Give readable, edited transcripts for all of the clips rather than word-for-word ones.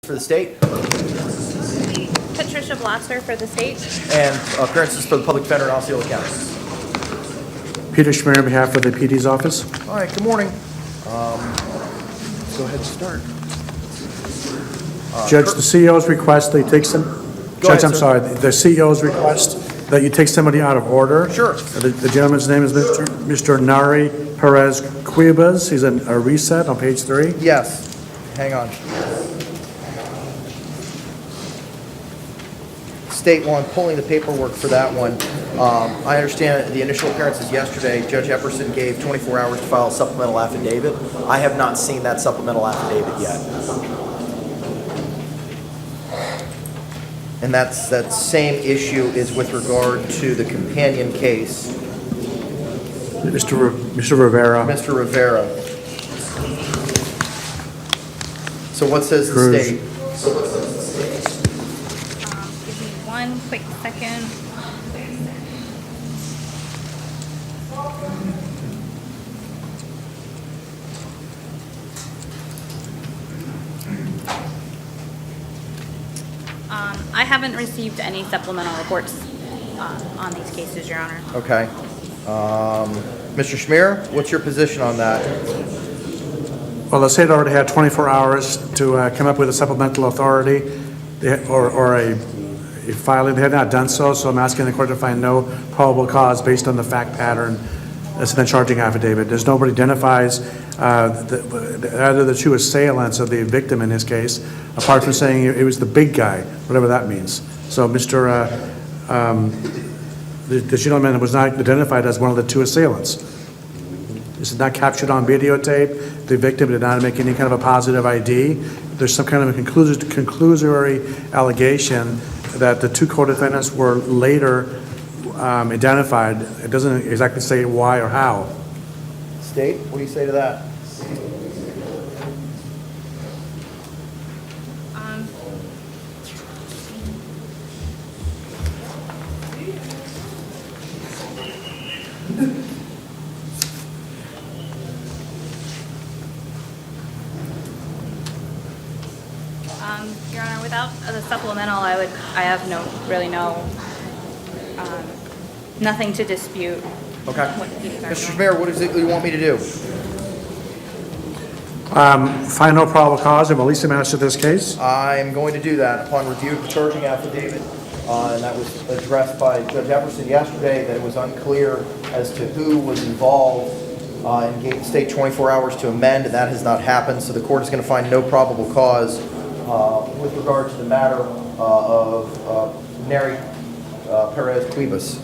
For the state, Patricia Blaster for the state. and appearances for the public defender in Osceola County. Peter Schmier on behalf of the PD's office. All right, good morning. Let's go ahead and start. Judge, the CEO's request that you take some, Go ahead, Judge, I'm sir. sorry, the CEO's request that you take somebody out of order. Sure. The gentleman's name is Mr. Nari Perez Cuevas. He's in a reset on page 3. Yes, hang on. State one, pulling the paperwork for that one. I understand the initial appearance is yesterday. Judge Epperson gave 24 hours to file a supplemental affidavit. I have not seen that supplemental affidavit yet. And that same issue is with regard to the companion case, Mr. Rivera. Mr. Rivera. So what says the Cruz. state? Give me one quick second. I haven't received any supplemental reports on these cases, Your Honor. Okay. Mr. Schmier, what's your position on that? Well, the state already had 24 hours to come up with a supplemental authority or a filing. They had not done so, so I'm asking the court to find no probable cause based on the fact pattern that's in the charging affidavit. There's nobody identifies either the two assailants of the victim in this case, apart from saying it was the big guy, whatever that means. So the gentleman was not identified as one of the two assailants. This is not captured on videotape. The victim did not make any kind of a positive ID. There's some kind of a conclusory allegation that the two co-defendants were later identified. It doesn't exactly say why or how. State, what do you say to that? Your Honor, without the supplemental, I have nothing to dispute. Okay. What these are. Mr. Schmier, what is it you want me to do? Find no probable cause and release the matter to this case. I'm going to do that upon review of the charging affidavit, and that was addressed by Judge Epperson yesterday, that it was unclear as to who was involved, and gave the state 24 hours to amend, and that has not happened, so the court is going to find no probable cause with regard to the matter of Neri Perez Cuevas.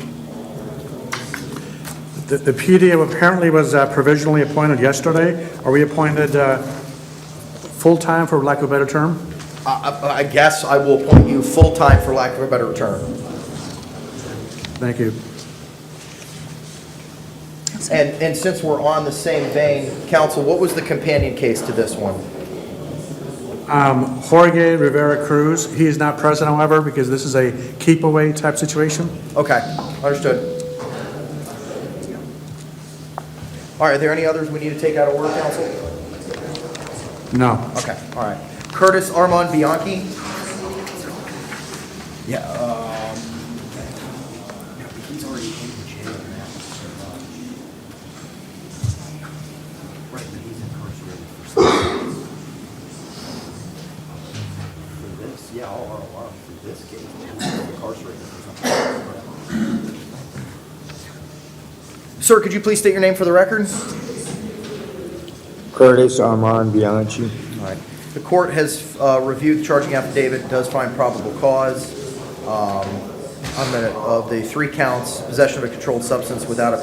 The PD apparently was provisionally appointed yesterday. Are we appointed full-time, for lack of a better term? I guess I will appoint you full-time for lack of a better term. Thank you. And since we're on the same vein, counsel, what was the companion case to this one? Jorge Rivera Cruz, he is not present, however, because this is a keep-away type situation. Okay, understood. All right, are there any others we need to take out of order, counsel? No. Okay, all right. Curtis Armand Bianchi? Yeah, he's already in jail now, so, right, but he's incarcerated for this, yeah, all for this case, he's incarcerated for something. Sir, could you please state your name for the record? Curtis Armand Bianchi. All right. The court has reviewed the charging affidavit, does find probable cause of the 3 counts: possession of a controlled substance without a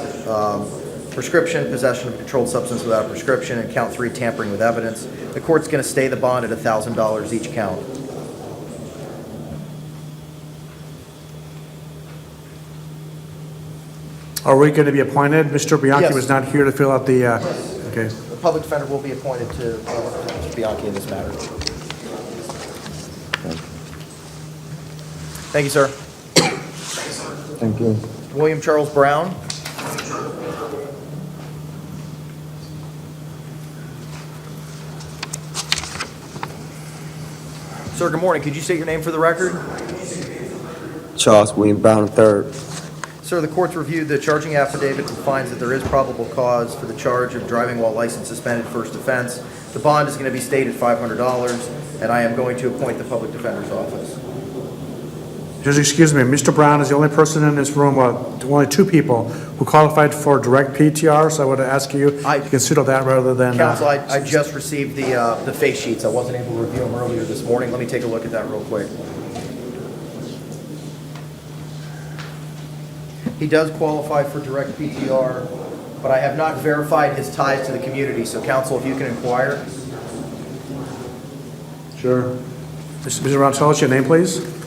prescription, possession of a controlled substance without a prescription, and count 3, tampering with evidence. The court's going to stay the bond at $1,000 each count. Are we going to be appointed? Mr. Bianchi Yes. was not here to fill out the, okay. The public defender will be appointed to Mr. Bianchi in this matter. Thank you, sir. Thank you. William Charles Brown. Sir, good morning. Could you state your name for the record? Charles William Brown III. Sir, the court's reviewed the charging affidavit and finds that there is probable cause for the charge of driving while license suspended first offense. The bond is going to be stayed at $500, and I am going to appoint the public defender's office. Judge, excuse me, Mr. Brown is the only person in this room, well, only two people who qualified for direct PTR, so I would ask you to consider that rather than... Counsel, I just received the face sheets. I wasn't able to review them earlier this morning. Let me take a look at that real quick. He does qualify for direct PTR, but I have not verified his ties to the community. So, counsel, if you can inquire. Sure. Mr. Brown, tell us your name, please.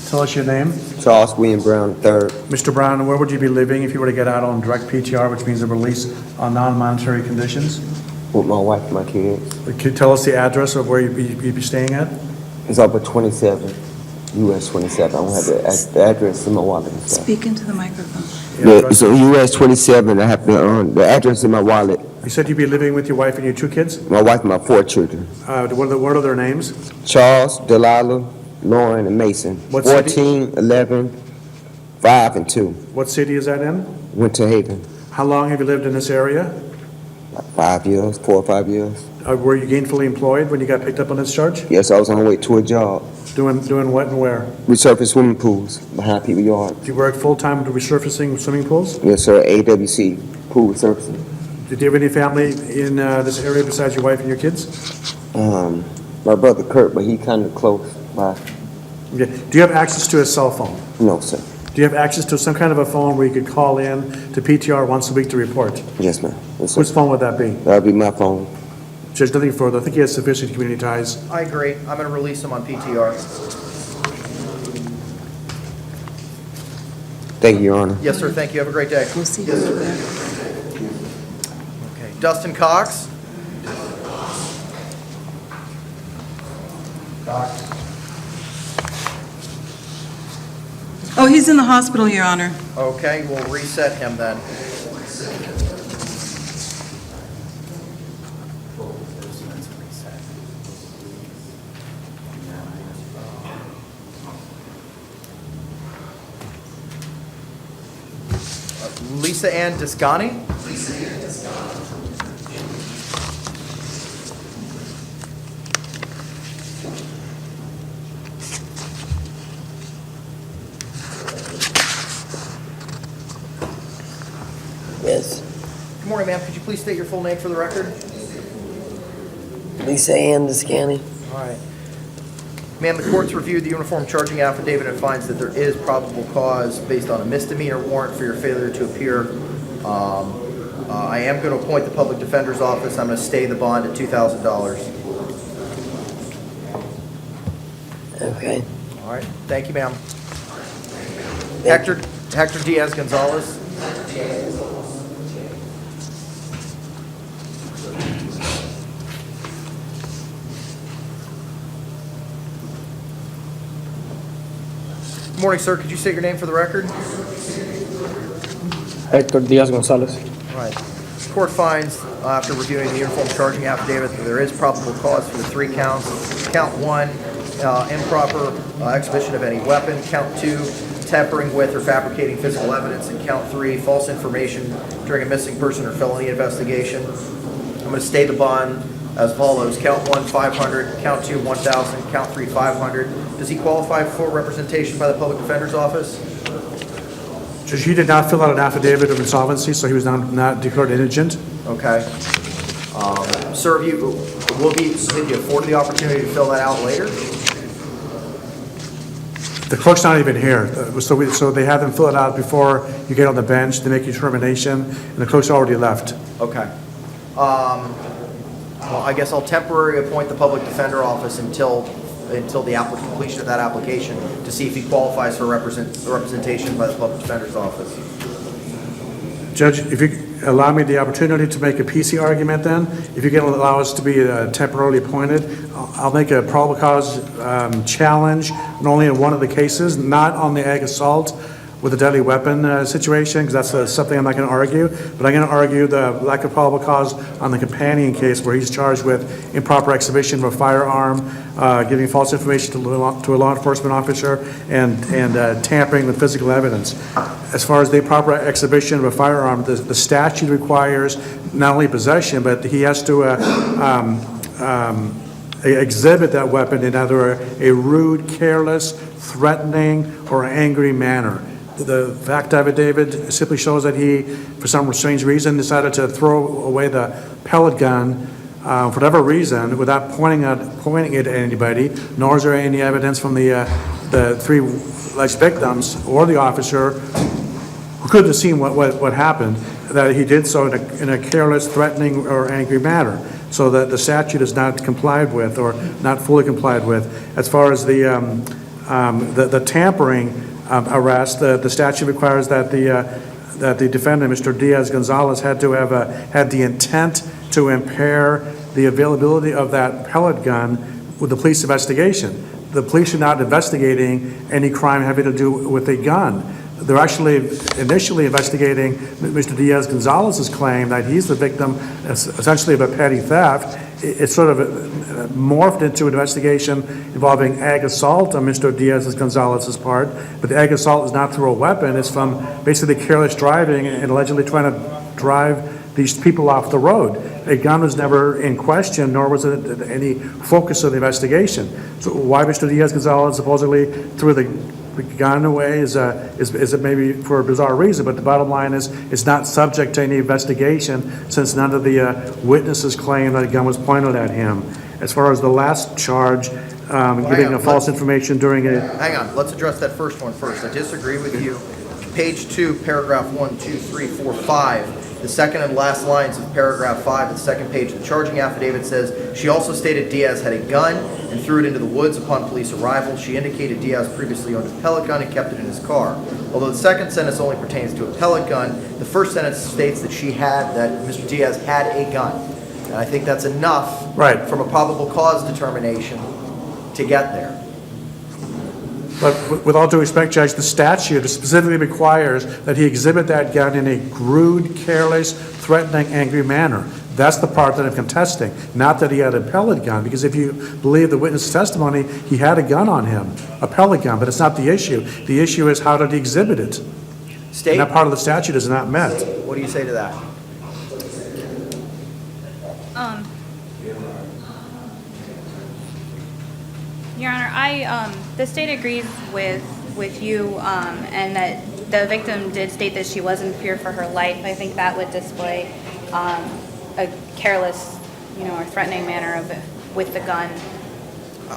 Tell us your name. Charles William Brown III. Mr. Brown, where would you be living if you were to get out on direct PTR, which means a release on non-monetary conditions? With my wife and my kids. Can you tell us the address of where you'd be staying at? It's up at 27, US 27. I don't have the address in my wallet. Speak into the microphone. So US 27, I have the address in my wallet. You said you'd be living with your wife and your two kids? My wife and my 4 children. What are their names? Charles, Delilah, Lauren, and Mason. What city? 14, 11, 5, and 2. What city is that in? Winter Haven. How long have you lived in this area? Like 5 years, 4 or 5 years. Were you gainfully employed when you got picked up on this charge? Yes, I was on my way to a job. Doing what and where? Resurfacing swimming pools behind people yard. Do you work full-time resurfacing swimming pools? Yes, sir. AWC, pool resurfacing. Did you have any family in this area besides your wife and your kids? My brother Kurt, but he kind of close by. Okay. Do you have access to a cell phone? No, sir. Do you have access to some kind of a phone where you could call in to PTR once a week to report? Yes, ma'am. Yes, sir. Whose phone would that be? That would be my phone. Judge, nothing further. I think he has sufficient community ties. I agree. I'm going to release him on PTR. Thank you, Your Honor. Yes, sir. Thank you. Have a great day. We'll see who's there. Okay. Dustin Cox. Oh, he's in the hospital, Your Honor. Okay, we'll reset him then. Lisa Ann Discani? Yes. Good morning, ma'am. Could you please state your full name for the record? Lisa Ann Descani. All right. Ma'am, the court's reviewed the uniform charging affidavit and finds that there is probable cause based on a misdemeanor warrant for your failure to appear. I am going to appoint the public defender's office. I'm going to stay the bond at $2,000. Okay. All right. Thank you, ma'am. Hector Diaz Gonzalez. Good morning, sir. Could you state your name for the record? Hector Diaz Gonzalez. All right. The court finds, after reviewing the uniform charging affidavit, that there is probable cause for the 3 counts. Count 1, improper exhibition of any weapon. Count 2, tampering with or fabricating physical evidence. And count 3, false information during a missing person or felony investigation. I'm going to stay the bond as follows. Count 1, 500. Count 2, 1,000. Count 3, 500. Does he qualify for representation by the public defender's office? Judge, he did not fill out an affidavit of insolvency, so he was not declared indigent. Okay. Sir, did you afford the opportunity to fill that out later? The clerk's not even here, so they have them fill it out before you get on the bench, they make your determination, and the clerk's already left. Okay. Well, I guess I'll temporarily appoint the public defender office until the completion of that application to see if he qualifies for representation by the public defender's office. Judge, if you allow me the opportunity to make a PC argument then, if you can allow us to be temporarily appointed, I'll make a probable cause challenge, not only in one of the cases, not on the ag assault, with a deadly weapon situation, because that's something I'm not going to argue, but I'm going to argue the lack of probable cause on the companion case where he's charged with improper exhibition of a firearm, giving false information to a law enforcement officer, and tampering with physical evidence. As far as the improper exhibition of a firearm, the statute requires not only possession, but he has to exhibit that weapon in either a rude, careless, threatening, or angry manner. The fact affidavit simply shows that he, for some strange reason, decided to throw away the pellet gun for whatever reason without pointing it at anybody, nor is there any evidence from the three alleged victims or the officer who could have seen what happened, that he did so in a careless, threatening, or angry manner. So that the statute is not complied with or not fully complied with. As far as the tampering arrest, the statute requires that the defendant, Mr. Diaz-Gonzalez, had to have had the intent to impair the availability of that pellet gun with the police investigation. The police are not investigating any crime having to do with a gun. They're actually initially investigating Mr. Diaz-Gonzalez's claim that he's the victim, essentially, of a petty theft. It's sort of morphed into an investigation involving ag assault on Mr. Diaz-Gonzalez's part, but the ag assault is not through a weapon. It's from basically careless driving and allegedly trying to drive these people off the road. A gun was never in question, nor was it any focus of the investigation. So why Mr. Diaz-Gonzalez supposedly threw the gun away is it maybe for a bizarre reason, but the bottom line is it's not subject to any investigation since none of the witnesses claim that a gun was pointed at him. As far as the last charge, giving a false information during a... Hang on, let's address that first one first. I disagree with you. Page 2, paragraph 1, 2, 3, 4, 5. The second and last lines of paragraph 5, the second page of the charging affidavit says, she also stated Diaz had a gun and threw it into the woods upon police arrival. She indicated Diaz previously owned a pellet gun and kept it in his car. Although the second sentence only pertains to a pellet gun, the first sentence states that that Mr. Diaz had a gun. And I think that's enough from a probable cause determination to get there. But with all due respect, Judge, the statute specifically requires that he exhibit that gun in a rude, careless, threatening, angry manner. That's the part that I'm contesting, not that he had a pellet gun, because if you believe the witness testimony, he had a gun on him, a pellet gun, but it's not the issue. The issue is how did he exhibit it? State, and that part of the statute is not met. what do you say to that? Your Honor, the state agrees with you, and that the victim did state that she was in fear for her life. I think that would display a careless, or threatening manner with the gun.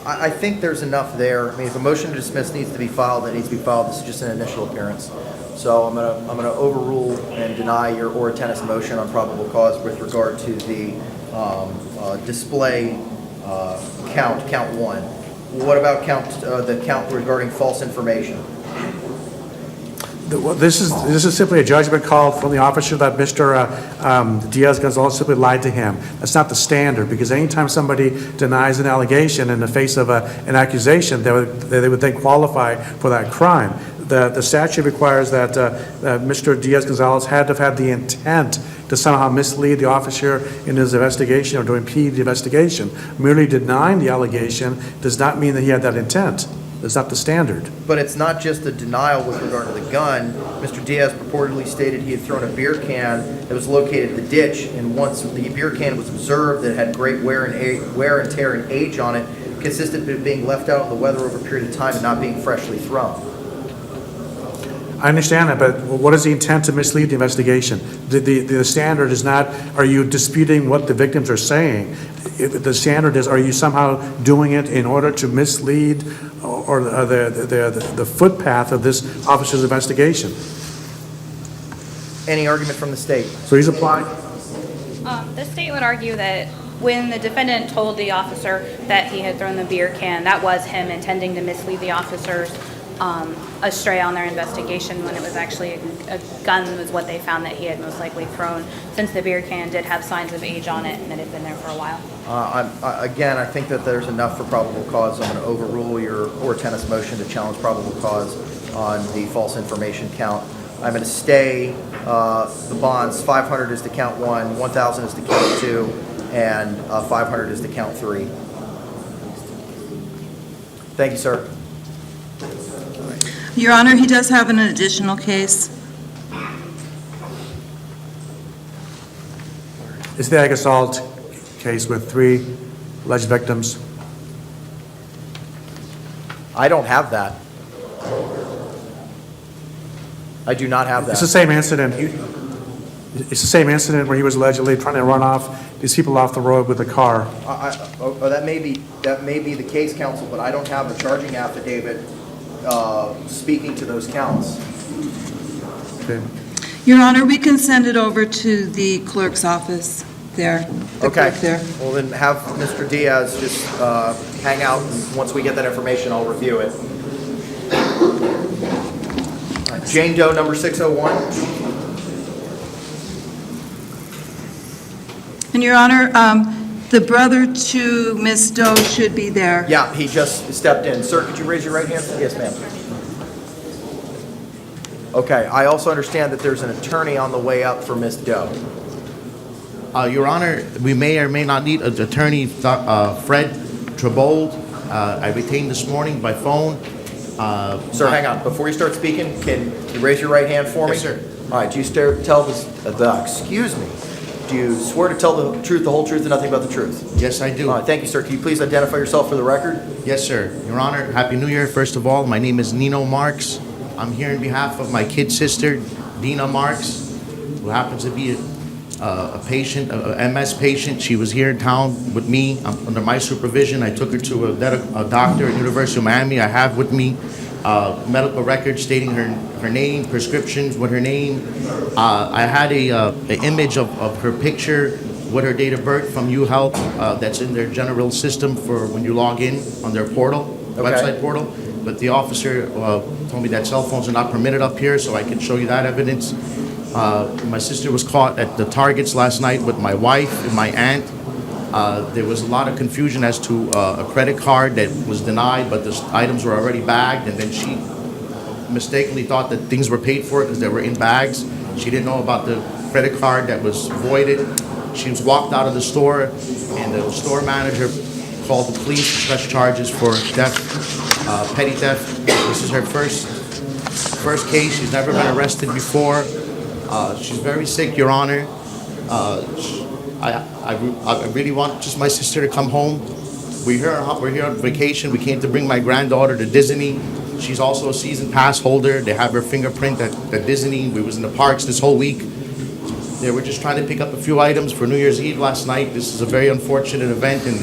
I think there's enough there. I mean, if a motion to dismiss needs to be filed, that needs to be filed. This is just an initial appearance. So I'm gonna overrule and deny your Ora Tennis motion on probable cause with regard to the display count 1. What about the count regarding false information? This is simply a judgment call from the officer that Mr. Diaz-Gonzalez simply lied to him. That's not the standard, because anytime somebody denies an allegation in the face of an accusation, they would then qualify for that crime. The statute requires that Mr. Diaz-Gonzalez had to have had the intent to somehow mislead the officer in his investigation or to impede the investigation. Merely denying the allegation does not mean that he had that intent. That's not the standard. But it's not just a denial with regard to the gun. Mr. Diaz purportedly stated he had thrown a beer can that was located in the ditch, and once the beer can was observed that it had great wear and tear and age on it, consisted of it being left out in the weather over a period of time and not being freshly thrown. I understand that, but what is the intent to mislead the investigation? The standard is not, are you disputing what the victims are saying? The standard is, are you somehow doing it in order to mislead or the footpath of this officer's investigation? Any argument from the state? So he's applying? The state would argue that when the defendant told the officer that he had thrown the beer can, that was him intending to mislead the officers astray on their investigation, when it was actually a gun was what they found that he had most likely thrown, since the beer can did have signs of age on it and it had been there for a while. Again, I think that there's enough for probable cause. I'm going to overrule your Ora Tennis motion to challenge probable cause on the false information count. I'm going to stay the bonds. 500 is to count 1, 1,000 is to count 2, and 500 is to count 3. Thank you, sir. Your Honor, he does have an additional case. It's the ag assault case with 3 alleged victims. I don't have that. I do not have It's the that. same incident. It's the same incident where he was allegedly trying to run off these people off the road with a car. That may be the case, counsel, but I don't have a charging affidavit speaking to those counts. Okay. Your Honor, we can send it over to the clerk's office there. the Okay. clerk there. Well, then have Mr. Diaz just hang out, and once we get that information, I'll review it. Jane Doe, number 601. And Your Honor, the brother to Ms. Doe should be there. Yeah, he just stepped in. Sir, could you raise your right hand? Yes, ma'am. Okay, I also understand that there's an attorney on the way up for Ms. Doe. Your Honor, we may or may not need an attorney, Fred Trebold. I retained this morning by phone. Sir, hang on. Before you start speaking, can you raise your right hand for me? Yes, sir. All right, do you excuse me, do you swear to tell the truth, the whole truth, and nothing but the truth? Yes, I do. All right, thank you, sir. Can you please identify yourself for the record? Yes, sir. Your Honor, Happy New Year, first of all. My name is Nino Marks. I'm here on behalf of my kid sister, Dina Marks, who happens to be a patient, a MS patient. She was here in town with me under my supervision. I took her to a doctor at University of Miami. I have with me medical records stating her name, prescriptions with her name. I had an image of her picture with her date of birth from UHealth that's in their general system for when you log in on their portal, Okay. website portal. But the officer told me that cell phones are not permitted up here, so I can show you that evidence. My sister was caught at the Targets last night with my wife and my aunt. There was a lot of confusion as to a credit card that was denied, but the items were already bagged, and then she mistakenly thought that things were paid for because they were in bags. She didn't know about the credit card that was voided. She was walked out of the store, and the store manager called the police to press charges for theft, petty theft. This is her first case. She's never been arrested before. She's very sick, Your Honor. I really want just my sister to come home. We're here on vacation. We came to bring my granddaughter to Disney. She's also a season pass holder. They have her fingerprint at Disney. We was in the parks this whole week. They were just trying to pick up a few items for New Year's Eve last night. This is a very unfortunate event, and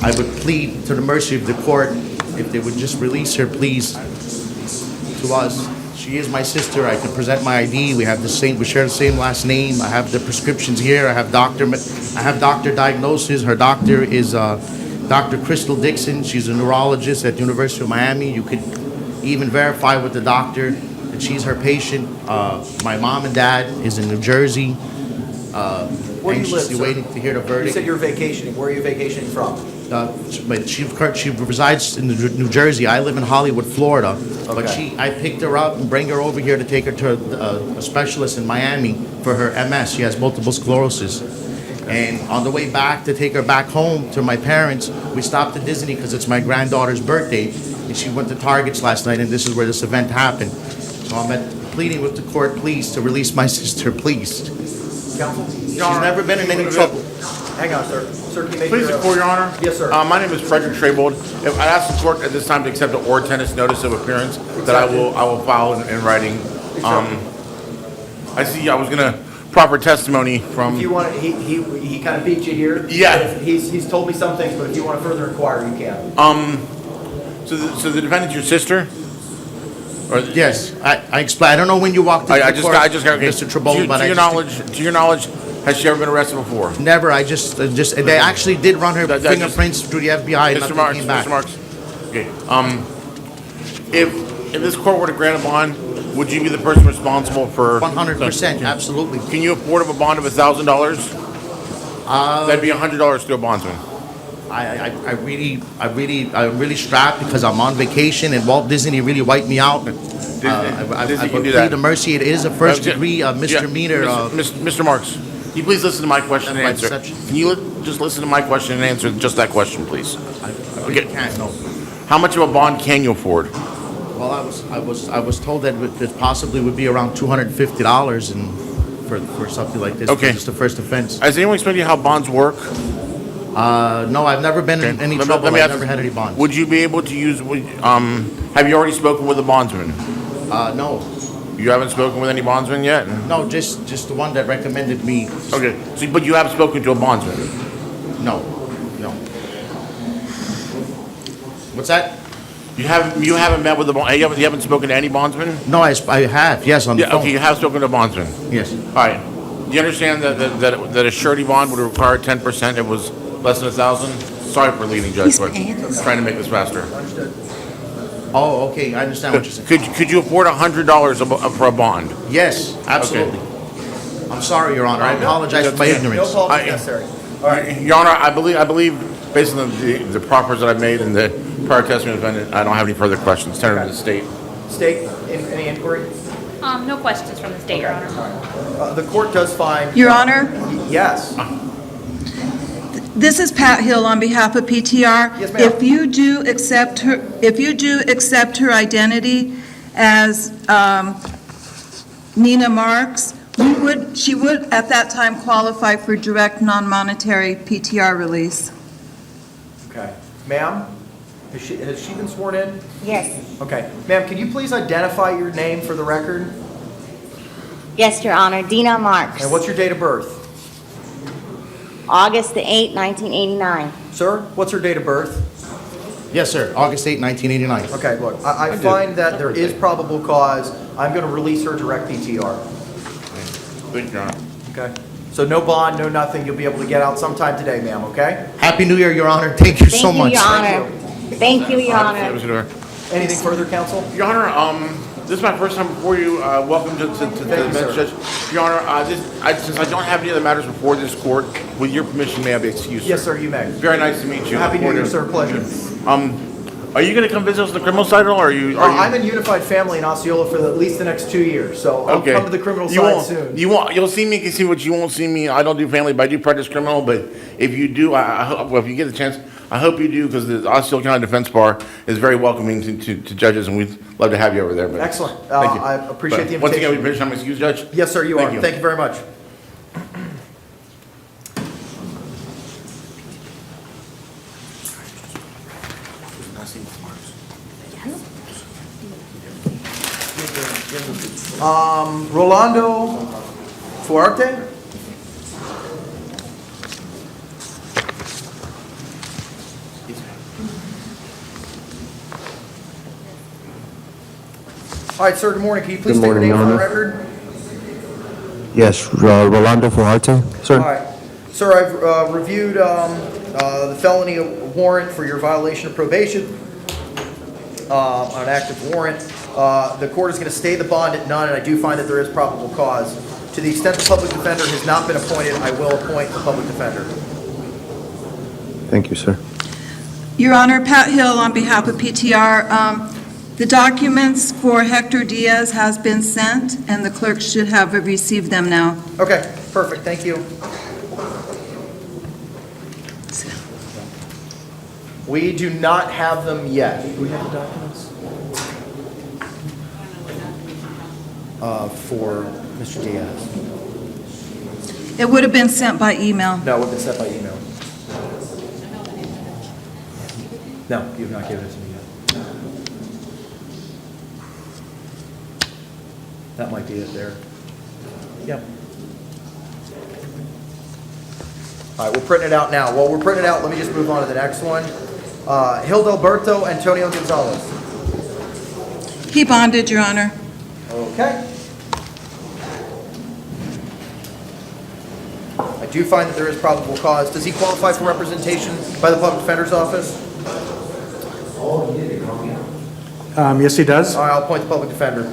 I would plead to the mercy of the court if they would just release her, please, to us. She is my sister. I can present my ID. We share the same last name. I have the prescriptions here. I have doctor diagnosis. Her doctor is Dr. Crystal Dixon. She's a neurologist at the University of Miami. You could even verify with the doctor that she's her patient. My mom and dad is in New Jersey. Where do you live, Anxiously sir? waiting to hear the You verdict. said you're vacationing. Where are you vacationing from? But she resides in New Jersey. I live in Hollywood, Florida. But Okay. I picked her up and bring her over here to take her to a specialist in Miami for her MS. She has multiple sclerosis. And on the way back to take her back home to my parents, we stopped at Disney because it's my granddaughter's birthday. And she went to Targets last night, and this is where this event happened. So I'm pleading with the court, please, to release my sister, please. Counsel? She's never been in any trouble. Hang on, sir. Sir, can you make Please, your... before Your Honor. Yes, sir. My name is Frederick Trebold. If I ask the court at this time to accept the or tennis notice of appearance that I will file in writing. I see I was gonna proper testimony from. If you want, he kind of beat you here. Yeah. He's told me some things, but if you want to further inquire, you can. So the defendant's your sister? Or Yes, I explain. I don't know when you walked into I the just court, got okay. Mr. Trebold, but to your knowledge, has she ever been arrested before? Never. I just they actually did run her That fingerprints through the FBI. And Mr. nothing Marks, came back. Mr. Marks. Okay. If this court were to grant a bond, would you be the person responsible for? 100%, absolutely. Can you afford a bond of $1,000? That'd be $100 to a bondsman. I'm really strapped because I'm on vacation and Walt Disney really wiped me out. Disney I can do plead that. the mercy. It is a first degree misdemeanor. Mr. Marks, can you please listen to my question and By answer? deception. Can you just listen to my question and answer just that question, please? I really can't, no. How much of a bond can you afford? Well, I was told that it possibly would be around $250 and for something like this. Okay. Just the first offense. Has anyone explained to you how bonds work? No, I've never been in any trouble. Let me I've ask- never had any bonds. Would you be able to use, have you already spoken with a bondsman? No, You haven't spoken with any bondsman yet? no, just the one that recommended me. Okay, so, but you have spoken to a bondsman? No, no. What's that? You haven't met with you haven't spoken to any bondsman? No, I have, yes, on the Yeah, phone. okay, you have spoken to a bondsman. Yes. All right. Do you understand that a surety bond would require 10%? It was less than 1,000? Sorry for leading, Judge, but trying to make this faster. Oh, okay, I understand what you're saying. Could you afford $100 for a bond? Yes, absolutely. I'm sorry, Your Honor, I apologize for my No ignorance. apologies necessary. All right. Your Honor, I believe, based on the proffers that I've made and the prior testimony defendant, I don't have any further questions. Turn it to the state. State, any inquiry? No questions from the state, Your Honor. The court does find. Your Honor, Yes. this is Pat Hill on behalf of PTR. Yes, ma'am. If you do accept her identity as Nina Marks, she would at that time qualify for direct non-monetary PTR release. Okay. Ma'am, has she been sworn in? Yes, Okay. Ma'am, can you please identify your name for the record? yes, Your Honor. Dina Marks. And what's your date of birth? August the 8th, 1989. Sir, what's her date of birth? Yes, sir, August 8, 1989. Okay, look, I find that there is probable cause. I'm going to release her direct PTR. Thank you, Your Honor. Okay? So no bond, no nothing. You'll be able to get out sometime today, ma'am, okay? Happy New Year, Your Honor. Thank you so Thank you, much. Your Honor. Thank you, Your Honor. Anything further, counsel? Your Honor, this is my first time before you. Welcome to the you, bench, sir. Judge. Your Honor, since I don't have any other matters before this court, with your permission, may I be excused? Yes, sir, you may. Very nice to meet you. Happy New Year, sir. Pleasure. Are you going to come visit us on the criminal side at all, or are you? I'm in Unified Family in Osceola for at least the next 2 years, so I'll Okay. come to the criminal You side won't- soon. You'll see me, you can see what you won't see me. I don't do family, but I do practice criminal. But if you do, I hope, well, if you get the chance, I hope you do, because the Osceola County Defense Bar is very welcoming to judges, and we'd love to have you over there. But Excellent. Thank you. I appreciate But the once again, we invitation. finish. I'm excused, Judge. Yes, sir, you Thank are. you. Thank you very much. Rolando Fuerte? All right, sir, good morning. Can you please Good state your morning, name for the Your Honor. record? Yes, Rolando Fuerte, All sir. right. Sir, I've reviewed the felony warrant for your violation of probation on an active warrant. The court is going to stay the bond at none, and I do find that there is probable cause. To the extent the public defender has not been appointed, I will appoint the public defender. Thank you, sir. Your Honor, Pat Hill on behalf of PTR. The documents for Hector Diaz has been sent, and the clerk should have received them now. Okay, perfect, thank you. We do not have them yet. Do we have the documents? For Mr. Diaz. It would have been sent by email. No, it would have been sent by email. No, you have not given it to me yet. That might be it there. Yep. All right, we're printing it out now. While we're printing it out, let me just move on to the next one. Hildelberto Antonio Gonzalez. He bonded, Your Honor. Okay. I do find that there is probable cause. Does he qualify for representation by the Public Defender's Office? Yes, he does. All right, I'll appoint the Public Defender.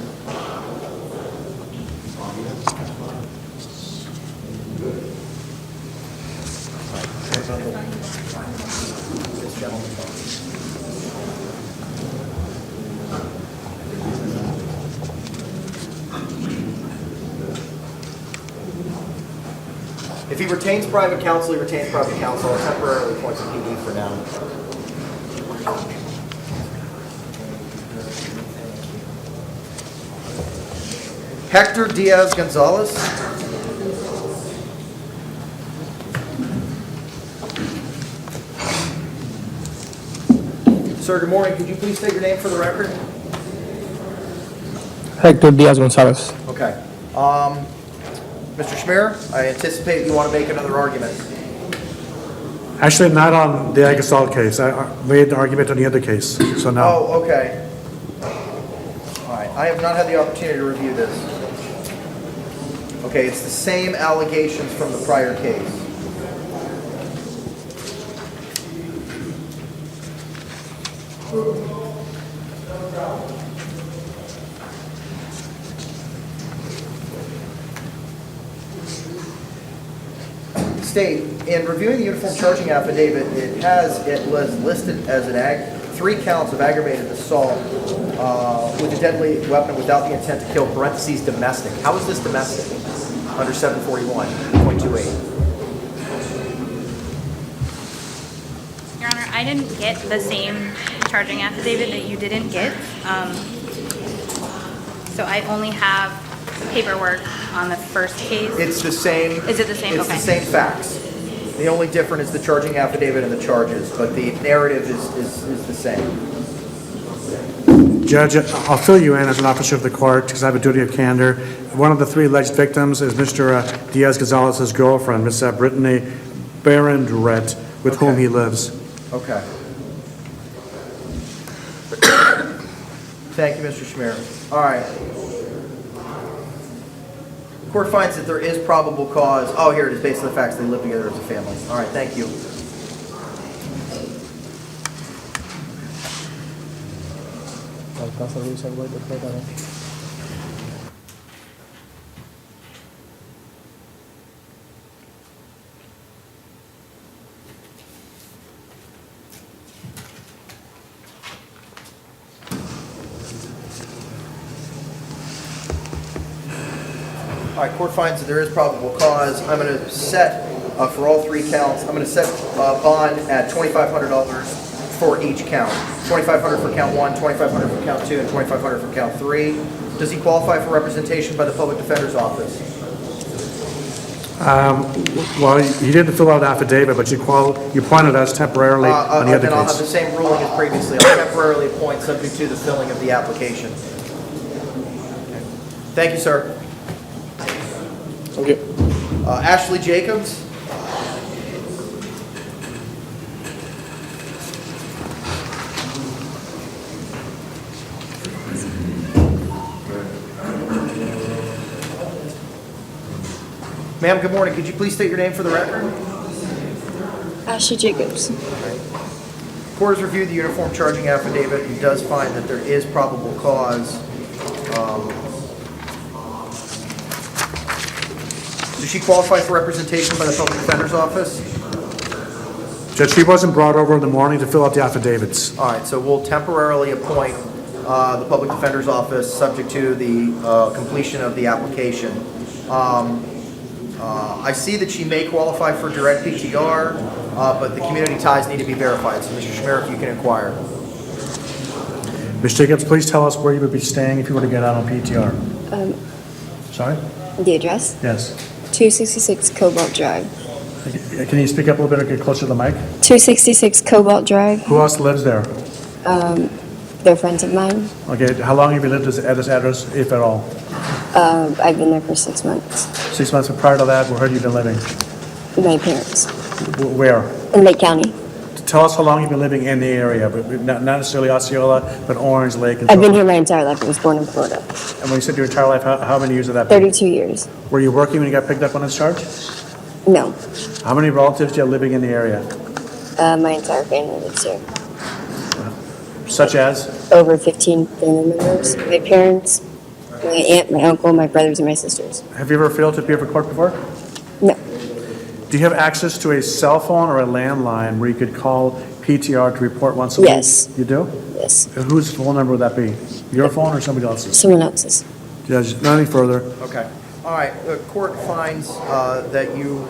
If he retains private counsel, he retains private counsel. I'll temporarily appoint the PD for now. Hector Diaz Gonzalez. Sir, good morning. Could you please state your name for the record? Hector Diaz Gonzalez. Okay. Mr. Schmier, I anticipate you want to make another argument. Actually, not on the Agasol case. I made the argument on the other case, so no. Oh, okay. All right. I have not had the opportunity to review this. Okay, it's the same allegations from the prior case. State, in reviewing the uniform charging affidavit, it was listed as an 3 counts of aggravated assault with a deadly weapon without the intent to kill, parentheses, domestic. How is this domestic under 741.28? Your Honor, I didn't get the same charging affidavit that you didn't get. So I only have paperwork on the first case. It's the same. Is it the same? It's Okay. the same facts. The only difference is the charging affidavit and the charges, but the narrative is the same. Judge, I'll fill you in as an officer of the court because I have a duty of candor. One of the 3 alleged victims is Mr. Diaz Gonzalez's girlfriend, Miss Brittany Barendret, with whom he lives. Okay. Thank you, Mr. Schmier. All right. The court finds that there is probable cause. Oh, here it is, based on the facts they live together as a family. All right, thank you. All right, court finds that there is probable cause. I'm going to set, for all 3 counts, I'm going to set bond at $2,500 for each count. $2,500 for count 1, $2,500 for count 2, and $2,500 for count 3. Does he qualify for representation by the Public Defender's Office? Well, you didn't fill out affidavit, but you appointed us temporarily on the other Then I'll have the case. same ruling as previously. I'll temporarily appoint subject to the filling of the application. Thank you, sir. Okay. Ashley Jacobs. Ma'am, good morning. Could you please state your name for the record? Ashley Jacobs. Court has reviewed the uniform charging affidavit and does find that there is probable cause. Does she qualify for representation by the Public Defender's Office? Judge, she wasn't brought over in the morning to fill out the affidavits. All right, so we'll temporarily appoint the Public Defender's Office subject to the completion of the application. I see that she may qualify for direct PTR, but the community ties need to be verified. So, Mr. Schmier, if you can inquire. Ms. Jacobs, please tell us where you would be staying if you were to get out on PTR. Sorry? The address? Yes. 266 Cobalt Drive. Can you speak up a little bit or get closer to the mic? 266 Cobalt Drive. Who else lives there? They're friends of mine. Okay, how long have you lived at this address, if at all? I've been there for 6 months. 6 months, and prior to that, where have you been living? My parents. Where? In Lake County. Tell us how long you've been living in the area, but not necessarily Osceola, but Orange Lake and so I've been forth. here my entire life. I was born in Florida. And when you said your entire life, how many years of that? been? 32 years. Were you working when you got picked up on this charge? No. How many relatives do you have living in the area? My entire family lives here. Such as? Over 15 family members. My parents, my aunt, my uncle, my brothers, and my sisters. Have you ever failed to appear for court before? No. Do you have access to a cell phone or a landline where you could call PTR to report once a week? Yes. You do? Yes. Whose phone number would that be? Your phone or somebody else's? Someone else's. Judge, not any further. Okay. All right. The court finds that you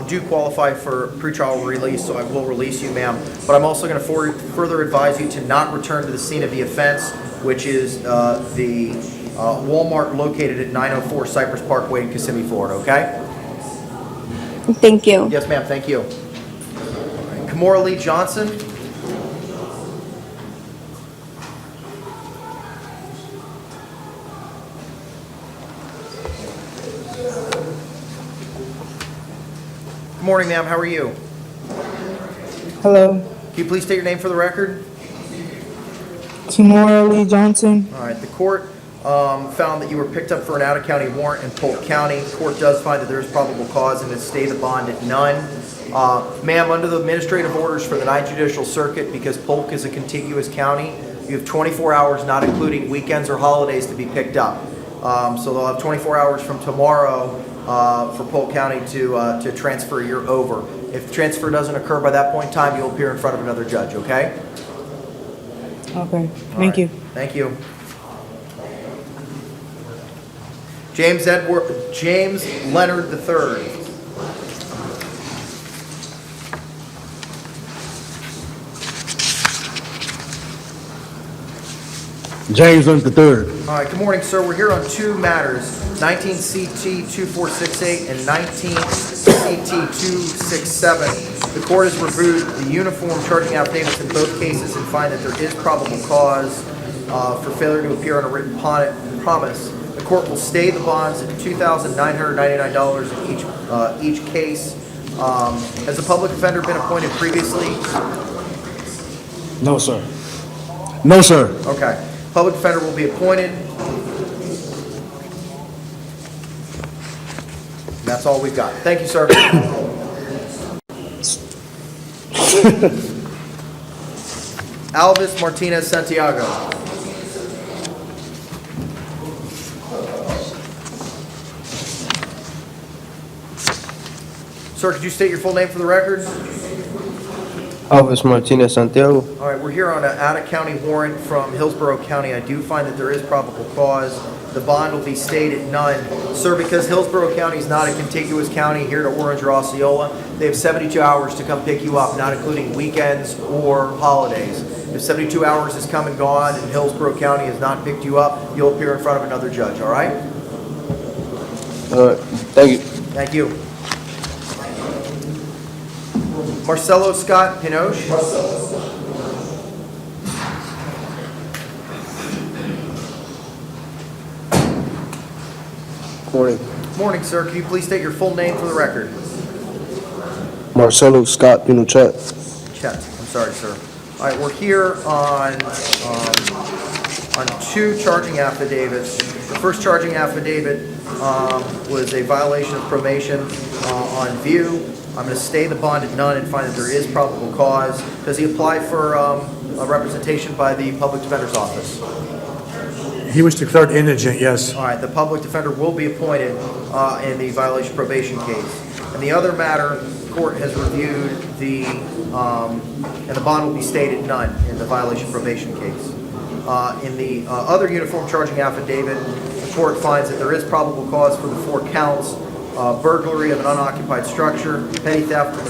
do qualify for pretrial release, so I will release you, ma'am. But I'm also going to further advise you to not return to the scene of the offense, which is the Walmart located at 904 Cypress Parkway in Kissimmee, Florida, okay? Thank you. Yes, ma'am, thank you. Kimora Lee Johnson. Good morning, ma'am, how are you? Hello, Can you please state your name for the record? Kimora Lee Johnson. All right, the court found that you were picked up for an out-of-county warrant in Polk County. The court does find that there is probable cause and to stay the bond at none. Ma'am, under the administrative orders for the 9th Judicial Circuit, because Polk is a contiguous county, you have 24 hours, not including weekends or holidays, to be picked up. So they'll have 24 hours from tomorrow for Polk County to transfer your over. If the transfer doesn't occur by that point in time, you'll appear in front of another judge, okay? Okay, thank you. Thank you. James Leonard III. James Leonard III. All right, good morning, sir. We're here on two matters, 19 CT 2468 and 19 CT 267. The court has reviewed the uniform charging affidavits in both cases and find that there is probable cause for failure to appear on a written promise. The court will stay the bonds at $2,999 in each case. Has the public offender been appointed previously? No, sir. No, sir. Okay. Public defender will be appointed. That's all we've got. Thank you, sir. Alvis Martinez Santiago. Sir, could you state your full name for the record? Alvis Martinez Santiago. All right, we're here on an out-of-county warrant from Hillsborough County. I do find that there is probable cause. The bond will be stayed at none. Sir, because Hillsborough County is not a contiguous county here to Orange or Osceola, they have 72 hours to come pick you up, not including weekends or holidays. If 72 hours has come and gone and Hillsborough County has not picked you up, you'll appear in front of another judge, all right? Thank you. Thank you. Marcelo Scott Pinoche. Morning. Morning, sir. Can you please state your full name for the record? Marcelo Scott Pinochet. Chet. I'm sorry, sir. All right, we're here on two charging affidavits. The first charging affidavit was a violation of probation on view. I'm going to stay the bond at none and find that there is probable cause. Does he apply for a representation by the public defender's office? He was declared indigent, yes. All right, the public defender will be appointed in the violation of probation case. And the other matter, the court has reviewed and the bond will be stayed at none in the violation of probation case. In the other uniform charging affidavit, the court finds that there is probable cause for the 4 counts: burglary of an unoccupied structure, petty theft as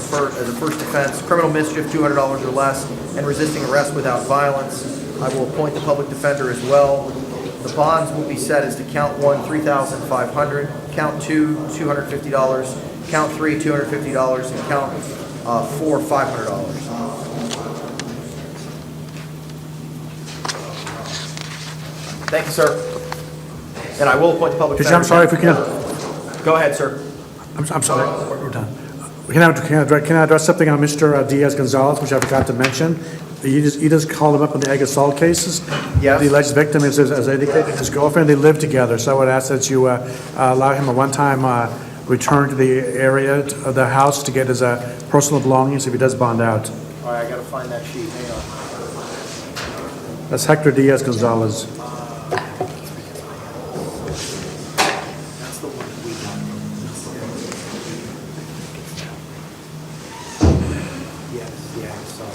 a first offense, criminal mischief $200 or less, and resisting arrest without violence. I will appoint the public defender as well. The bonds will be set as to count 1, $3,500, count 2, $250, count 3, $250, and count 4, $500. Thank you, sir. And I will appoint the public defender. I'm sorry if we can. Go ahead, sir. I'm sorry, we're done. Can I address something on Mr. Diaz-Gonzalez, which I forgot to mention? You just called him up on the egg assault cases. Yes. The alleged victim is, as indicated, his girlfriend. They live together, so I would ask that you allow him a one-time return to the area of the house to get his personal belongings if he does bond out. All right, I gotta find that sheet. Hang on. That's Hector Diaz-Gonzalez. That's the one we got. Yes, yeah, I saw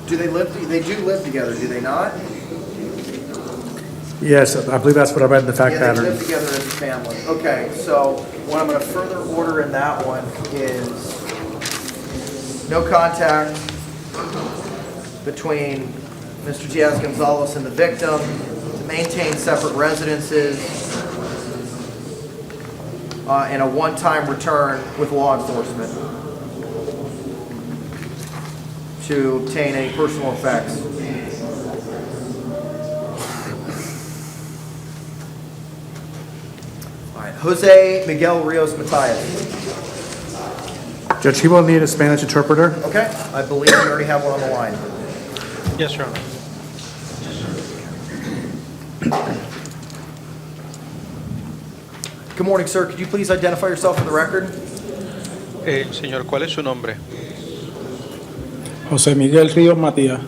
it. Do they live? They do live together, do they not? Yes, I believe that's what I read in the fact Yeah, they live pattern. together as a family. Okay, so what I'm going to further order in that one is no contact between Mr. Diaz-Gonzalez and the victim, to maintain separate residences, and a one-time return with law enforcement to obtain any personal effects. All right, Jose Miguel Rios Matias. Judge, he will need a Spanish interpreter. Okay, I believe we already have one on the line. Yes, Your Honor. Good morning, sir. Could you please identify yourself for the record? Señor, ¿cuál es su nombre? José Miguel Ríos Matías.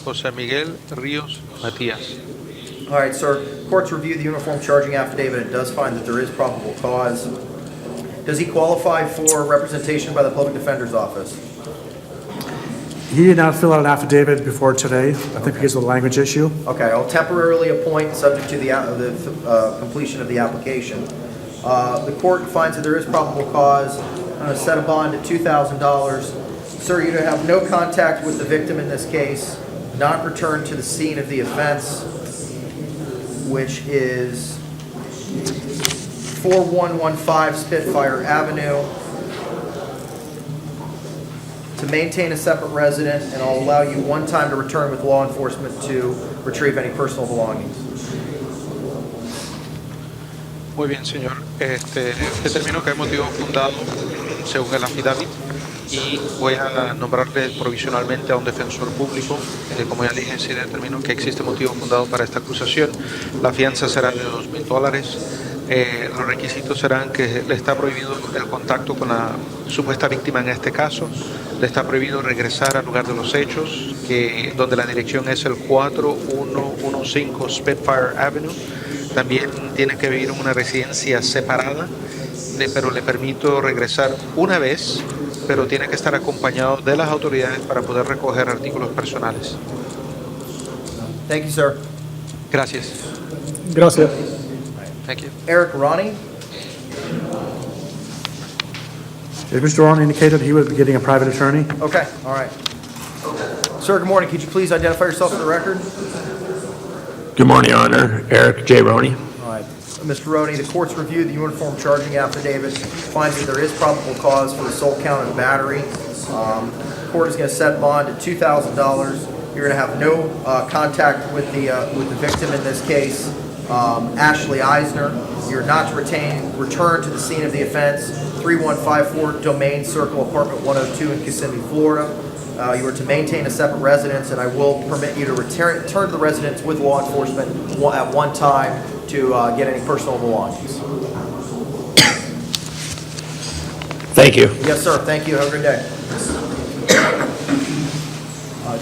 José Miguel Ríos Matías. All right, sir. Court's reviewed the uniform charging affidavit and does find that there is probable cause. Does he qualify for representation by the public defender's office? He did not fill out an affidavit before today, I think because of the language issue. Okay, I'll temporarily appoint subject to the completion of the application. The court finds that there is probable cause. I'm going to set a bond at $2,000. Sir, you have no contact with the victim in this case, not return to the scene of the offense, which is 4115 Spitfire Avenue, to maintain a separate resident, and I'll allow you one time to return with law enforcement to retrieve any personal belongings. Muy bien, señor. Determino que hay motivo fundado según el affidavit y voy a nombrarle provisionalmente a un defensor público. Como ya dije, si determino que existe motivo fundado para esta acusación, la fianza será de $2,000. Los requisitos serán que le está prohibido el contacto con la supuesta víctima en este caso, le está prohibido regresar al lugar de los hechos, donde la dirección es el 4115 Spitfire Avenue. También tiene que vivir en una residencia separada, pero le permito regresar una vez, pero tiene que estar acompañado de las autoridades para poder recoger artículos personales. Thank you, sir. Gracias. Gracias. Thank you. Eric Ronnie. As Mr. Ron indicated, he would be getting a private attorney. Okay, all right. Sir, good morning. Could you please identify yourself for the record? Good morning, Your Honor. Eric J. Roney. All right. Mr. Roney, the court's reviewed the uniform charging affidavit, finds that there is probable cause for the sole count of battery. The court is going to set bond at $2,000. You're going to have no contact with the victim in this case, Ashley Eisner. You're not to return to the scene of the offense, 3154 Domain Circle, apartment 102 in Kissimmee, Florida. You are to maintain a separate residence, and I will permit you to return to the residence with law enforcement at one time to get any personal belongings. Thank you. Yes, sir. Thank you. Have a good day.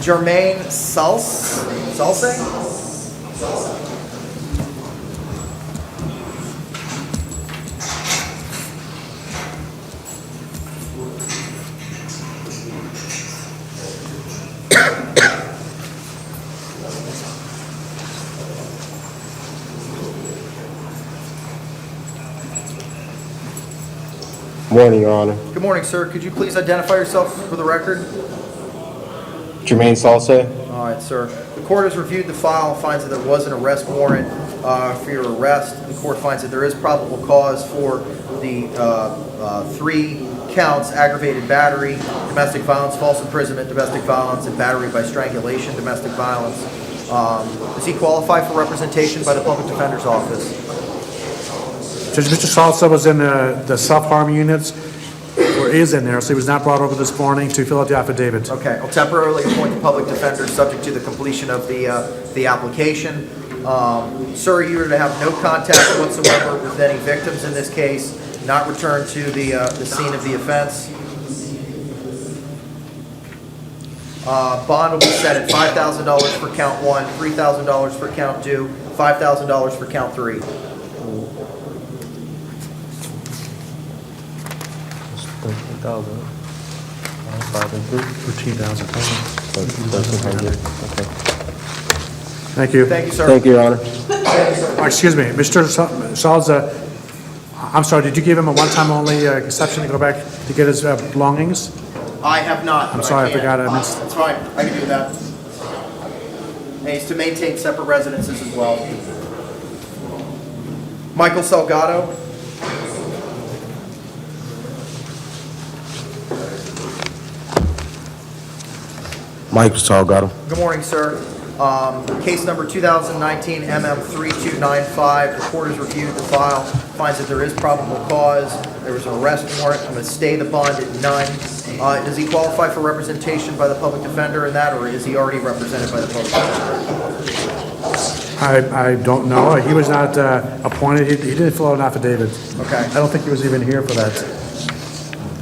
Jermaine Salse? Morning, Your Honor. Good morning, sir. Could you please identify yourself for the record? Jermaine Salse. All right, sir. The court has reviewed the file and finds that there was an arrest warrant for your arrest. The court finds that there is probable cause for the 3 counts: aggravated battery, domestic violence, false imprisonment, domestic violence, and battery by strangulation, domestic violence. Does he qualify for representation by the public defender's office? Judge, Mr. Salsa was in the self-harm units, or is in there, so he was not brought over this morning to fill out the affidavit. Okay, I'll temporarily appoint the public defender subject to the completion of the application. Sir, you are to have no contact whatsoever with any victims in this case, not return to the scene of the offense. Bond will be set at $5,000 for count 1, $3,000 for count 2, $5,000 for count 3. Thank you. Thank you, sir. Thank you, Your Honor. Excuse me, Mr. Salza, I'm sorry, did you give him a one-time only exception to go back to get his belongings? I have not. I'm but sorry, I can. forgot, I missed. That's fine, I can do that. And he's to maintain separate residences as well. Michael Salgado. Mike Salgado. Good morning, sir. Case number 2019 MM3295. The court has reviewed the file, finds that there is probable cause. There was an arrest warrant. I'm going to stay the bond at none. Does he qualify for representation by the public defender in that, or is he already represented by the public defender? I don't know. He was not appointed. He didn't fill out an affidavit. Okay. I don't think he was even here for that.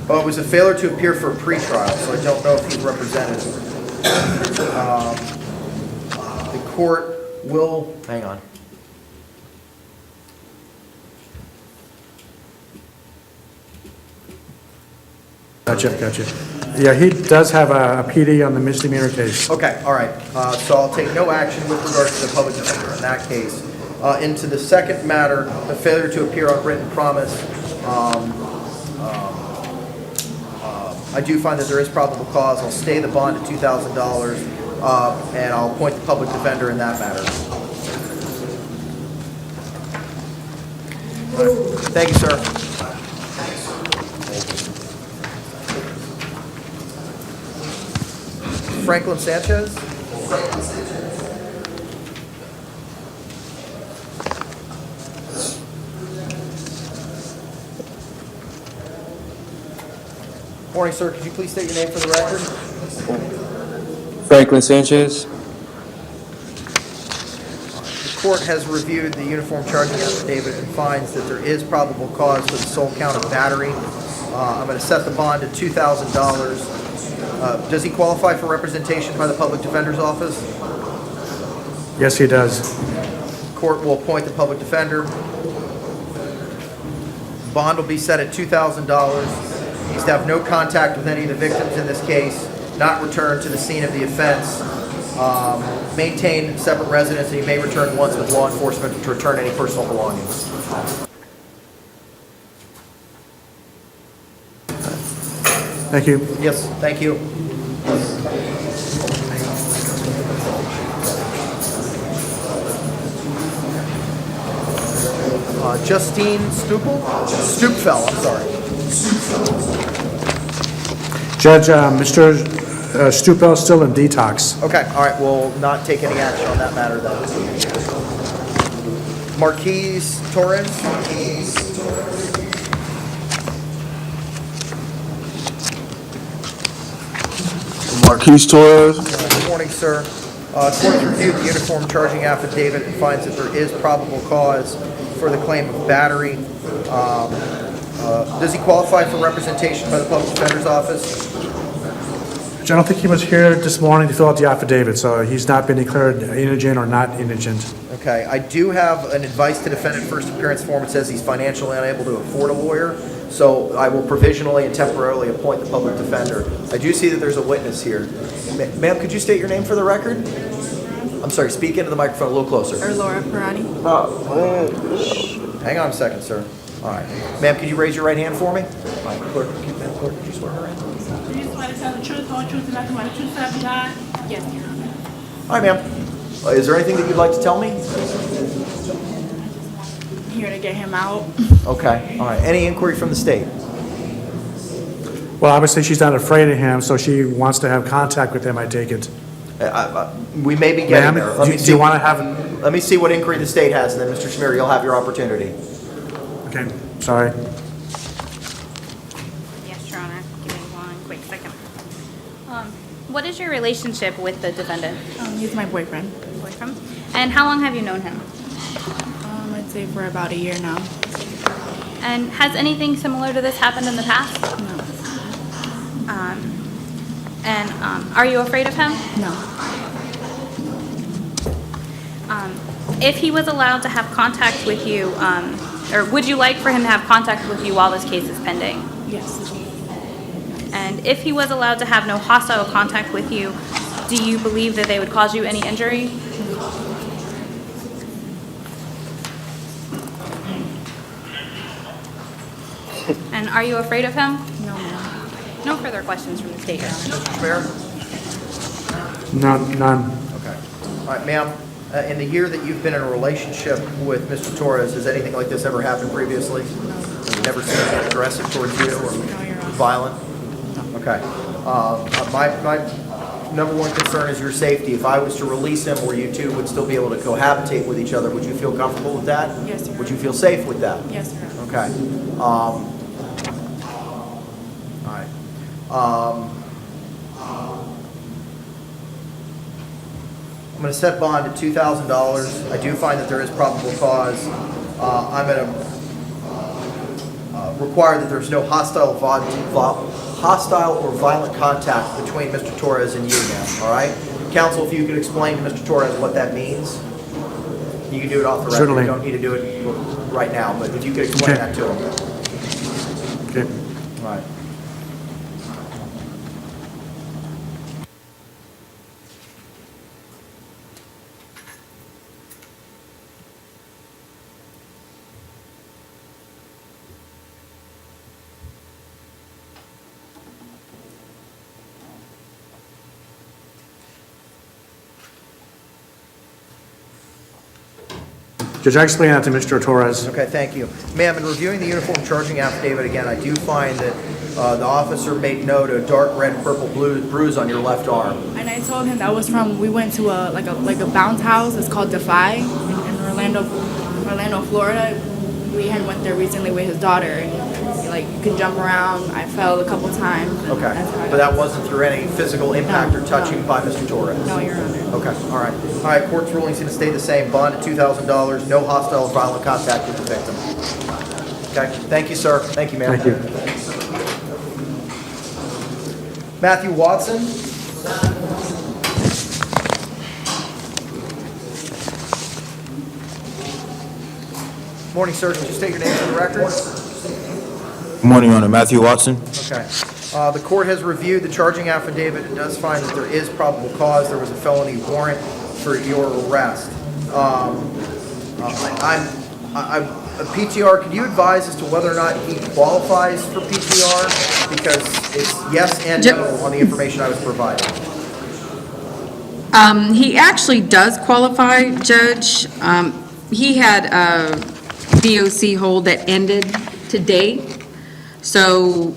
Well, it was a failure to appear for a pretrial, so I don't know if he's represented. The court will, hang on. Gotcha. Yeah, he does have a PD on the misdemeanor case. Okay, all right. So I'll take no action with regard to the public defender in that case. Into the second matter, the failure to appear on written promise. I do find that there is probable cause. I'll stay the bond at $2,000, and I'll appoint the public defender in that matter. Thank you, sir. Franklin Sanchez? Morning, sir. Could you please state your name for the record? Franklin Sanchez. The court has reviewed the uniform charging affidavit and finds that there is probable cause for the sole count of battery. I'm going to set the bond at $2,000. Does he qualify for representation by the public defender's office? Yes, he does. Court will appoint the public defender. Bond will be set at $2,000. He's to have no contact with any of the victims in this case, not return to the scene of the offense, maintain separate residence, and he may return once with law enforcement to return any personal belongings. Thank you. Yes, thank you. Justine Stupfel, I'm sorry. Judge, Mr. Stupel is still in detox. Okay, all right, we'll not take any action on that matter then. Marquise Torres? Marquise Torres. Good morning, sir. Court has reviewed the uniform charging affidavit and finds that there is probable cause for the claim of battery. Does he qualify for representation by the public defender's office? Judge, I don't think he was here this morning to fill out the affidavit, so he's not been declared indigent or not indigent. Okay, I do have an advice to defendant first appearance form. It says he's financially unable to afford a lawyer, so I will provisionally and temporarily appoint the public defender. I do see that there's a witness here. Ma'am, could you state your name for the record? I'm sorry, speak into the microphone a little closer. Laura Parati. Hang on a second, sir. All right. Ma'am, could you raise your right hand for me? All right, clerk, could you swear her in? Do you swear to tell the truth, whole truth, and nothing but the truth, so help you God? Yes, Your Honor. Hi, ma'am. Is there anything that you'd like to tell me? I'm here to get him out. Okay, all right. Any inquiry from the state? Well, obviously, she's not afraid of him, so she wants to have contact with him, I take it. We may be getting Ma'am, there. do you want to have... Let me see what inquiry the state has, and then, Mr. Schmier, you'll have your opportunity. Okay, sorry. Yes, Your Honor. Give me one quick second. What is your relationship with the defendant? He's my boyfriend. Boyfriend? And how long have you known him? I'd say for about a year now. And has anything similar to this happened in the past? No. Are you afraid of him? No. If he was allowed to have contact with you, or would you like for him to have contact with you while this case is pending? Yes. And if he was allowed to have no hostile contact with you, do you believe that they would cause you any injury? And are you afraid of him? No, ma'am. No further questions from the state, Your Honor. Fair? None. Okay. All right, ma'am, in the year that you've been in a relationship with Mr. Torres, has anything like this ever happened previously? Have you never seen him aggressive towards you or violent? Okay. My number one concern is your safety. If I was to release him where you two would still be able to cohabitate with each other, would you feel comfortable with that? Yes, sir. Would you feel safe with that? Yes, sir. Okay. All right. I'm going to set bond at $2,000. I do find that there is probable cause. I'm going to require that there's no hostile or violent contact between Mr. Torres and you, ma'am, all right? Counsel, if you could explain to Mr. Torres what that means. You can do it off the record. Certainly. You don't need to do it right now, but if you could explain Okay. that to him. Okay. All right. Judge, I explained that to Mr. Torres. Okay, thank you. Ma'am, in reviewing the uniform charging affidavit again, I do find that the officer made note of a dark red purple bruise on your left arm. And I told him that was from, we went to a bounce house. It's called Defy in Orlando, Florida. We had went there recently with his daughter, and you could jump around. I fell a couple times. and Okay, that's how I but that wasn't through any physical impact or No, touching no. by Mr. Torres? No, Your Honor. Okay, all right. All right, court's ruling seems to stay the same. Bond at $2,000, no hostile or violent contact with the victim. Okay, thank you, sir. Thank you, ma'am. Thank you. Matthew Watson? Morning, sir. Could you state your name for the record? Good morning, Your Honor. Matthew Watson. Okay. The court has reviewed the charging affidavit and does find that there is probable cause. There was a felony warrant for your arrest. PTR, can you advise as to whether or not he qualifies for PTR? Because it's yes and no on the information I was provided. He actually does qualify, Judge. He had a DOC hold that ended today. So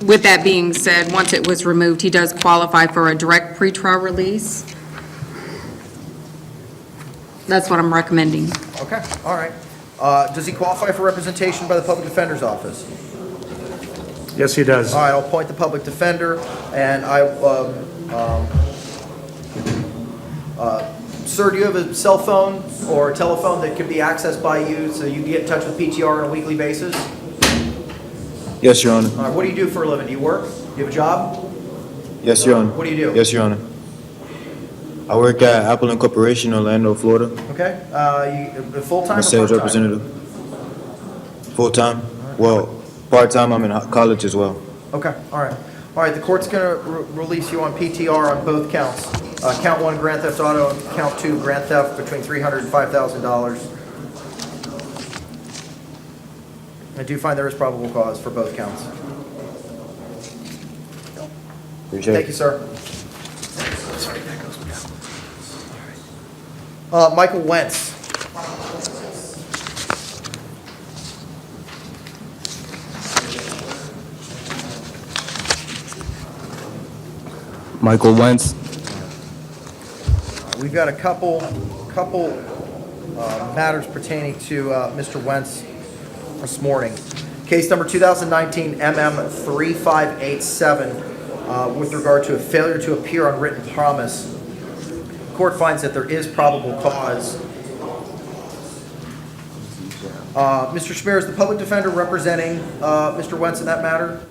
with that being said, once it was removed, he does qualify for a direct pretrial release. That's what I'm recommending. Okay, all right. Does he qualify for representation by the public defender's office? Yes, he does. All right, I'll appoint the public defender, and sir, do you have a cell phone or a telephone that can be accessed by you so you can get in touch with PTR on a weekly basis? Yes, Your Honor. All right, what do you do for a living? Do you work? Do you have a job? Yes, Your Honor. What do you do? Yes, Your Honor. I work at Apple Incorporation, Orlando, Florida. Okay, you full-time I'm or a sales part-time? representative. Full-time. Well, part-time, I'm in college as well. Okay, all right. All right, the court's going to release you on PTR on both counts. Count 1, grand theft auto, and count 2, grand theft between $300 and $5,000. I do find there is probable cause for both counts. Appreciate it. Thank you, sir. Michael Wentz. Michael Wentz. We've got a couple matters pertaining to Mr. Wentz this morning. Case number 2019 MM3587 with regard to a failure to appear on written promise. Court finds that there is probable cause. Mr. Schmier, is the public defender representing Mr. Wentz in that matter?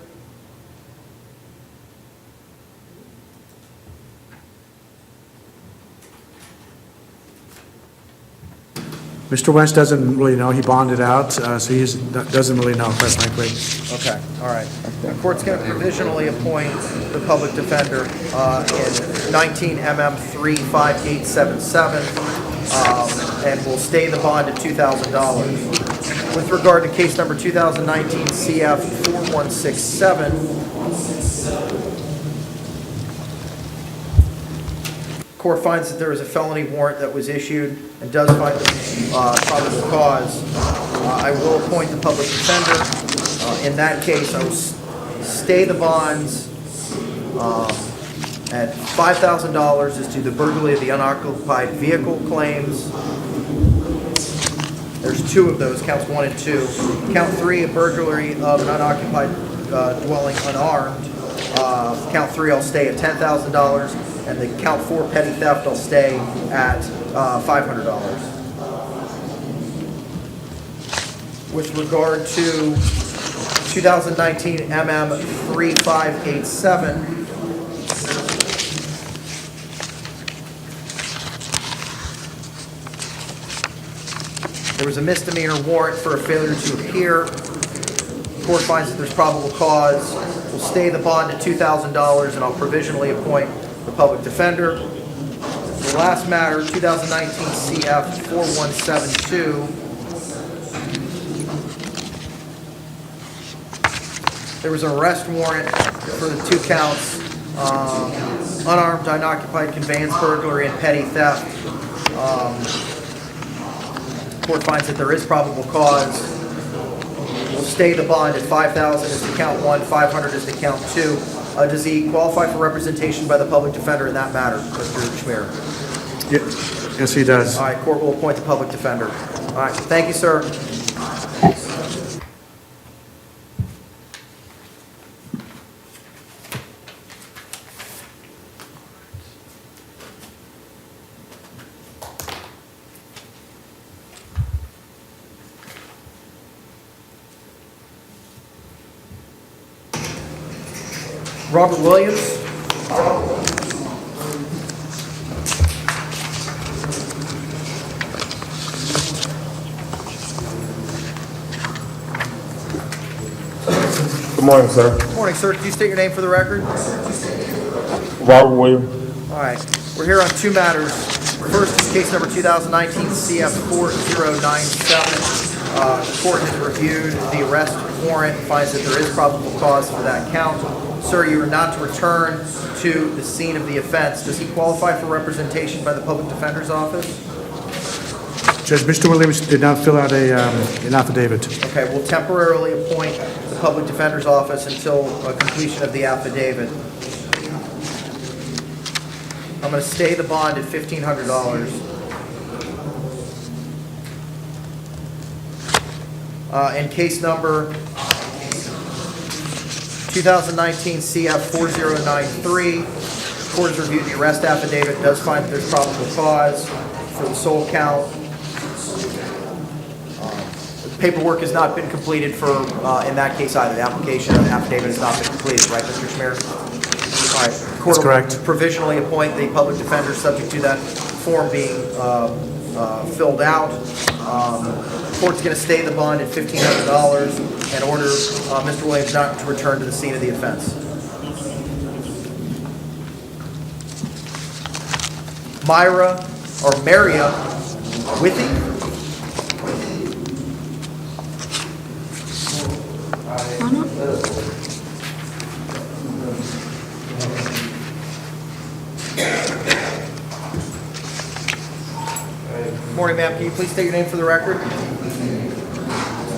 Mr. Wentz doesn't really know. He bonded out, so he doesn't really know, quite frankly. Okay, all right. The court's going to provisionally appoint the public defender in 19 MM 35877, and will stay the bond at $2,000. With regard to case number 2019 CF 4167, court finds that there is a felony warrant that was issued and does find probable cause. I will appoint the public defender. In that case, I will stay the bonds at $5,000 as to the burglary of the unoccupied vehicle claims. There's two of those, counts 1 and 2. Count 3, a burglary of an unoccupied dwelling unarmed. Count 3, I'll stay at $10,000. And the count 4, petty theft, I'll stay at $500. With regard to 2019 MM 3587, there was a misdemeanor warrant for a failure to appear. Court finds that there's probable cause. We'll stay the bond at $2,000 and I'll provisionally appoint the public defender. The last matter, 2019 CF 4172. There was an arrest warrant for the 2 counts, unarmed, unoccupied conveyance burglary and petty theft. Court finds that there is probable cause. We'll stay the bond at $5,000 as to count 1, $500 as to count 2. Does he qualify for representation by the public defender in that matter, Mr. Schmier? Yes, he does. All right, court will appoint the public defender. All right, thank you, sir. Robert Williams. Good morning, sir. Good morning, sir. Could you state your name for the record? Robert Williams. All right. We're here on 2 matters. First is case number 2019 CF 4097. The court has reviewed the arrest warrant, finds that there is probable cause for that count. Sir, you are not to return to the scene of the offense. Does he qualify for representation by the public defender's office? Judge, Mr. Williams did not fill out an affidavit. Okay, we'll temporarily appoint the public defender's office until completion of the affidavit. I'm going to stay the bond at $1,500. In case number 2019 CF 4093, court has reviewed the arrest affidavit, does find that there's probable cause for the sole count. Paperwork has not been completed for, in that case either. The application of the affidavit has not been completed, right, Mr. Schmier? All right. That's correct. Will provisionally appoint the public defender subject to that form being filled out. Court's going to stay the bond at $1,500 and order Mr. Williams not to return to the scene of the offense. Maria Withy. Morning, ma'am. Can you please state your name for the record?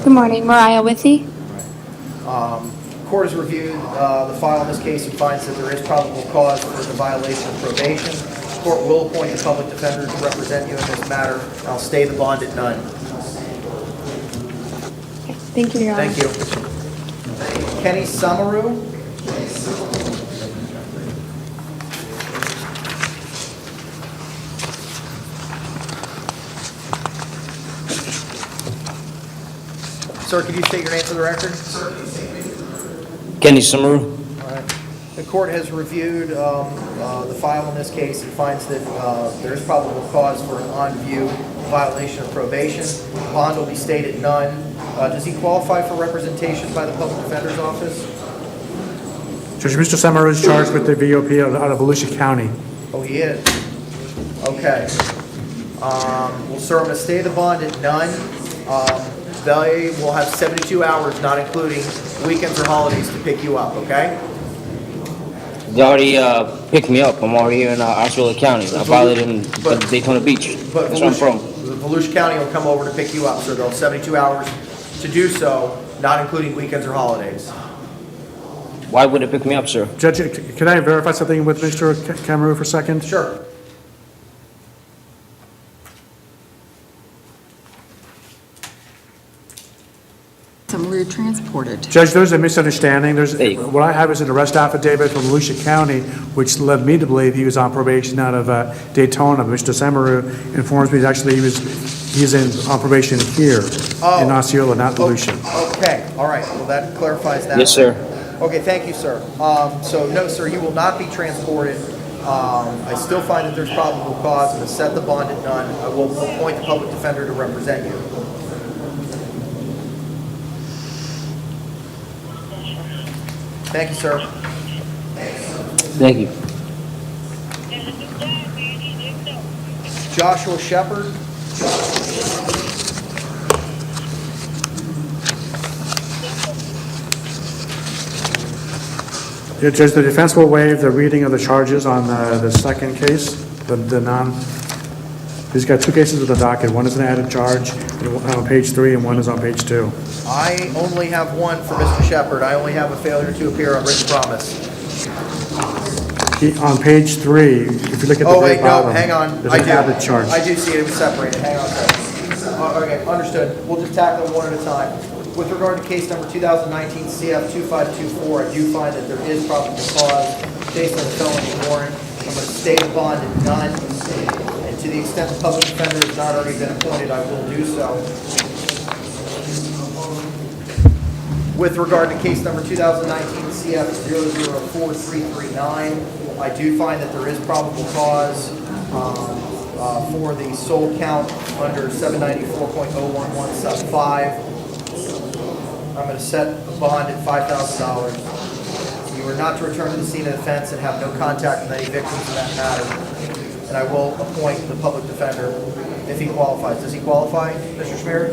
Good morning, Mariah Withy. Court has reviewed the file in this case and finds that there is probable cause for the violation of probation. Court will appoint the public defender to represent you in this matter. I'll stay the bond at none. Thank you, Your Honor. Thank you. Kenny Samaru. Sir, could you state your name for the record? Kenny Samaru. All right. The court has reviewed the file in this case and finds that there is probable cause for an on-view violation of probation. Bond will be stayed at none. Does he qualify for representation by the public defender's office? Judge, Mr. Samaru is charged with the VOP out of Volusia County. Oh, he is? Okay. Well, sir, I'm going to stay the bond at none. they will have 72 hours, not including weekends or holidays, to pick you up, okay? They already picked me up. I'm already here in Osceola County. I violated in Daytona Beach. But That's where I'm from. Volusia County will come over to pick you up, so they'll have 72 hours to do so, not including weekends or holidays. Why would they pick me up, sir? Judge, can I verify something with Mr. Cameron for a second? Sure. Similarly transported. Judge, there's a misunderstanding. What I have is an arrest affidavit from Volusia County, which led me to believe he was on probation out of Daytona. But Mr. Semaru informs me that actually he's on probation here in Osceola, not Volusia. Okay, all right, well, that clarifies that. Yes, sir. Okay, thank you, sir. So, no, sir, you will not be transported. I still find that there's probable cause. I'm going to set the bond at none. I will appoint the public defender to represent you. Thank you, sir. Thank you. Joshua Shepard. Yeah, Judge, the defense will waive the reading of the charges on the second case, he's got two cases with the docket. One is an added charge on page 3 and one is on page 2. I only have one for Mr. Shepard. I only have a failure to appear on written promise. On page 3, if you look at the Oh, very wait, no, bottom, hang on. there's an added charge. I do see it. It was separated. Hang on a second. Okay, understood. We'll just tackle them one at a time. With regard to case number 2019 CF 2524, I do find that there is probable cause based on the felony warrant. I'm going to state a bond at none. And to the extent the public defender has not already been appointed, I will do so. With regard to case number 2019 CF 004339, I do find that there is probable cause for the sole count under 794.011 sub 5. I'm going to set a bond at $5,000. You are not to return to the scene of the offense and have no contact with any victims in that matter. And I will appoint the public defender if he qualifies. Does he qualify, Mr. Schmier?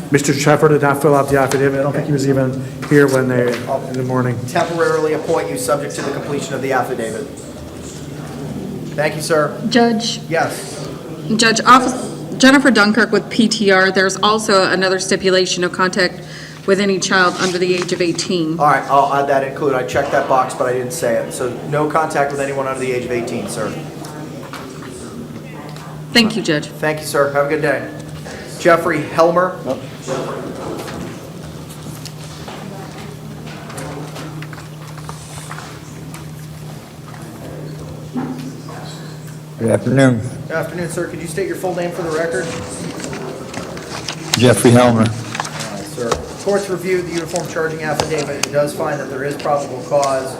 Mr. Shepard did not fill out the affidavit. I don't think he was even here when in the morning. Temporarily appoint you subject to the completion of the affidavit. Thank you, sir. Judge? Yes. Judge, Jennifer Dunkirk with PTR, there's also another stipulation of contact with any child under the age of 18. All right, I'll add that include. I checked that box, but I didn't say it. So no contact with anyone under the age of 18, sir. Thank you, Judge. Thank you, sir. Have a good day. Jeffrey Helmer. Good afternoon. Good afternoon, sir. Could you state your full name for the record? Jeffrey Helmer. All right, sir. Court's reviewed the uniform charging affidavit. It does find that there is probable cause.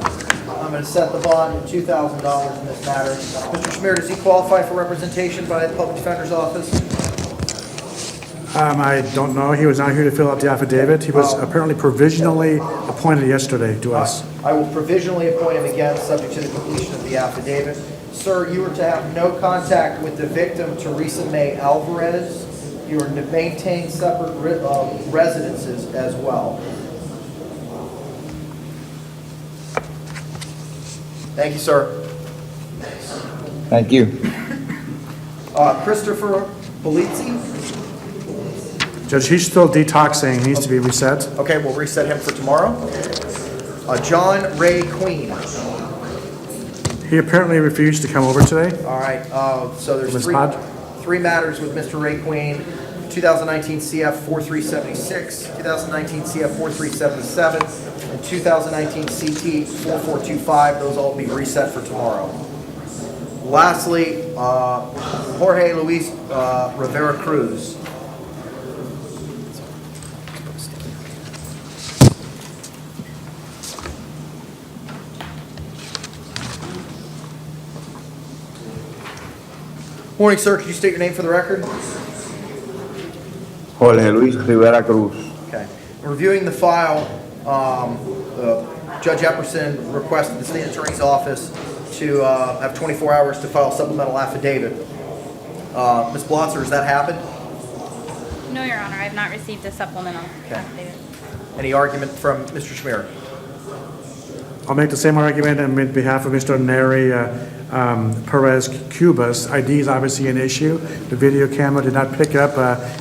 I'm going to set the bond at $2,000 in this matter. Mr. Schmier, does he qualify for representation by the public defender's office? I don't know. He was not here to fill out the affidavit. He was apparently provisionally appointed yesterday to us. I will provisionally appoint him again, subject to the completion of the affidavit. Sir, you are to have no contact with the victim, Teresa May Alvarez. You are to maintain separate residences as well. Thank you, sir. Thank you. Christopher Polizzi. Judge, he's still detoxing. He needs to be reset. Okay, we'll reset him for tomorrow. John Ray Queen. He apparently refused to come over today. All right, so there's Ms. Pod? three matters with Mr. Ray Queen. 2019 CF 4376, 2019 CF 4377, and 2019 CT 4425. Those all will be reset for tomorrow. Lastly, Jorge Luis Rivera Cruz. Morning, sir. Could you state your name for the record? Jorge Luis Rivera Cruz. Okay. Reviewing the file, Judge Epperson requested the state attorney's office to have 24 hours to file a supplemental affidavit. Ms. Blotzer, has that happened? No, Your Honor, I have not received a supplemental Okay. affidavit. Any argument from Mr. Schmier? I'll make the same argument on behalf of Mr. Neri Perez Cubas. ID is obviously an issue. The video camera did not pick up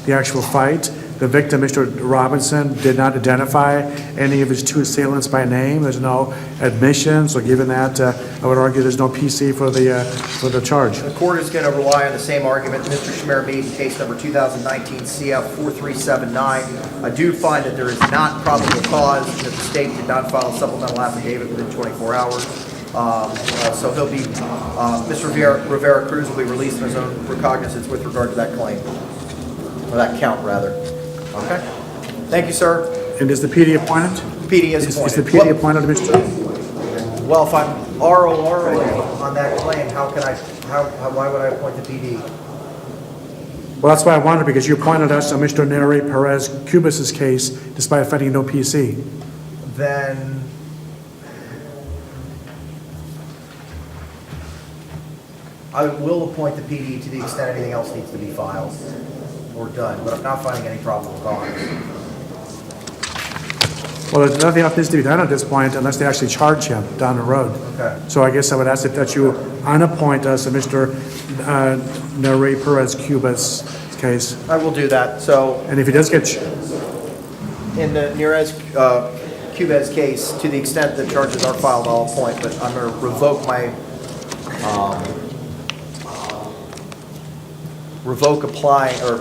the actual fight. The victim, Mr. Robinson, did not identify any of his two assailants by name. There's no admission, so given that, I would argue there's no PC for the charge. The court is going to rely on the same argument Mr. Schmier made in case number 2019 CF 4379. I do find that there is not probable cause, that the state did not file a supplemental affidavit within 24 hours. So he'll be, Mr. Rivera Cruz will be released on his own recognizance with regard to that claim, or that count, rather. Okay? Thank you, sir. And is the PD appointed? PD is appointed. Is the PD appointed, Mr.? Well, if I'm RORA on that claim, why would I appoint the PD? Well, that's why I wondered, because you appointed us on Mr. Neri Perez Cubas's case despite finding no PC. Then I will appoint the PD to the extent anything else needs to be filed or done, but I'm not finding any probable cause. Well, there's nothing else needs to be done at this point unless they actually charge him down the road. Okay. So I guess I would ask that you unappoint us on Mr. Neri Perez Cubas' case. I will do that. So And if he does get, in the Neres Cubez case, to the extent that charges are filed, I'll appoint, but I'm going to revoke my, applying, or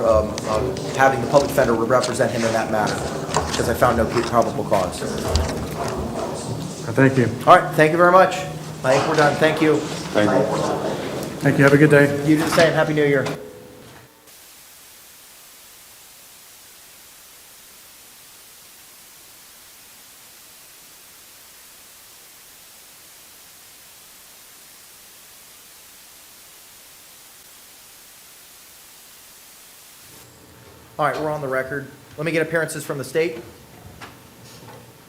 having the public defender represent him in that matter, because I found no probable cause. thank you. All right, thank you very much. I think we're done. Thank you. Thank you. Have a good day. You do the same. Happy New Year. All right, we're on the record. Let me get appearances from the state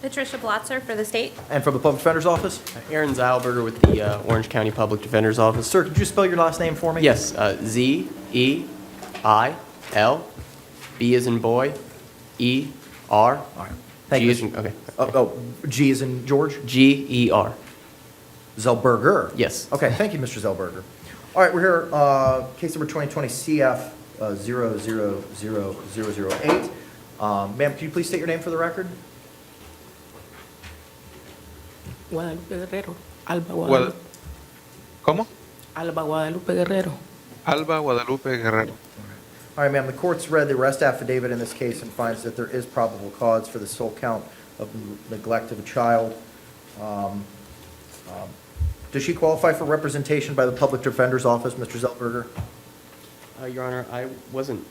Patricia Blotzer for the state. and from the Public Defender's Office. Aaron Zeilberger with the Orange County Public Defender's Office. Sir, could you spell your last name for me? Yes, Z-E-I-L, B as in boy, E-R. All right. Thank G you. as in, okay. G as in George? G-E-R. Zellberger? Yes. Okay, thank you, Mr. Zellberger. All right, we're here, case number 2020 CF 000008. Ma'am, can you please state your name for the record? Guadalupe Guerrero. Alba Guad- Guadalupe. ¿Cómo? Alba Guadalupe Guerrero. Alba Guadalupe Guerrero. All right, ma'am, the court's read the arrest affidavit in this case and finds that there is probable cause for the sole count of neglect of a child. Does she qualify for representation by the Public Defender's Office, Mr. Zellberger? Your Honor, I wasn't,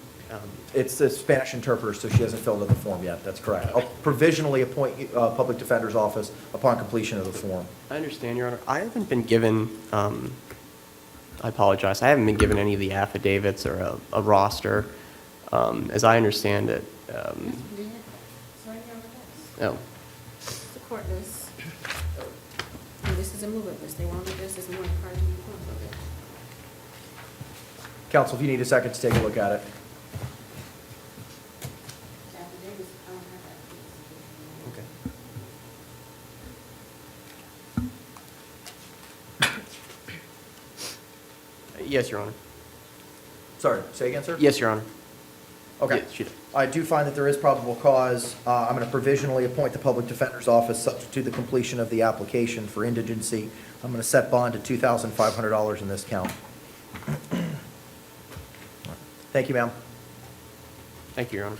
It's the Spanish interpreter, so she hasn't filled out the form yet. That's correct. I'll provisionally appoint you, Public Defender's Office upon completion of the form. I understand, Your Honor. I haven't been given, I apologize, I haven't been given any of the affidavits or a roster. As I understand it, oh, The court list. And this is a movement list. They want to do this as more part of the report. Counsel, if you need a second to take a look at it. okay. Yes, Your Honor. Sorry, say again, sir? Yes, Your Honor. Okay. Yes, she did. I do find that there is probable cause. I'm going to provisionally appoint the Public Defender's Office subject to the completion of the application for indigency. I'm going to set bond to $2,500 in this count. Thank you, ma'am. Thank you, Your Honor.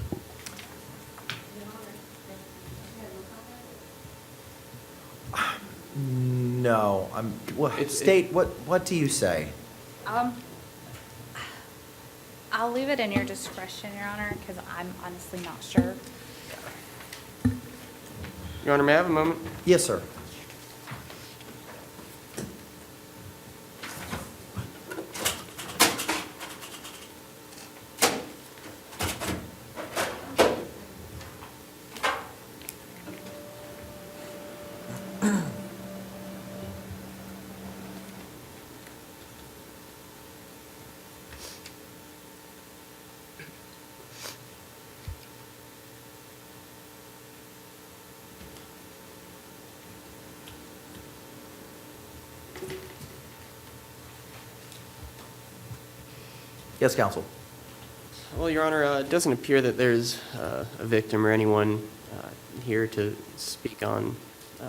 No, state, what do you say? I'll leave it in your discretion, Your Honor, because I'm honestly not sure. Your Honor, may I have a moment? Yes, sir. Yes, counsel. Well, Your Honor, it doesn't appear that there's a victim or anyone here to speak on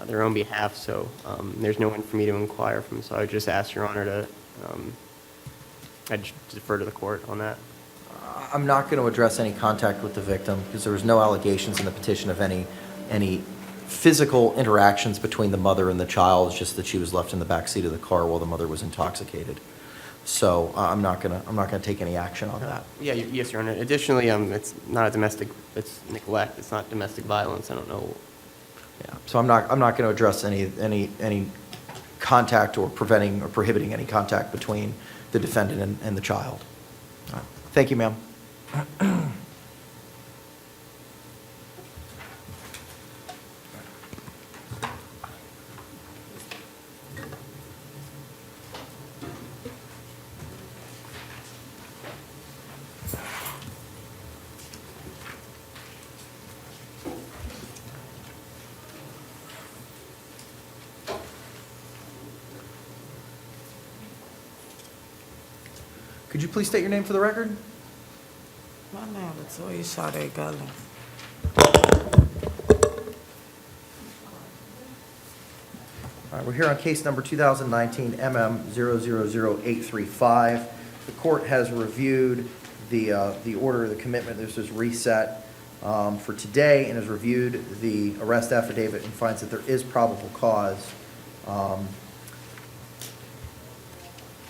their own behalf, so there's no one for me to inquire from, so I would just ask Your Honor to, I'd defer to the court on that. I'm not going to address any contact with the victim because there was no allegations in the petition of any physical interactions between the mother and the child. It's just that she was left in the back seat of the car while the mother was intoxicated. So I'm not gonna take any action on that. Yeah, yes, Your Honor. Additionally, it's not a domestic, it's neglect, it's not domestic violence, I don't know. Yeah. So I'm not going to address any contact or preventing or prohibiting any contact between the defendant and the child. All right. Thank you, ma'am. Could you please state your name for the record? My name is Toya Sade Gully. All right, we're here on case number 2019 MM000835. The court has reviewed the order of the commitment. This is reset for today and has reviewed the arrest affidavit and finds that there is probable cause.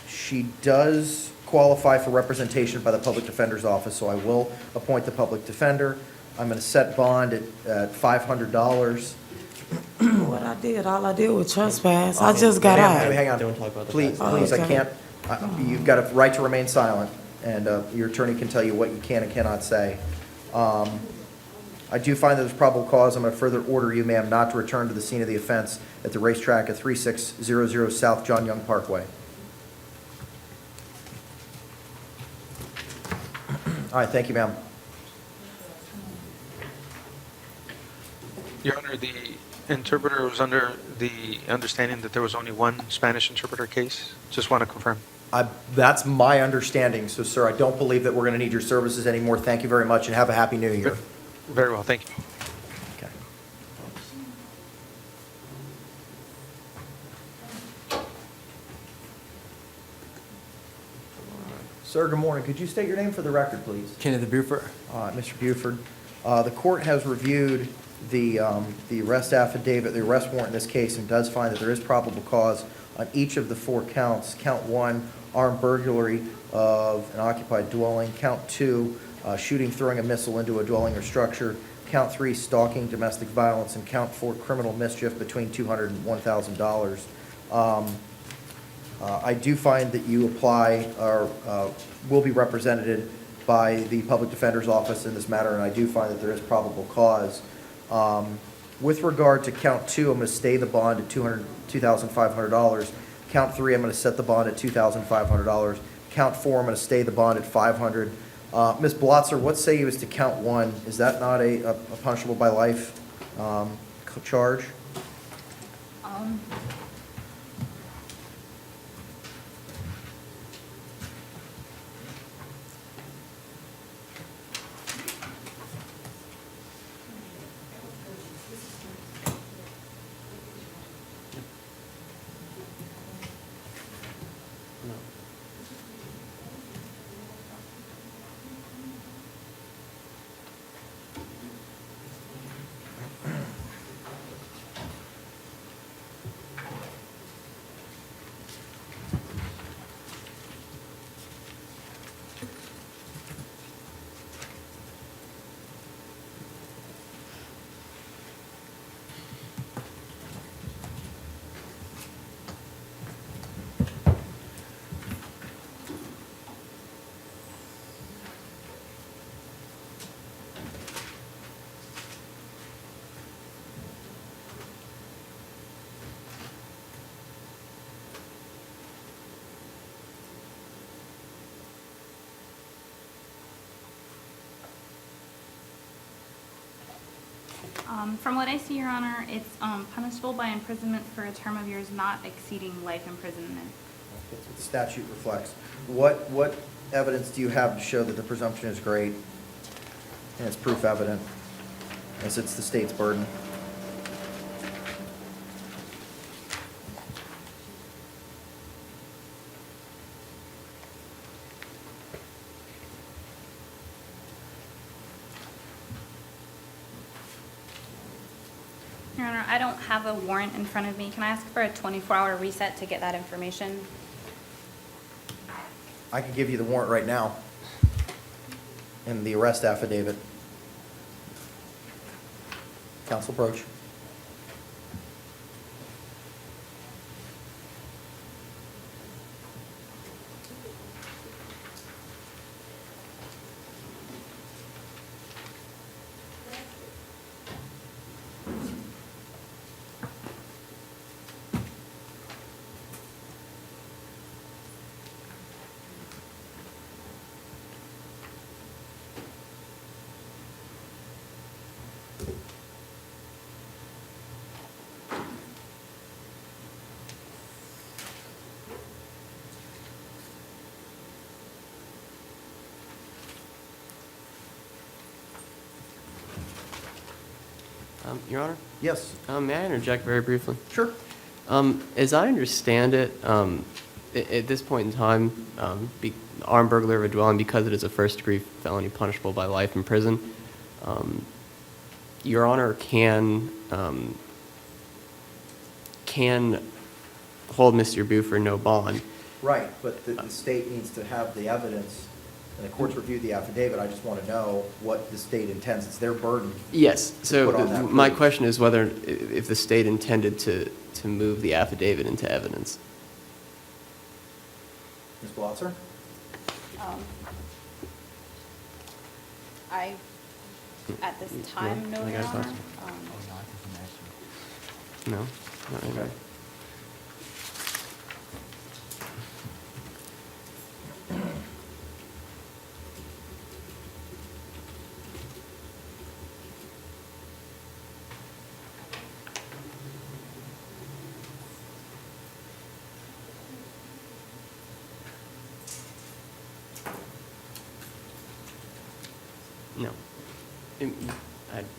She does qualify for representation by the public defender's office, so I will appoint the public defender. I'm going to set bond at $500. What I did, all I did was trespass. I just got out. Hang on. Don't talk about the Please, facts. please, I Okay. can't, you've got a right to remain silent, and your attorney can tell you what you can and cannot say. I do find that there's probable cause. I'm going to further order you, ma'am, not to return to the scene of the offense at the racetrack at 3600 South John Young Parkway. All right, thank you, ma'am. Your Honor, the interpreter was under the understanding that there was only one Spanish interpreter case. Just want to confirm. That's my understanding, so sir, I don't believe that we're going to need your services anymore. Thank you very much, and have a happy new year. Very well, thank you. Okay. Sir, good morning. Could you state your name for the record, please? Kenneth Buford. Mr. Buford, the court has reviewed the arrest affidavit, the arrest warrant in this case, and does find that there is probable cause on each of the 4 counts. Count 1, armed burglary of an occupied dwelling. Count 2, shooting, throwing a missile into a dwelling or structure. Count 3, stalking, domestic violence. And count 4, criminal mischief between $200 and $1,000. I do find that you apply or will be represented by the public defender's office in this matter, and I do find that there is probable cause. With regard to count 2, I'm going to stay the bond at $2,500. Count 3, I'm going to set the bond at $2,500. Count 4, I'm going to stay the bond at $500. Ms. Blotzer, what say you as to count 1? Is that not a punishable by life charge? From what I see, Your Honor, it's punishable by imprisonment for a term of years not exceeding life imprisonment. That's what the statute reflects. What evidence do you have to show that the presumption is great and it's proof evident, as it's the state's burden? Your Honor, I don't have a warrant in front of me. Can I ask for a 24-hour reset to get that information? I can give you the warrant right now and the arrest affidavit. Counsel Broach. Your Honor? Yes. May I interject very briefly? Sure. As I understand it, at this point in time, armed burglary of a dwelling, because it is a first-degree felony punishable by life in prison, Your Honor can hold Mr. Buford no bond. Right, but the state needs to have the evidence, and the court's reviewed the affidavit. I just want to know what the state intends. It's their burden. Yes, so put on that my proof. question is whether, if the state intended to move the affidavit into evidence. Ms. Blotzer? I, at this time, no, I Your got a Honor. question. No? Not really. Okay. No. It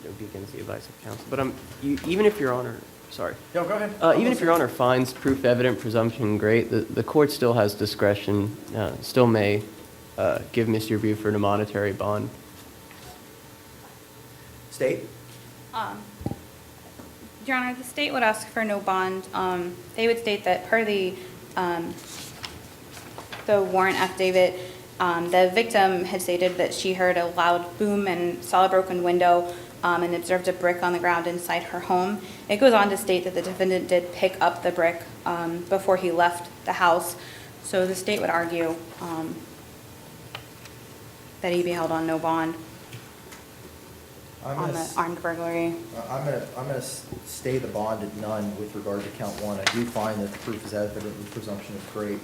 would be against the advice of counsel. But even if Your Honor, sorry. No, go ahead. Even if Your Honor finds proof evident presumption great, the court still has discretion, still may give Mr. Buford a monetary bond. State? Your Honor, the state would ask for no bond. They would state that per the warrant affidavit, the victim had stated that she heard a loud boom and saw a broken window and observed a brick on the ground inside her home. It goes on to state that the defendant did pick up the brick before he left the house. So the state would argue that he be held on no bond on the armed burglary. I'm gonna stay the bond at none with regard to count one. I do find that the proof is evident and presumption is great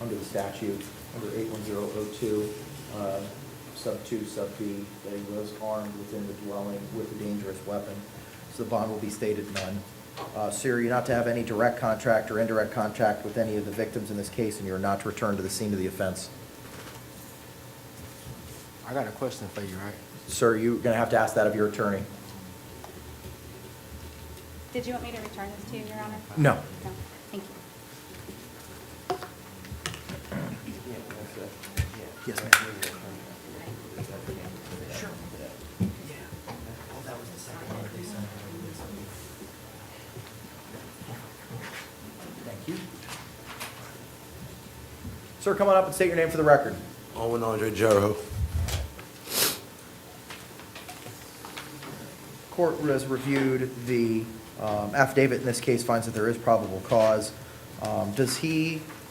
under the statute, under 81002, sub 2, sub B, that he was armed within the dwelling with a dangerous weapon. So the bond will be stated none. Sir, you're not to have any direct contact or indirect contact with any of the victims in this case, and you're not to return to the scene of the offense. I got a question for you, right? Sir, you're gonna have to ask that of your attorney. Did you want me to return this to you, Your Honor? No. No, thank you. Yes, ma'am. Sure. That was the second one that they sent. Thank you. Sir, come on up and state your name for the record. Owen Andre Jericho. Court has reviewed the affidavit in this case, finds that there is probable cause.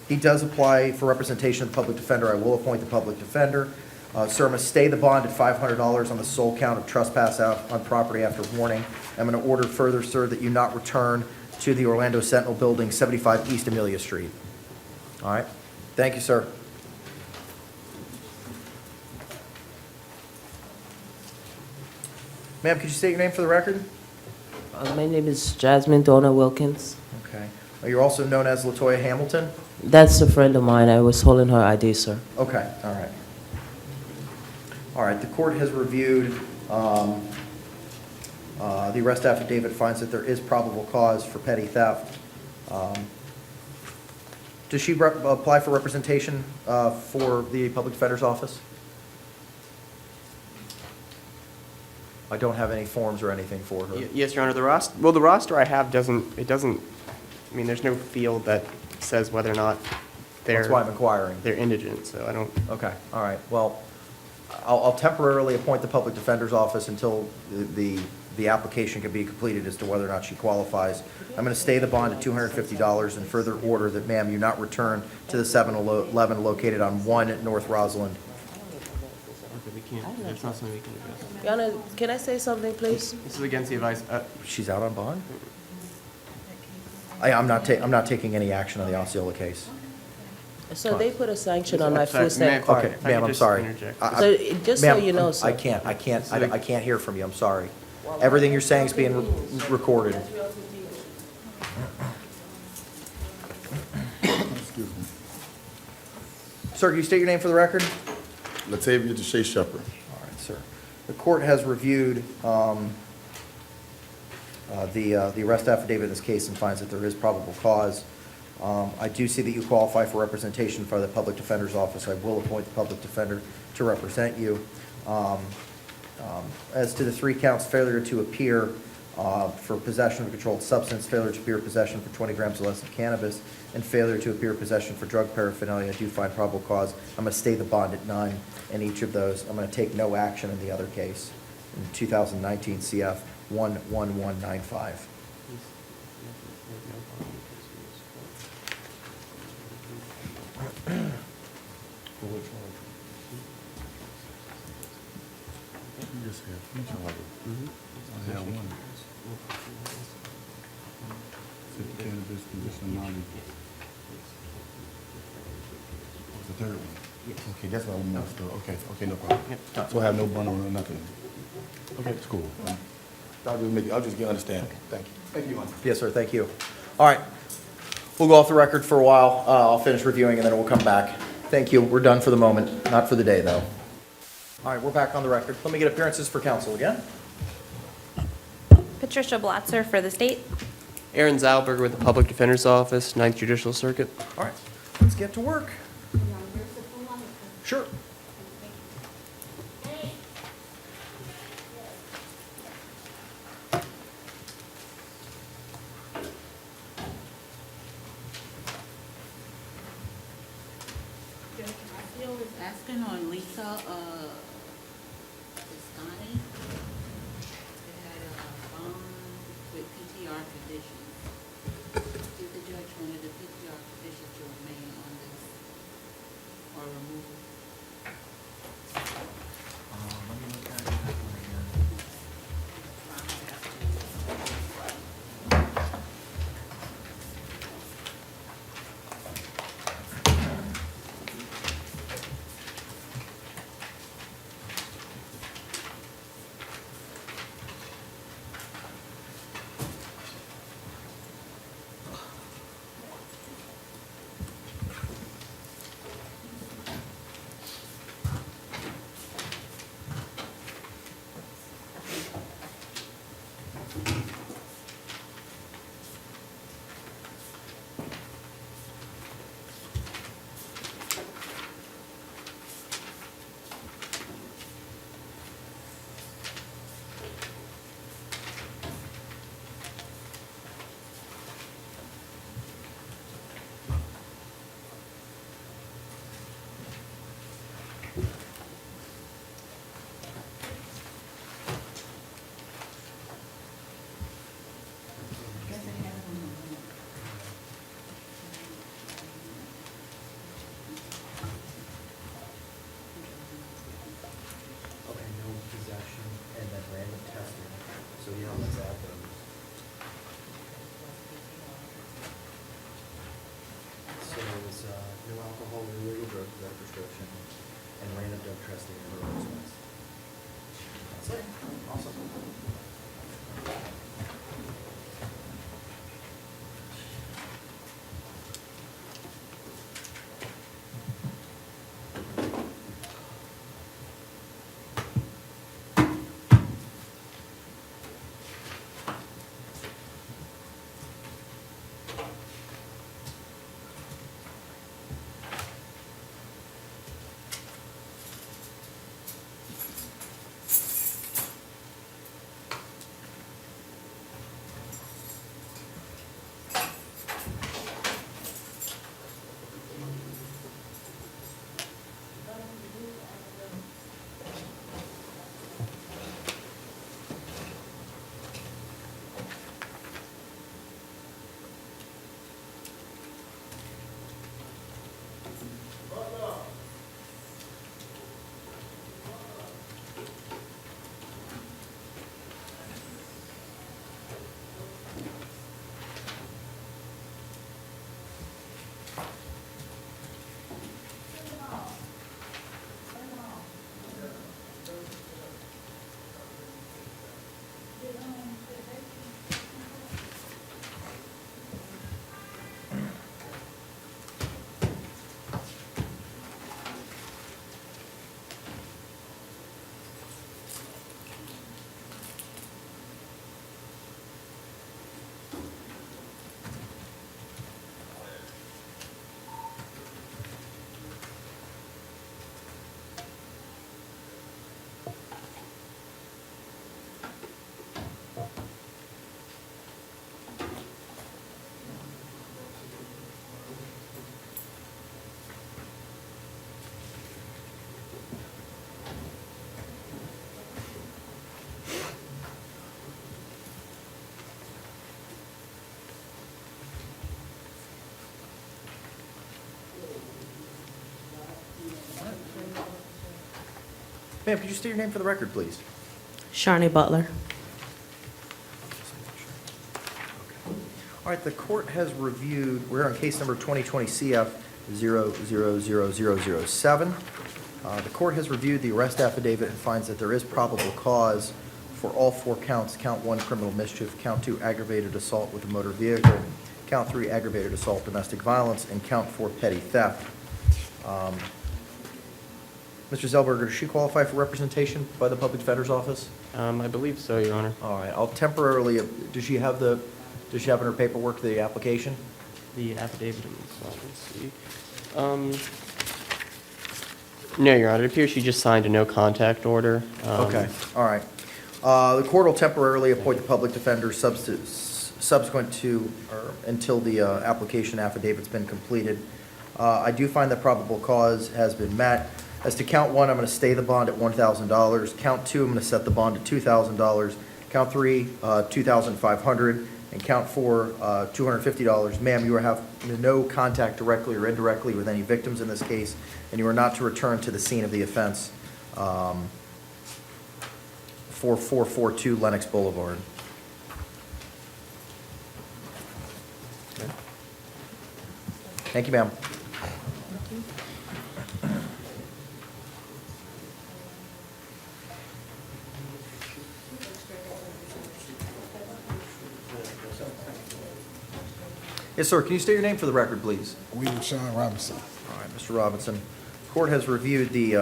He does apply for representation of the public defender. I will appoint the public defender. Sir, I must stay the bond at $500 on the sole count of trespass out on property after warning. I'm going to order further, sir, that you not return to the Orlando Sentinel Building, 75 East Amelia Street. All right? Thank you, sir. Ma'am, could you state your name for the record? My name is Jasmine Donna Wilkins. Okay. You're also known as Latoya Hamilton? That's a friend of mine. I was holding her ID, sir. Okay, all right. All right, the court has reviewed, the arrest affidavit finds that there is probable cause for petty theft. Does she apply for representation for the public defender's office? I don't have any forms or anything for her. Yes, Your Honor, the roster I have doesn't, I mean, there's no field that says whether or not they're. That's why I'm inquiring. They're indigent, so I don't. Okay, all right. Well, I'll temporarily appoint the public defender's office until the application can be completed as to whether or not she qualifies. I'm going to stay the bond at $250 and further order that, ma'am, you not return to the 7-Eleven located on 1 North Roseland. Okay, we can't, that's not something we can address. Your Honor, can I say something, please? This is against the advice, She's out on bond? I'm not taking any action on the Osceola case. So they put a sanction on my Sorry, food stamp card. Okay, ma'am, I'm sorry. So just so Ma'am, you know, sir. I can't hear from you, I'm sorry. Everything you're saying is being recorded. Excuse me. Sir, can you state your name for the record? Latavia Deshae Shepherd. All right, sir. The court has reviewed the arrest affidavit in this case and finds that there is probable cause. I do see that you qualify for representation for the public defender's office. I will appoint the public defender to represent you. As to the 3 counts, failure to appear for possession of a controlled substance, failure to appear possession for 20 grams or less of cannabis, and failure to appear possession for drug paraphernalia, I do find probable cause. I'm going to stay the bond at none in each of those. I'm going to take no action in the other case, in 2019 CF 11195. You just had 3 charges. I had 1. Said cannabis condition non-legal. What's the 3rd one? Okay, that's what I want to know. Okay, no problem. So I have no bond or nothing. Okay, it's cool. I'll just get understanding. Thank you. Thank you, Honor. Yes, sir, thank you. All right, we'll go off the record for a while. I'll finish reviewing and then we'll come back. Thank you, we're done for the moment, not for the day, though. All right, we're back on the record. Let me get appearances for counsel again. Patricia Blatzer for the state. Aaron Zalberg with the Public Defender's Office, 9th Judicial Circuit. All right, let's get to work. Sure. Bill is asking on Lisa, Pisani. They had a bond with PTR conditions. Did the judge wanted the PTR conditions to remain on this or remove it? Let me look at that one again. Ma'am, could you state your name for the record, please? Sharni Butler. All right, the court has reviewed, we're on case number 2020 CF 0000007. The court has reviewed the arrest affidavit and finds that there is probable cause for all 4 counts. Count 1, criminal mischief. Count 2, aggravated assault with a motor vehicle. Count 3, aggravated assault, domestic violence. And count 4, petty theft. Mr. Zellberger, does she qualify for representation by the Public Defender's Office? I believe so, Your Honor. All right, I'll temporarily, does she have in her paperwork the application? The affidavit, let's see. No, Your Honor, it appears she just signed a no contact order. Okay, all right. The court will temporarily appoint the public defender subsequent to, or until the application affidavit's been completed. I do find that probable cause has been met. As to count 1, I'm going to stay the bond at $1,000. Count 2, I'm going to set the bond at $2,000. Count 3, $2,500. And count 4, $250. Ma'am, you have no contact directly or indirectly with any victims in this case, and you are not to return to the scene of the offense, 4442 Lenox Boulevard. Okay. Thank you, ma'am. Yes, sir. Can you state your name for the record, please? William Sean Robinson. All right, Mr. Robinson. Court has reviewed the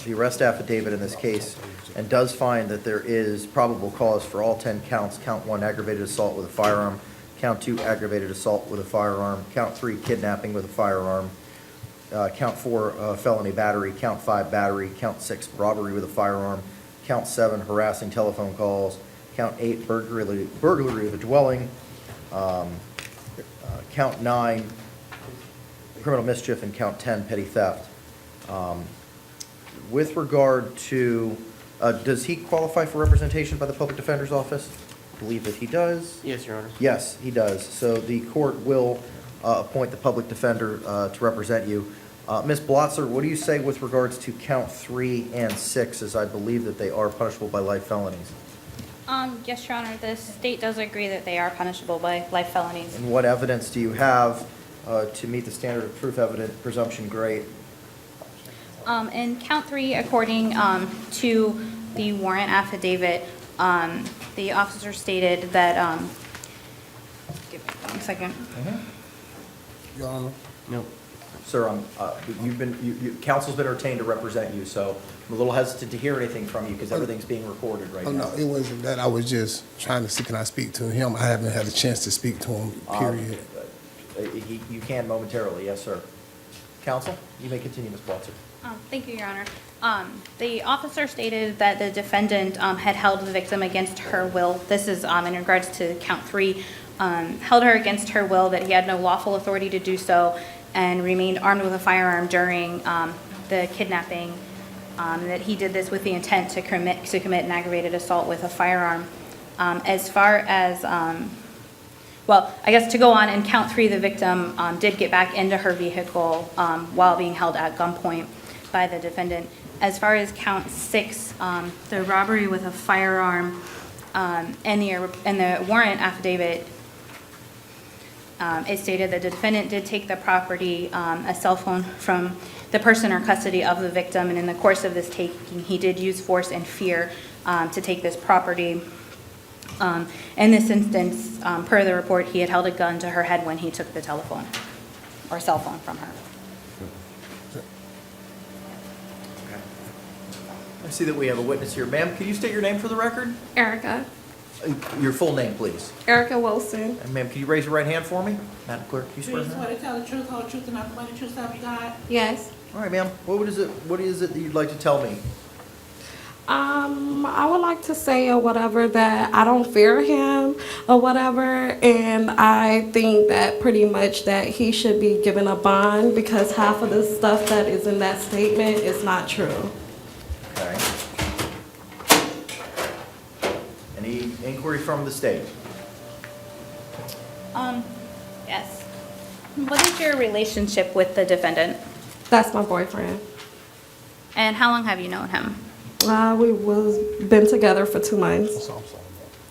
arrest affidavit in this case and does find that there is probable cause for all 10 counts. Count 1, aggravated assault with a firearm. Count 2, aggravated assault with a firearm. Count 3, kidnapping with a firearm. Count 4, felony battery. Count 5, battery. Count 6, robbery with a firearm. Count 7, harassing telephone calls. Count 8, burglary of a dwelling. Count 9, criminal mischief, and count 10, petty theft. With regard to, does he qualify for representation by the Public Defender's Office? I believe that he does. Yes, Your Honor. Yes, he does. So the court will appoint the Public Defender to represent you. Ms. Blotzer, what do you say with regards to count 3 and 6, as I believe that they are punishable by life felonies? Yes, Your Honor, the state does agree that they are punishable by life felonies. And what evidence do you have to meet the standard of proof evident presumption grade? In count 3, according to the warrant affidavit, the officer stated that, give me 1 second. Your Honor. No. Sir, counsel's been retained to represent you, so I'm a little hesitant to hear anything from you because everything's being recorded right Oh, now. no, it wasn't that. I was just trying to see, can I speak to him? I haven't had a chance to speak to him, period. You can momentarily, yes, sir. Counsel, you may continue, Ms. Blotzer. Thank you, Your Honor. The officer stated that the defendant had held the victim against her will. This is in regards to count 3, held her against her will, that he had no lawful authority to do so, and remained armed with a firearm during the kidnapping, that he did this with the intent to commit an aggravated assault with a firearm. As far as, well, I guess to go on, in count 3, the victim did get back into her vehicle while being held at gunpoint by the defendant. As far as count 6, the robbery with a firearm, and the warrant affidavit, it stated that the defendant did take the property, a cell phone, from the person or custody of the victim, and in the course of this taking, he did use force and fear to take this property. In this instance, per the report, he had held a gun to her head when he took the telephone or cell phone from her. I see that we have a witness here. Ma'am, can you state your name for the record? Erica. Your full name, please. Erica Wilson. And ma'am, can you raise your right hand for me? Madam Clerk, can you Do swear? you swear to tell the truth, whole truth, and nothing but the truth, so help you God? Yes. All right, ma'am. What is it that you'd like to tell me? I would like to say or whatever that I don't fear him or whatever, and I think that pretty much that he should be given a bond because half of the stuff that is in that statement is not true. Okay. Any inquiry from the state? Yes. What is your relationship with the defendant? That's my boyfriend. And how long have you known him? We was been together for 2 months.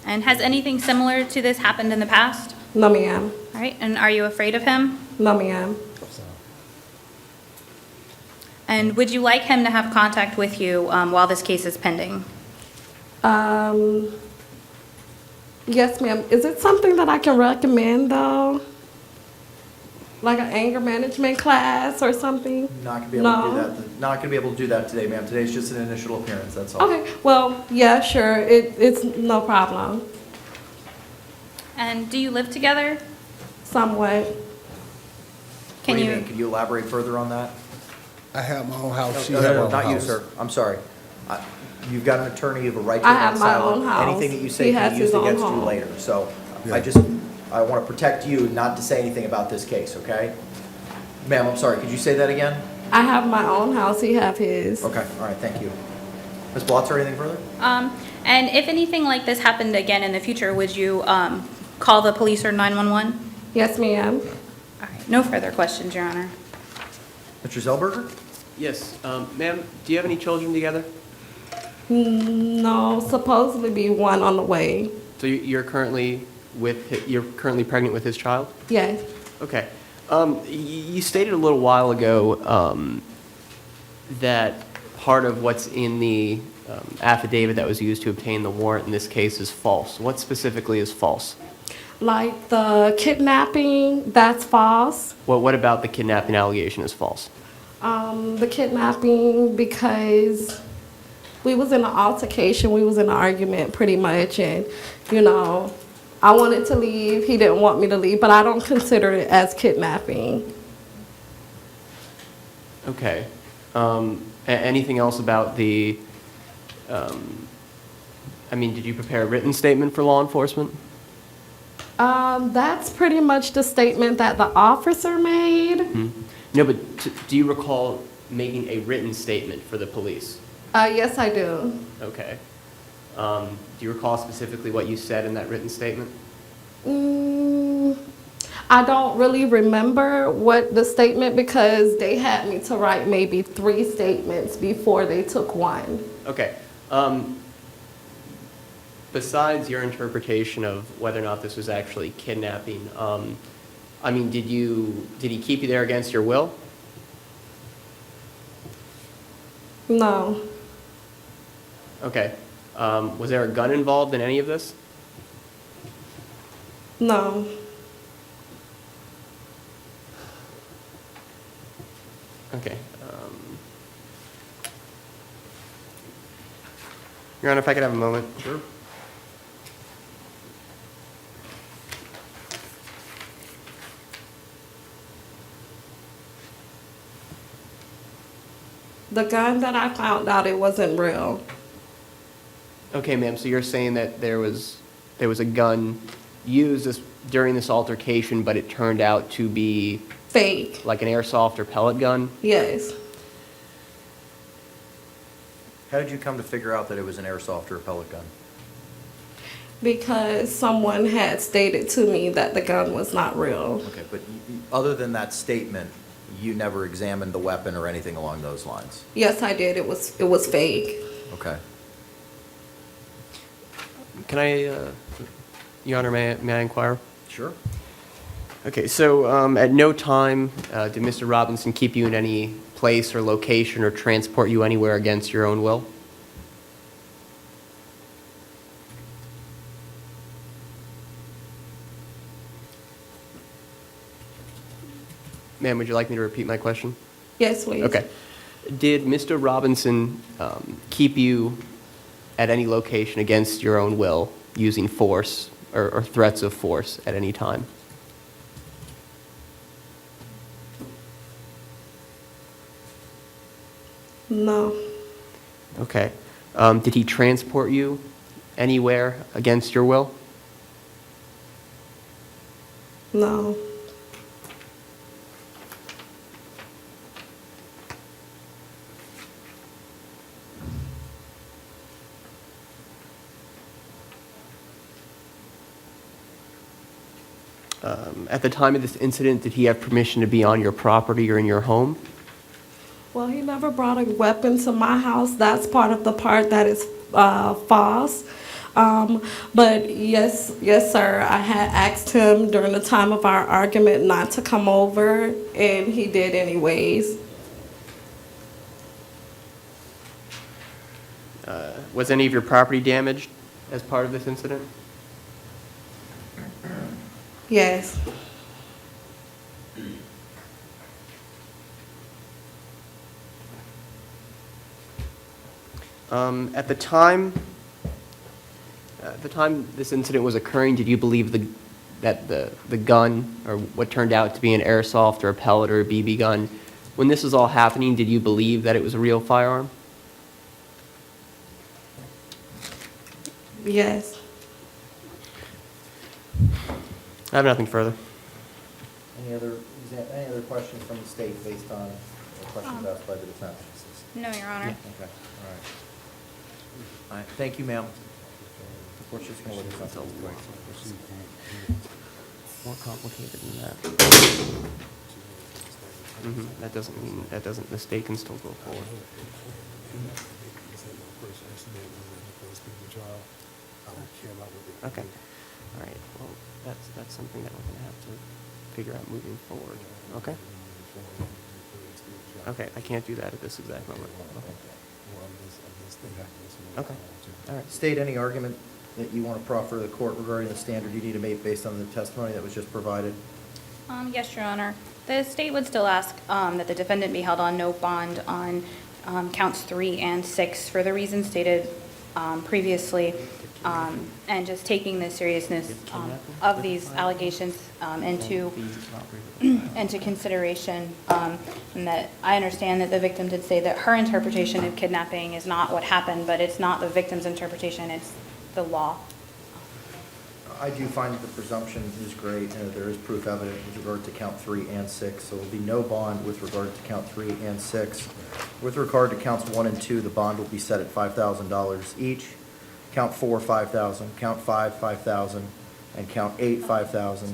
And has anything similar to this happened in the past? No, ma'am. All right, and are you afraid of him? No, ma'am. And would you like him to have contact with you while this case is pending? Yes, ma'am. Is it something that I can recommend, though? Like an anger management class or something? Not gonna be able to do No? that. Not gonna be able to do that today, ma'am. Today's just an initial appearance, that's all. Okay, well, yeah, sure. It's no problem. And do you live together? Somewhat. What do you mean? Can you elaborate further on that? I have my own house. No, not you, sir. I'm sorry. You've got an attorney, you have a right to I remain have my silent. own house. Anything that you say He can has be used his own against you home. later. So I want to protect you not to say anything about this case, okay? Ma'am, I'm sorry, could you say that again? I have my own house. He have his. Okay, all right, thank you. Ms. Blotzer, anything further? And if anything like this happened again in the future, would you call the police or 911? Yes, ma'am. All right, no further questions, Your Honor. Mr. Zellberger? Yes, ma'am, do you have any children together? No, supposedly be one on the way. So you're currently pregnant with his child? Yes. Okay. You stated a little while ago that part of what's in the affidavit that was used to obtain the warrant in this case is false. What specifically is false? Like the kidnapping, that's false. What about the kidnapping allegation is false? The kidnapping, because we was in an altercation, we was in an argument pretty much, and, you know, I wanted to leave, he didn't want me to leave, but I don't consider it as kidnapping. Okay. Anything else about the, did you prepare a written statement for law enforcement? That's pretty much the statement that the officer made. No, but do you recall making a written statement for the police? Yes, I do. Okay. Do you recall specifically what you said in that written statement? I don't really remember what the statement, because they had me to write maybe 3 statements before they took one. Okay. Besides your interpretation of whether or not this was actually kidnapping, did he keep you there against your will? No. Okay. Was there a gun involved in any of this? No. Okay. Your Honor, if I could have a moment. Sure. The gun that I found out, it wasn't real. Okay, ma'am, so you're saying that there was a gun used during this altercation, but it turned out to be fake, like an airsoft or pellet gun? Yes. How did you come to figure out that it was an airsoft or a pellet gun? Because someone had stated to me that the gun was not real. Okay, but other than that statement, you never examined the weapon or anything along those lines? Yes, I did. It was fake. Okay. Can I, Your Honor, may I inquire? Sure. Okay, so at no time did Mr. Robinson keep you in any place or location or transport you anywhere against your own will? Ma'am, would you like me to repeat my question? Yes, please. Okay. Did Mr. Robinson keep you at any location against your own will using force or threats of force at any time? No. Okay. Did he transport you anywhere against your will? No. At the time of this incident, did he have permission to be on your property or in your home? Well, he never brought a weapon to my house. That's part of the part that is false. But yes, sir, I had asked him during the time of our argument not to come over, and he did anyways. Was any of your property damaged as part of this incident? Yes. At the time this incident was occurring, did you believe that the gun, or what turned out to be an airsoft or a pellet or a BB gun, when this was all happening, did you believe that it was a real firearm? Yes. I have nothing further. Any other questions from the state based on the questions asked by the defense? No, Your Honor. Okay, all right. All right, thank you, ma'am. We're just going to look at something else. More complicated than that. That doesn't mean, the state can still go forward. Okay, all right, well, that's something that we're gonna have to figure out moving forward, okay? Okay, I can't do that at this exact moment. Okay, all right. State any argument that you want to proffer to the court regarding the standard you need to make based on the testimony that was just provided? Yes, Your Honor. The state would still ask that the defendant be held on no bond on counts 3 and 6 for the reasons stated previously, and just taking the seriousness of these allegations into consideration, and that I understand that the victim did say that her interpretation of kidnapping is not what happened, but it's not the victim's interpretation, it's the law. I do find that the presumption is great, and that there is proof evident with regard to count 3 and 6, so there will be no bond with regard to count 3 and 6. With regard to counts 1 and 2, the bond will be set at $5,000 each. Count 4, $5,000, count 5, $5,000, and count 8, $5,000.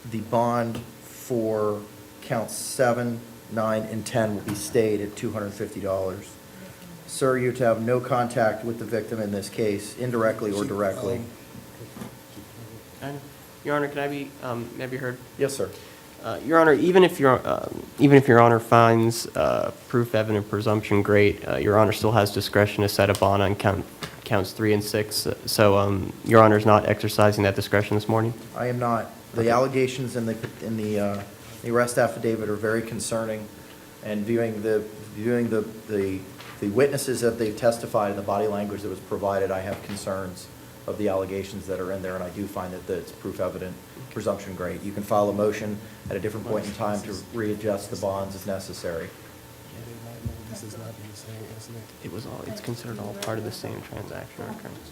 The bond for counts 7, 9, and 10 will be stayed at $250. Sir, you're to have no contact with the victim in this case, indirectly or directly. Your Honor, can I be maybe heard? Yes, sir. Your Honor, even if Your Honor finds proof evident presumption great, Your Honor still has discretion to set a bond on counts 3 and 6. So Your Honor is not exercising that discretion this morning? I am not. The allegations in the arrest affidavit are very concerning, and viewing the witnesses that they've testified and the body language that was provided, I have concerns of the allegations that are in there, and I do find that it's proof evident presumption great. You can file a motion at a different point in time to readjust the bonds as necessary. It's considered all part of the same transaction or occurrence.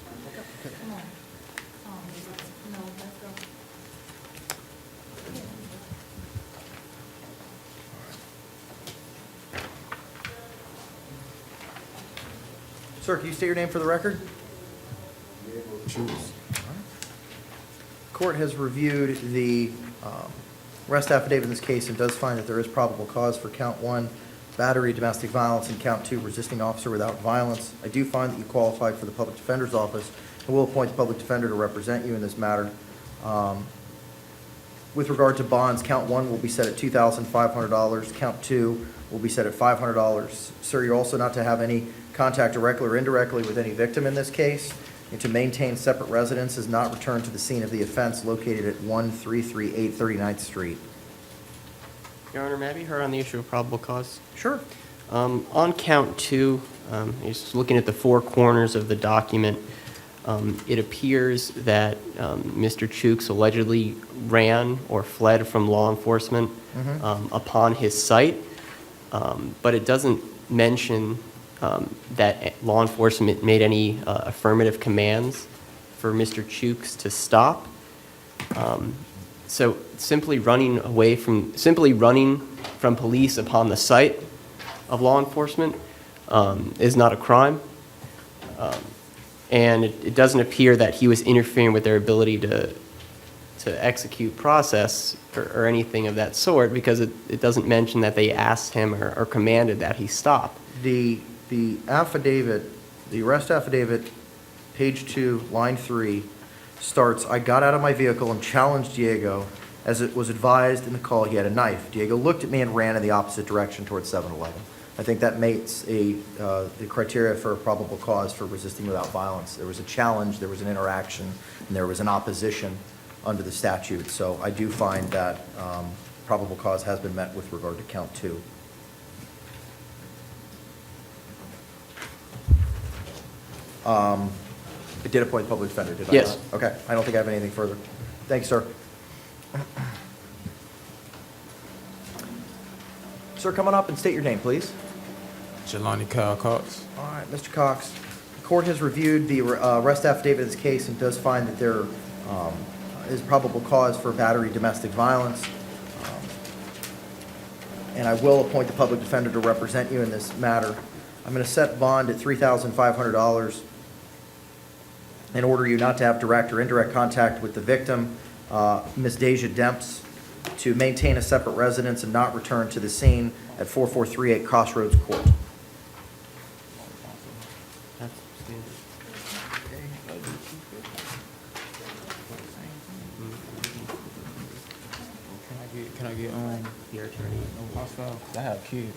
Sir, can you state your name for the record? Court has reviewed the arrest affidavit in this case and does find that there is probable cause for count 1, battery, domestic violence, and count 2, resisting officer without violence. I do find that you qualify for the public defender's office and will appoint the public defender to represent you in this matter. With regard to bonds, count 1 will be set at $2,500. Count 2 will be set at $500. Sir, you're also not to have any contact directly or indirectly with any victim in this case, and to maintain separate residences, not return to the scene of the offense located at 1338 39th Street. Your Honor, may I be heard on the issue of probable cause? Sure. On count 2, just looking at the 4 corners of the document, it appears that Mr. Chooks allegedly ran or fled from law enforcement upon his site, but it doesn't mention that law enforcement made any affirmative commands for Mr. Chooks to stop. So simply running from police upon the site of law enforcement is not a crime. And it doesn't appear that he was interfering with their ability to to execute process or anything of that sort, because it doesn't mention that they asked him or commanded that he stop. The affidavit, the arrest affidavit, page 2, line 3, starts, "I got out of my vehicle and challenged Diego. As it was advised in the call, he had a knife. Diego looked at me and ran in the opposite direction towards 7-Eleven." I think that meets the criteria for a probable cause for resisting without violence. There was a challenge, there was an interaction, and there was an opposition under the statute. So I do find that probable cause has been met with regard to count 2. I did appoint a public defender, did I not? Yes. Okay, I don't think I have anything further. Thank you, sir. Sir, come on up and state your name, please. Jelani Kyle Cox. All right, Mr. Cox. The court has reviewed the arrest affidavit in this case and does find that there is probable cause for battery domestic violence. And I will appoint the public defender to represent you in this matter. I'm going to set bond at $3,500 and order you not to have direct or indirect contact with the victim, Ms. Deja Demps, to maintain a separate residence and not return to the scene at 4438 Crossroads Court. Can I get Your attorney. no hostile? 'Cause I have kids.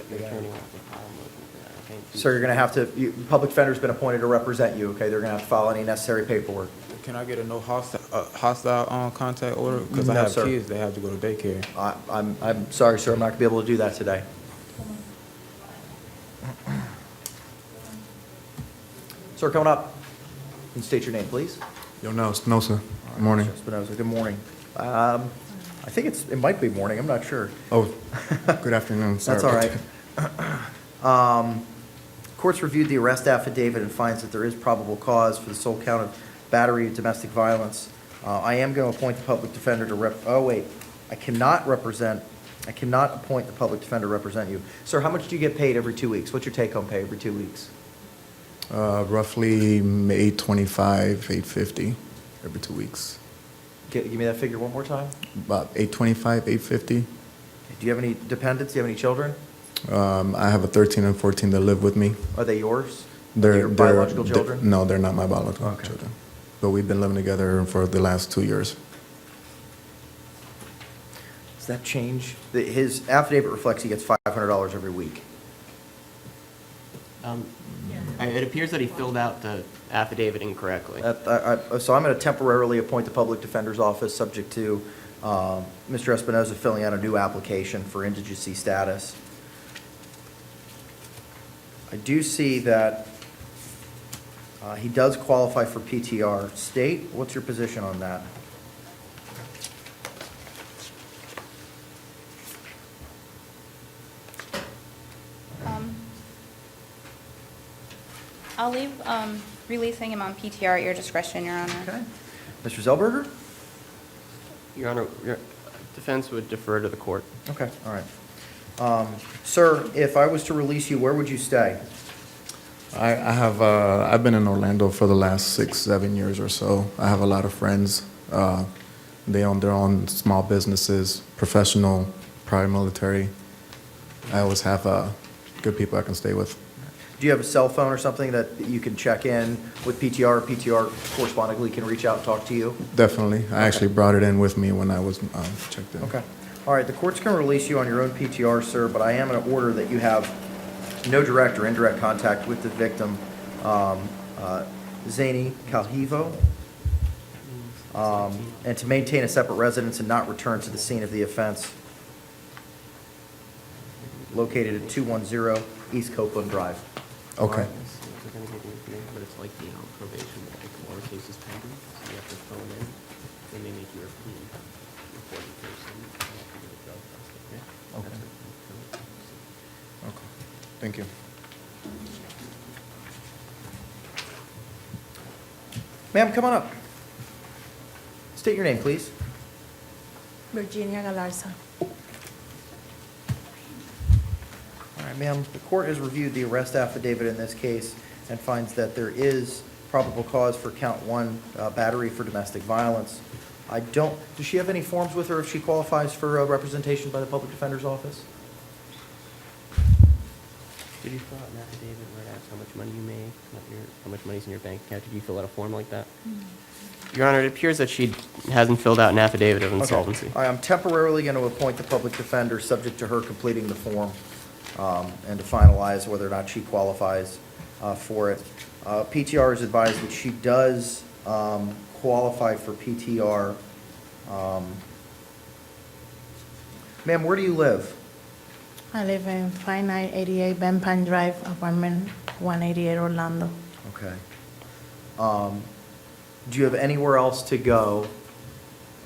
Your attorney wants to file a motion for that. I can't do So you're going to have to, public defender's been appointed to represent you, okay? They're going to have to file any necessary paperwork. Can I get a no hostile contact order? Because I No, have sir. kids. They have to go to daycare. I'm sorry, sir, I'm not going to be able to do that today. Sir, coming up, can you state your name, please? Yo, no, sir. Good morning. Mr. Espinoza, good morning. I think it might be morning, I'm not sure. Oh, good afternoon. Sorry That's all about right. Court's reviewed the arrest affidavit and finds that there is probable cause for the sole count of battery and domestic violence. I am going to appoint the public defender to I cannot appoint the public defender to represent you. Sir, how much do you get paid every 2 weeks? What's your take-home pay every 2 weeks? Roughly $825, $850 every 2 weeks. Give me that figure one more time. About $825, $850. Do you have any dependents? Do you have any children? I have a 13 and 14 that live with me. Are they yours? They're your biological children? No, they're not my biological children. But we've been living together for the last 2 years. Does that change? His affidavit reflects he gets $500 every week. It appears that he filled out the affidavit incorrectly. So I'm going to temporarily appoint the public defender's office, subject to Mr. Espinoza filling out a new application for indigency status. I do see that he does qualify for PTR. State, what's your position on that? I'll leave releasing him on PTR at your discretion, Your Honor. Okay. Mr. Zellberger? Your Honor, your defense would defer to the court. Okay, all right. Sir, if I was to release you, where would you stay? I've been in Orlando for the last 6, 7 years or so. I have a lot of friends. They own their own small businesses, professional, prior military. I always have good people I can stay with. Do you have a cell phone or something that you can check in with PTR? PTR correspondingly can reach out and talk to you? Definitely. I actually brought it in with me when I was checked in. Okay. All right, the court's going to release you on your own PTR, sir, but I am going to order that you have no direct or indirect contact with the victim, Zany Calhivo, and to maintain a separate residence and not return to the scene of the offense, located at 210 East Copeland Drive. Okay. But it's like the probation, like more cases pending, so you have to phone in, then they make you a plea before the person, you have to do a drug test, okay? Okay. Thank you. Ma'am, come on up. State your name, please. Virginia Galarza. All right, ma'am, the court has reviewed the arrest affidavit in this case and finds that there is probable cause for count 1, battery for domestic violence. I don't, does she have any forms with her if she qualifies for representation by the Public Defender's Office? Did you fill out an affidavit where it asks how much money you make, how much money's in your bank account? Did you fill out a form like that? Your Honor, it appears that she hasn't filled out an affidavit of insolvency. I am temporarily going to appoint the public defender, subject to her completing the form, and to finalize whether or not she qualifies for it. PTR is advised that she does qualify for PTR. Ma'am, where do you live? I live in 5988 Ben Pan Drive, apartment 188, Orlando. Okay. Do you have anywhere else to go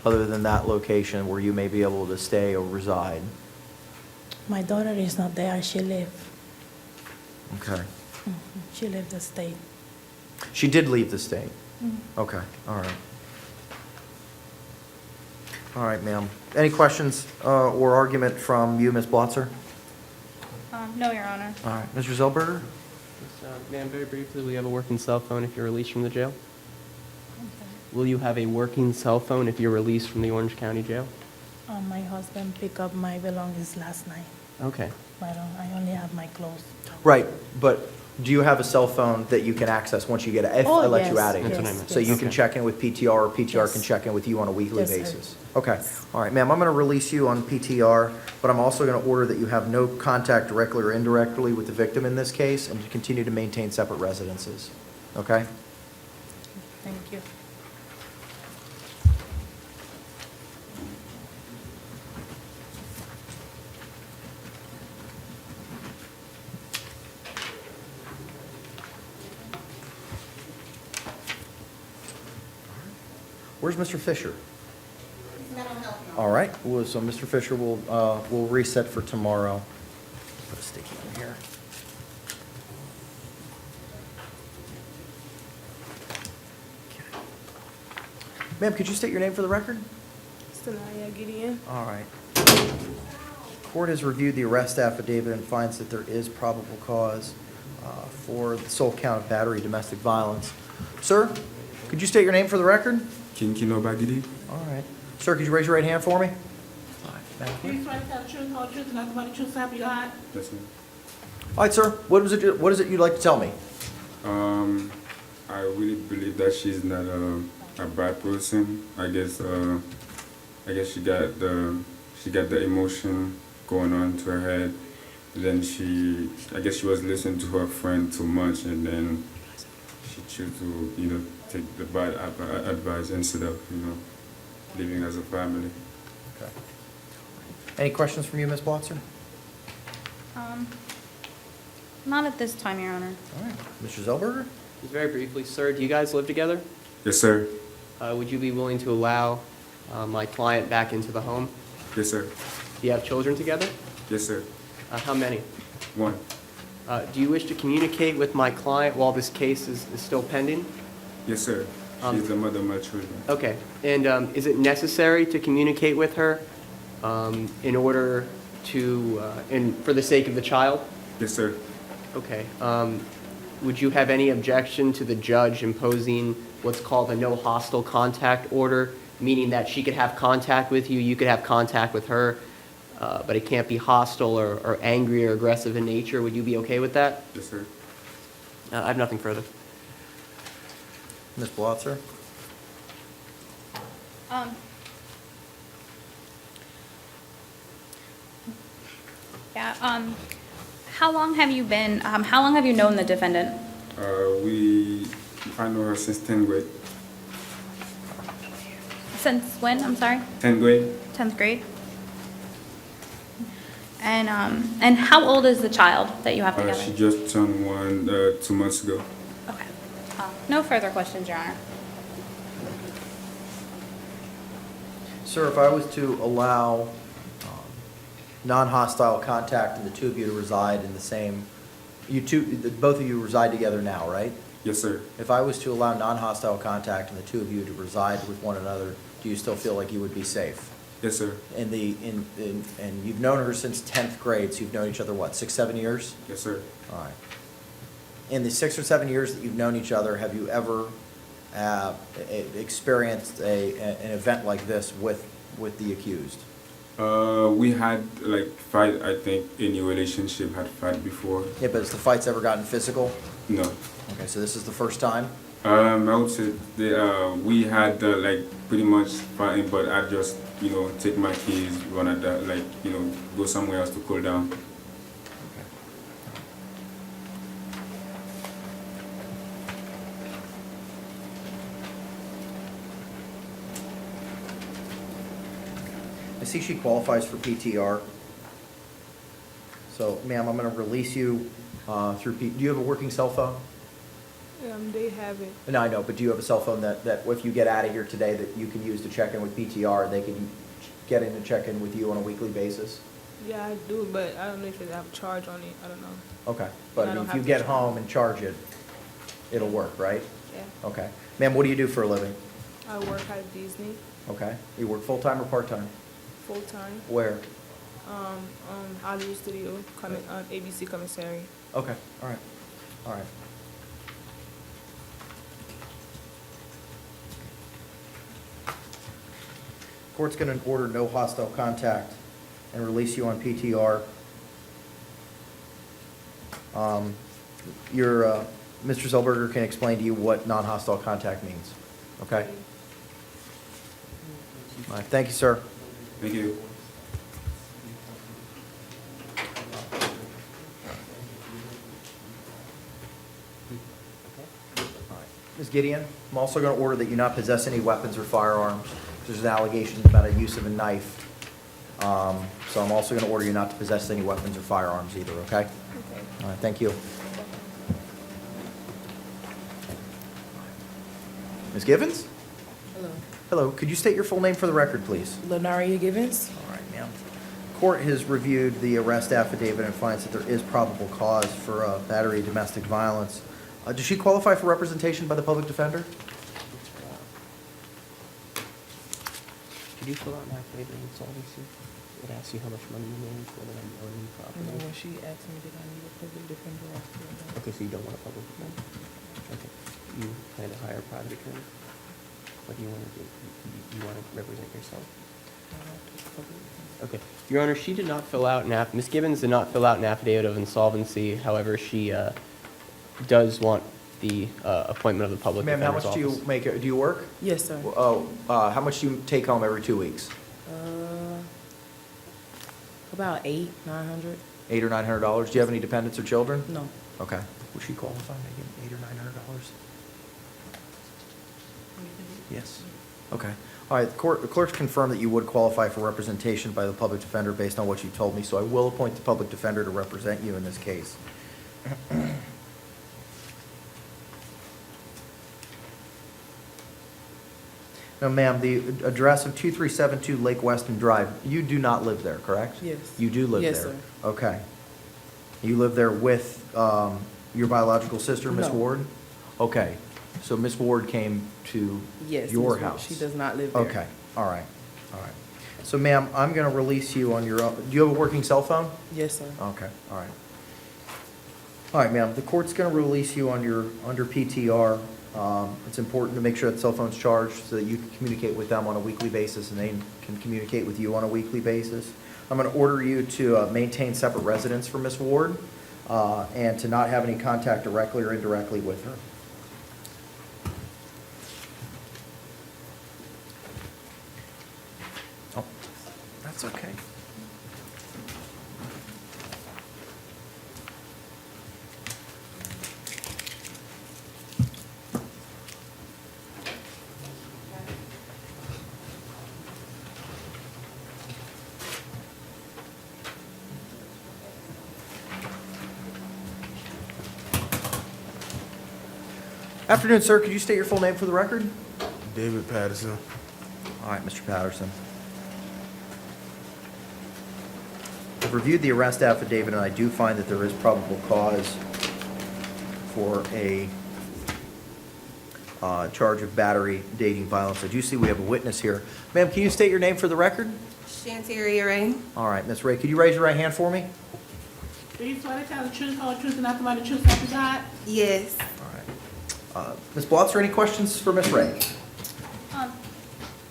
other than that location where you may be able to stay or reside? My daughter is not there. She live. Okay. She left the state. She did leave the state? Okay, all right. All right, ma'am. Any questions or argument from you, Ms. Blotzer? No, Your Honor. All right, Mr. Zellberger? Ma'am, very briefly, will you have a working cell phone if you're released from the jail? Will you have a working cell phone if you're released from the Orange County Jail? My husband picked up my belongings last night. Okay. But I only have my clothes. Right, but do you have a cell phone that you can access once you get, if I let you out of here? That's what I meant. So you can Okay. check in with PTR, or PTR Yes. can check in with you on a weekly Yes, sir. basis? Okay, all right, ma'am, I'm going to release you on PTR, but I'm also going to order that you have no contact directly or indirectly with the victim in this case, and to continue to maintain separate residences, okay? Thank you. Where's Mr. Fisher? All right, well, so Mr. Fisher will reset for tomorrow. Put a sticky in here. Okay. Ma'am, could you state your name for the record? Sanaya Gideon. All right. Court has reviewed the arrest affidavit and finds that there is probable cause for the sole count of battery domestic violence. Sir, could you state your name for the record? Kinkino Bagidi. All right. Sir, could you raise your right hand for me? All right, thank you. You swear to tell the truth, whole truth, and nothing but the truth, so help you God? Yes, ma'am. All right, sir, what is it you'd like to tell me? I really believe that she's not a bad person. I guess she got the emotion going on to her head. Then I guess she was listening to her friend too much, and then she chose to, take the bad advice instead of, living as a family. Okay. Any questions from you, Ms. Blotzer? Not at this time, Your Honor. All right. Mr. Zellberger? Just very briefly, sir, do you guys live together? Yes, sir. Would you be willing to allow my client back into the home? Yes, sir. Do you have children together? Yes, sir. How many? One. Do you wish to communicate with my client while this case is still pending? Yes, sir. She's the mother of my children. Okay. And is it necessary to communicate with her in order to, and for the sake of the child? Yes, sir. Okay. Would you have any objection to the judge imposing what's called a no hostile contact order, meaning that she could have contact with you, you could have contact with her, but it can't be hostile or angry or aggressive in nature? Would you be okay with that? Yes, sir. I have nothing further. Ms. Blotzer? Yeah, how long have you known the defendant? I know her since 10th grade. Since when, I'm sorry? 10th grade. 10th grade? And how old is the child that you have together? She just turned 2 months ago. Okay. No further questions, Your Honor. Sir, if I was to allow non-hostile contact and the two of you to reside in the same, both of you reside together now, right? Yes, sir. If I was to allow non-hostile contact and the two of you to reside with one another, do you still feel like you would be safe? Yes, sir. And you've known her since 10th grade, so you've known each other, what, 6-7 years? Yes, sir. All right. In the 6 or 7 years that you've known each other, have you ever experienced an event like this with the accused? We had like fight. I think any relationship had fight before. Yeah, but has the fights ever gotten physical? No. Okay, so this is the first time? I would say we had like pretty much fighting, but I just take my keys, run at that, like go somewhere else to cool down. I see she qualifies for PTR. So, ma'am, I'm going to release you through do you have a working cell phone? They have it. No, I know, but do you have a cell phone that if you get out of here today that you can use to check in with PTR, they can get in and check in with you on a weekly basis? Yeah, I do, but I don't know if they have a charge on it. I don't know. Okay, but I don't if have you to get charge. home and charge it, it'll work, right? Yeah. Okay. Ma'am, what do you do for a living? I work at Disney Okay. You work full-time or part-time? full time. Where? Hollywood Studio, ABC Commissary. Okay, all right, all right. Court's going to order no hostile contact and release you on PTR. Mr. Zellberger can explain to you what non-hostile contact means, okay? All right, thank you, sir. Thank you. Ms. Gideon, I'm also going to order that you not possess any weapons or firearms. There's an allegation about a use of a knife. So I'm also going to order you not to possess any weapons or firearms either, okay? All right, thank you. Ms. Givens? Hello. Hello, could you state your full name for the record, please? Lenaria Givens. All right, ma'am. Court has reviewed the arrest affidavit and finds that there is probable cause for battery domestic violence. Does she qualify for representation by the public defender? Did you fill out an affidavit of insolvency? It asks you how much money you made for the owning property. No, when she asked me, did I need a public defender? I said no. Okay, so you don't want a public defender? Okay. You plan to hire a private attorney? What do you want to do? You want to represent yourself? Okay. Your Honor, she did not fill out Ms. Gibbons did not fill out an affidavit of insolvency. However, she does want the appointment of the public Ma'am, defender's how much do you office. make, do you work? Yes, sir. How much do you take home every 2 weeks? About $800, $900. $800 or $900? Do you have any dependents or children? No. Okay. Would she qualify making $800 or $900? Yes. Okay. All right, the clerk's confirmed that you would qualify for representation by the public defender based on what you told me, so I will appoint the public defender to represent you in this case. Now, ma'am, the address of 2372 Lake Weston Drive, you do not live there, correct? Yes. You do live there? Yes, sir. Okay. You live there with your biological sister, Miss No. Ward? Okay. So Miss Ward came to Yes. your Ms. Ward. house? She does not live there. Okay, all right, all right. So ma'am, I'm going to release you on your own. Do you have a working cell phone? Yes, sir. Okay, all right. All right, ma'am, the court's going to release you on under PTR. It's important to make sure that cell phone's charged so that you can communicate with them on a weekly basis and they can communicate with you on a weekly basis. I'm going to order you to maintain separate residence for Miss Ward and to not have any contact directly or indirectly with her. Oh, that's okay. Afternoon, sir. Could you state your full name for the record? David Patterson. All right, Mr. Patterson. I've reviewed the arrest affidavit, and I do find that there is probable cause for a charge of battery dating violence. I do see we have a witness here. Ma'am, can you state your name for the record? Shanteria Ray. All right, Miss Ray, could you raise your right hand for me? Do you swear to tell the truth, whole truth, and nothing but the truth, so help you God? Yes. Ms. Blotzer, any questions for Ms. Ray?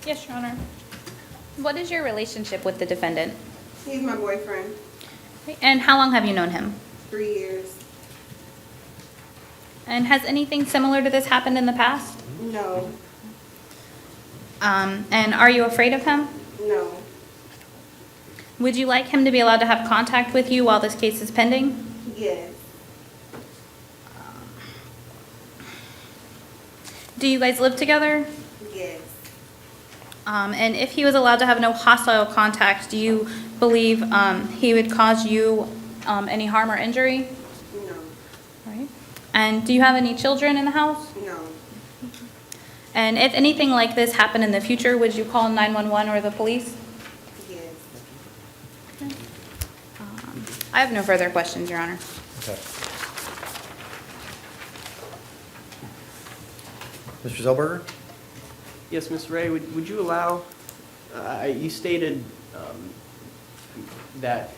Yes, Your Honor. What is your relationship with the defendant? He's my boyfriend. And how long have you known him? 3 years. And has anything similar to this happened in the past? No. And are you afraid of him? No. Would you like him to be allowed to have contact with you while this case is pending? Yes. Do you guys live together? Yes. And if he was allowed to have no hostile contact, do you believe he would cause you any harm or injury? No. Right. And do you have any children in the house? No. And if anything like this happened in the future, would you call 911 or the police? Yes. I have no further questions, Your Honor. Okay. Mr. Zellberger? Yes, Ms. Ray, would you allow, you stated that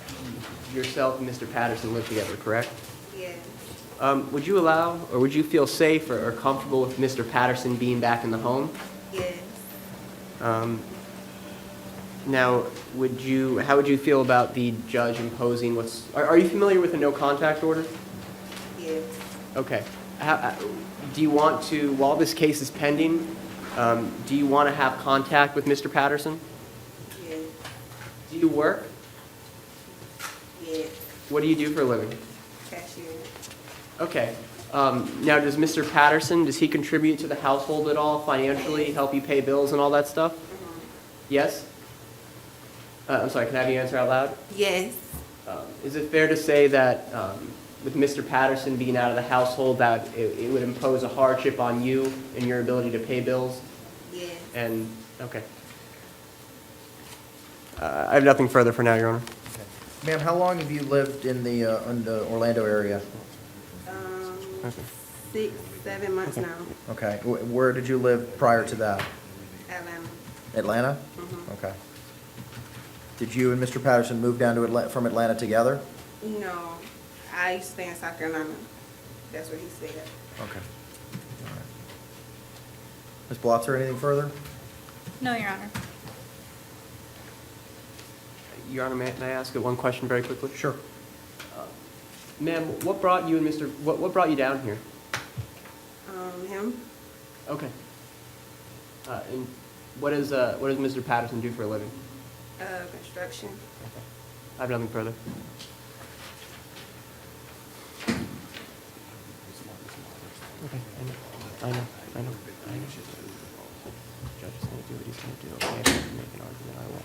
yourself and Mr. Patterson live together, correct? Yes. Would you allow, or would you feel safe or comfortable with Mr. Patterson being back in the home? Yes. Now, how would you feel about the judge imposing are you familiar with a no contact order? Yes. Okay. Do you want to, while this case is pending, do you want to have contact with Mr. Patterson? Yes. Do you work? Yes. What do you do for a living? Cashier. Okay. Now, does Mr. Patterson, does he contribute to the household at all financially, help you pay bills and all that stuff? Yes? I'm sorry, can I have you answer out loud? Yes. Is it fair to say that with Mr. Patterson being out of the household, that it would impose a hardship on you and your ability to pay bills? Yes. And, okay. I have nothing further for now, Your Honor. Ma'am, how long have you lived in the Orlando area? 6, 7 months now. Okay. Where did you live prior to that? Atlanta. Atlanta? Okay. Did you and Mr. Patterson move down to from Atlanta together? No. I used to stay in South Carolina. That's where he stayed at. Okay. All right. Ms. Blotzer, anything further? No, Your Honor. Your Honor, may I ask one question very quickly? Sure. Ma'am, what brought you and what brought you down here? Him. Okay. And what does Mr. Patterson do for a living? Construction. I have nothing further. Okay, I know. Judge is going to do what he's going to do. Okay, if I can make an argument, I will.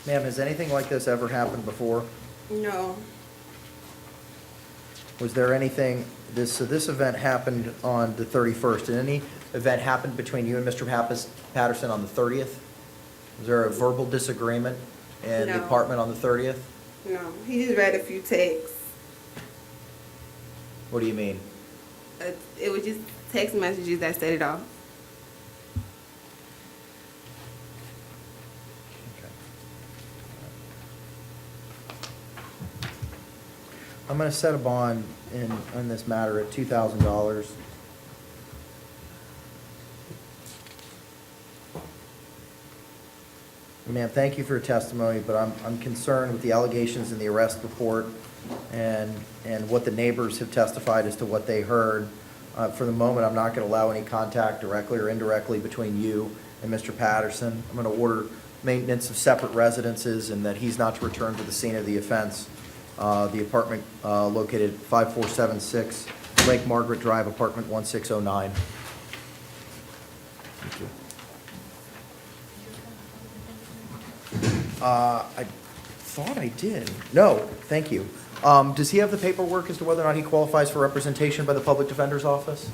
Ma'am, has anything like this ever happened before? No. Was there anything, so this event happened on the 31st. Did any event happen between you and Mr. Patterson on the 30th? Was there a verbal disagreement in the No. apartment on the 30th? No. He just read a few texts. What do you mean? It was just text messages that set it off. I'm going to set a bond in this matter at $2,000. Ma'am, thank you for your testimony, but I'm concerned with the allegations in the arrest report and what the neighbors have testified as to what they heard. For the moment, I'm not going to allow any contact directly or indirectly between you and Mr. Patterson. I'm going to order maintenance of separate residences and that he's not to return to the scene of the offense. The apartment located 5476 Lake Margaret Drive, apartment 1609. Thank you. I thought I did. No, thank you. Does he have the paperwork as to whether or not he qualifies for representation by the Public Defender's Office?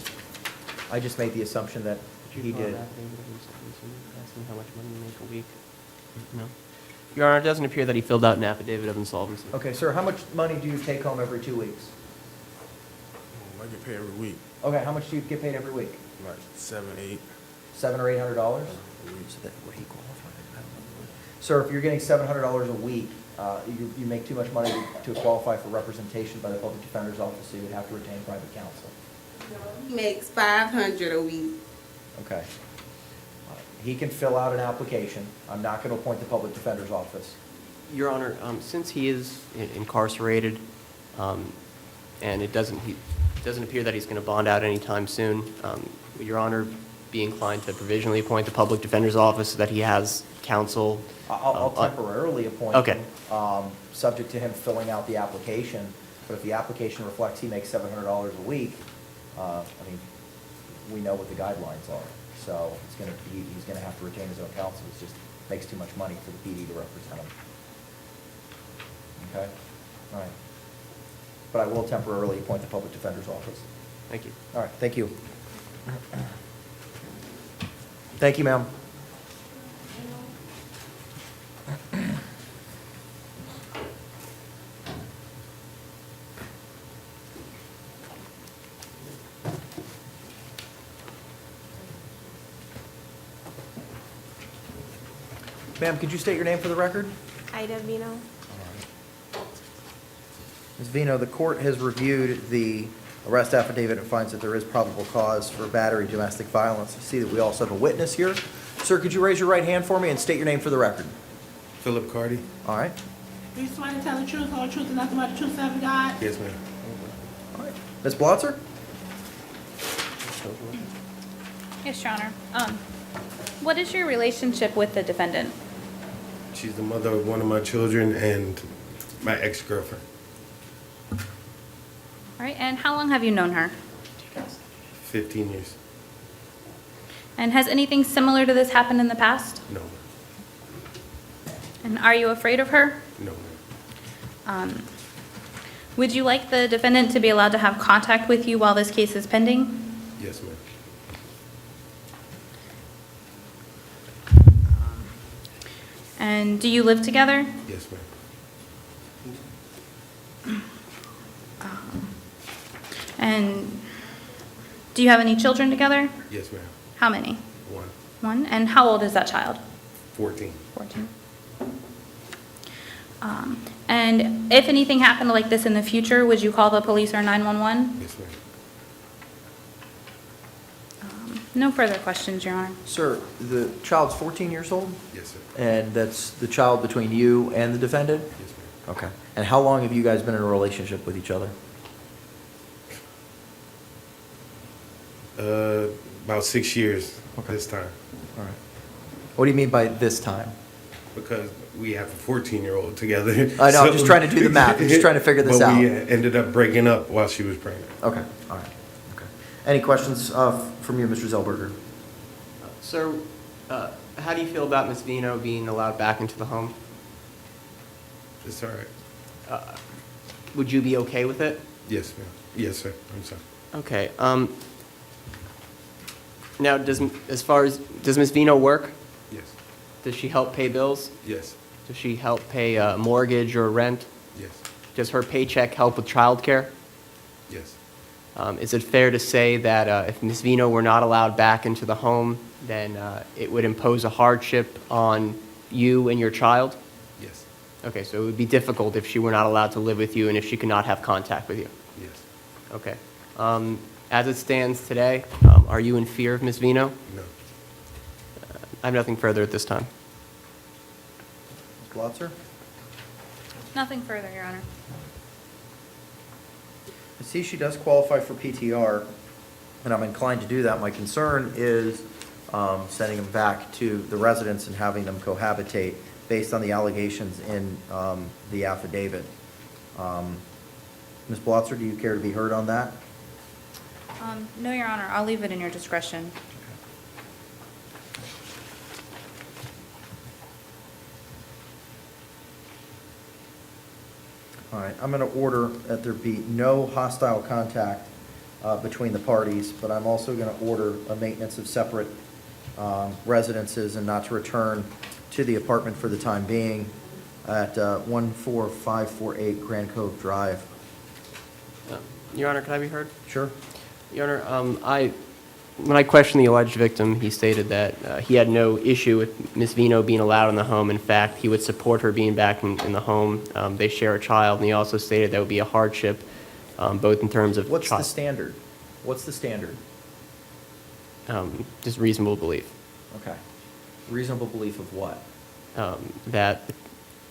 I just made the assumption that he did. Asking how much money you make a week? No. Your Honor, it doesn't appear that he filled out an affidavit of insolvency. Okay, sir, how much money do you take home every 2 weeks? I get paid every week, Okay, how much do you get paid every week? like 7, 8. $700 or $800? Sir, if you're getting $700 a week, you make too much money to qualify for representation by the Public Defender's Office, so you would have to retain private counsel. He makes $500 a week. Okay. He can fill out an application. I'm not going to appoint the Public Defender's Office. Your Honor, since he is incarcerated, and it doesn't appear that he's going to bond out anytime soon, would Your Honor be inclined to provisionally appoint the Public Defender's Office so that he has counsel? I'll temporarily appoint Okay. him, subject to him filling out the application. But if the application reflects he makes $700 a week, I mean, we know what the guidelines are. So he's gonna have to retain his own counsel. It just makes too much money for the PD to represent him. Okay? All right. But I will temporarily appoint the Public Defender's Office. Thank you. All right, thank you. Thank you, ma'am. Ma'am, could you state your name for the record? Ida Vino. Ms. Vino, the court has reviewed the arrest affidavit and finds that there is probable cause for battery, domestic violence. I see that we also have a witness here. Sir, could you raise your right hand for me and state your name for the record? Philip Cardi? All right. Do you swear to tell the truth, whole truth, and nothing but the truth, so help you God? Yes, ma'am. All right. Ms. Blotzer? Yes, Your Honor. What is your relationship with the defendant? She's the mother of one of my children and my ex-girlfriend. All right, and how long have you known her? 15 years. And has anything similar to this happened in the past? No, And are you afraid of her? no, Would you like the defendant to be allowed to have contact with you while this case is pending? yes, ma'am. And do you live together? Yes, ma'am. And do you have any children together? Yes, ma'am. How many? One. One? And how old is that child? 14. 14. And if anything happened like this in the future, would you call the police or 911? Yes, ma'am. No further questions, Your Honor. Sir, the child's 14 years old? Yes, sir. And that's the child between you and the defendant? Yes, ma'am. Okay. And how long have you guys been in a relationship with each other? About 6 years this time. All right. What do you mean by this time? Because we have a 14-year-old together. I know, I'm just trying to do the math. I'm just trying to figure this But we out. ended up breaking up while she was pregnant. Okay, all right. Okay. Any questions from you, Mr. Zellberger? Sir, how do you feel about Ms. Vino being allowed back into the home? It's all right. Would you be okay with it? Yes, ma'am. Yes, sir. I'm sorry. Okay. Now, does Ms. Vino work? Yes. Does she help pay bills? Yes. Does she help pay a mortgage or rent? Yes. Does her paycheck help with childcare? Yes. Is it fair to say that if Ms. Vino were not allowed back into the home, then it would impose a hardship on you and your child? Yes. Okay, so it would be difficult if she were not allowed to live with you and if she could not have contact with you? Yes. Okay. As it stands today, are you in fear of Ms. Vino? No. I have nothing further at this time. Ms. Blotzer? Nothing further, Your Honor. I see she does qualify for PTR, and I'm inclined to do that. My concern is sending them back to the residence and having them cohabitate based on the allegations in the affidavit. Ms. Blotzer, do you care to be heard on that? No, Your Honor. I'll leave it in your discretion. All right, I'm going to order that there be no hostile contact between the parties, but I'm also going to order a maintenance of separate residences and not to return to the apartment for the time being at 14548 Grand Cove Drive. Your Honor, can I be heard? Sure. Your Honor, when I questioned the alleged victim, he stated that he had no issue with Ms. Vino being allowed in the home. In fact, he would support her being back in the home. They share a child, and he also stated that would be a hardship, both in terms of What's the standard? What's the standard? Just reasonable belief. Okay. Reasonable belief of what? That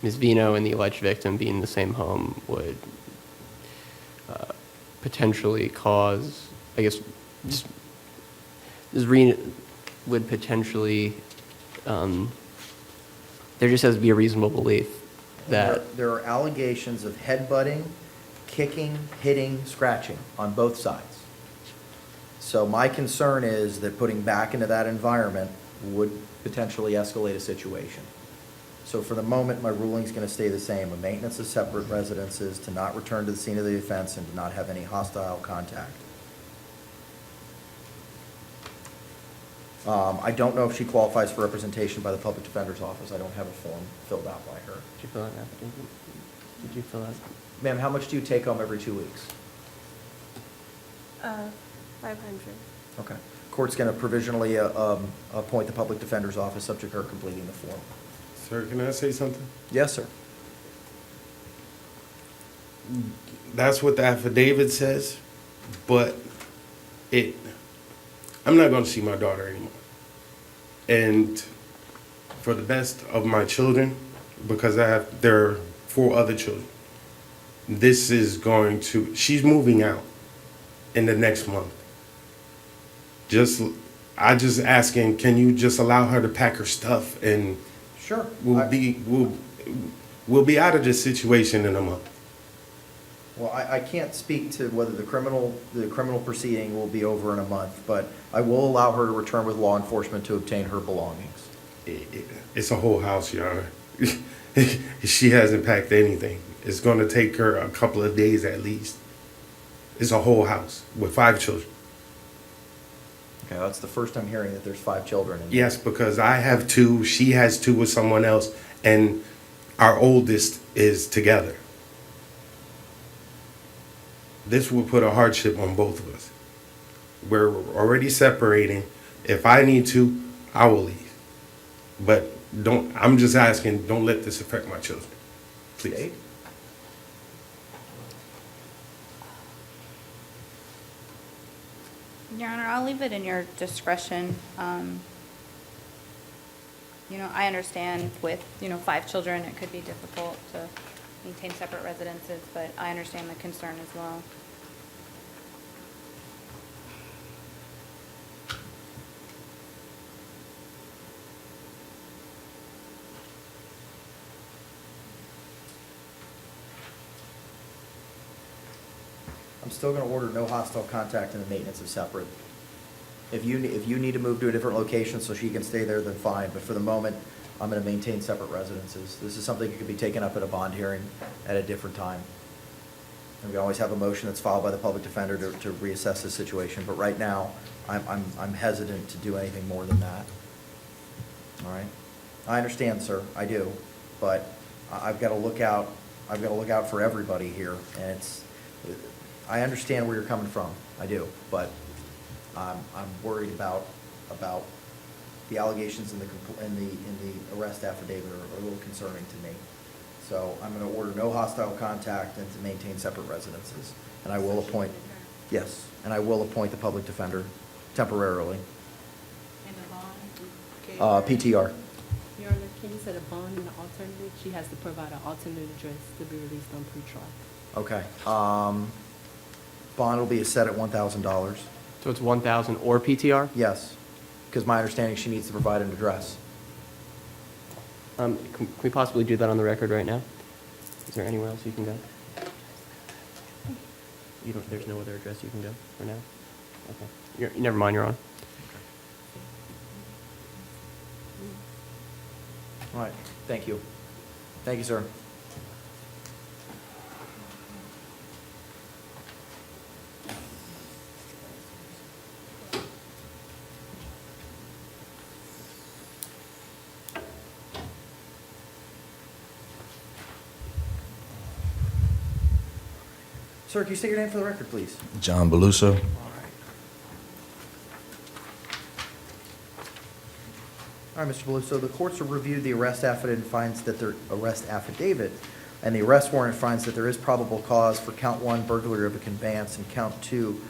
Ms. Vino and the alleged victim being in the same home would potentially cause, I guess, would potentially, there just has to be a reasonable belief that. There are allegations of headbutting, kicking, hitting, scratching on both sides. So my concern is that putting back into that environment would potentially escalate a situation. So for the moment, my ruling's going to stay the same: a maintenance of separate residences, to not return to the scene of the offense, and to not have any hostile contact. I don't know if she qualifies for representation by the public defender's office. I don't have a form filled out by her. Did you fill out an affidavit? Did you fill out? Ma'am, how much do you take home every 2 weeks? 500. Okay. Court's going to provisionally appoint the public defender's office, subject to her completing the form. Sir, can I say something? Yes, sir. That's what the affidavit says, but I'm not going to see my daughter anymore. And for the best of my children, because there are 4 other children, she's moving out in the next month. I just asking, can you just allow her to pack her stuff, and sure, we'll be out of this situation in a month. Well, I can't speak to whether the criminal proceeding will be over in a month, but I will allow her to return with law enforcement to obtain her belongings. It's a whole house, Your Honor. She hasn't packed anything. It's going to take her a couple of days at least. It's a whole house with 5 children. Okay, that's the first I'm hearing that there's 5 children. Yes, because I have 2, she has 2 with someone else, and our oldest is together. This will put a hardship on both of us. We're already separating. If I need to, I will leave. But I'm just asking, don't let this affect my children, please. Okay. Your Honor, I'll leave it in your discretion. I understand with, 5 children, it could be difficult to maintain separate residences, but I understand the concern as well. I'm still going to order no hostile contact and the maintenance of separate. If you need to move to a different location so she can stay there, then fine. But for the moment, I'm going to maintain separate residences. This is something that could be taken up at a bond hearing at a different time. And we always have a motion that's filed by the public defender to reassess the situation. But right now, I'm hesitant to do anything more than that. All right? I understand, sir. I do. But I've got to look out. I've got to look out for everybody here. And I understand where you're coming from. I do. But I'm worried about the allegations in the arrest affidavit are a little concerning to me. So I'm going to order no hostile contact and to maintain separate residences. And I will appoint, yes, and I will appoint the public defender temporarily. And a bond? PTR. Your Honor, can you set a bond in the alternative? She has to provide an alternate address to be released on pretrial. Okay. Bond will be set at $1,000. So it's 1,000 or PTR? Yes, because my understanding she needs to provide an address. Can we possibly do that on the record right now? Is there anywhere else you can go? There's no other address you can go for now? Okay. Never mind, Your Honor. All right, thank you. Thank you, sir. Sir, can you state your name for the record, please? John Beluso. All right, Mr. Beluso, the courts have reviewed the arrest affidavit and finds that and the arrest warrant finds that there is probable cause for count 1, burglary of a conveyance, and count 2,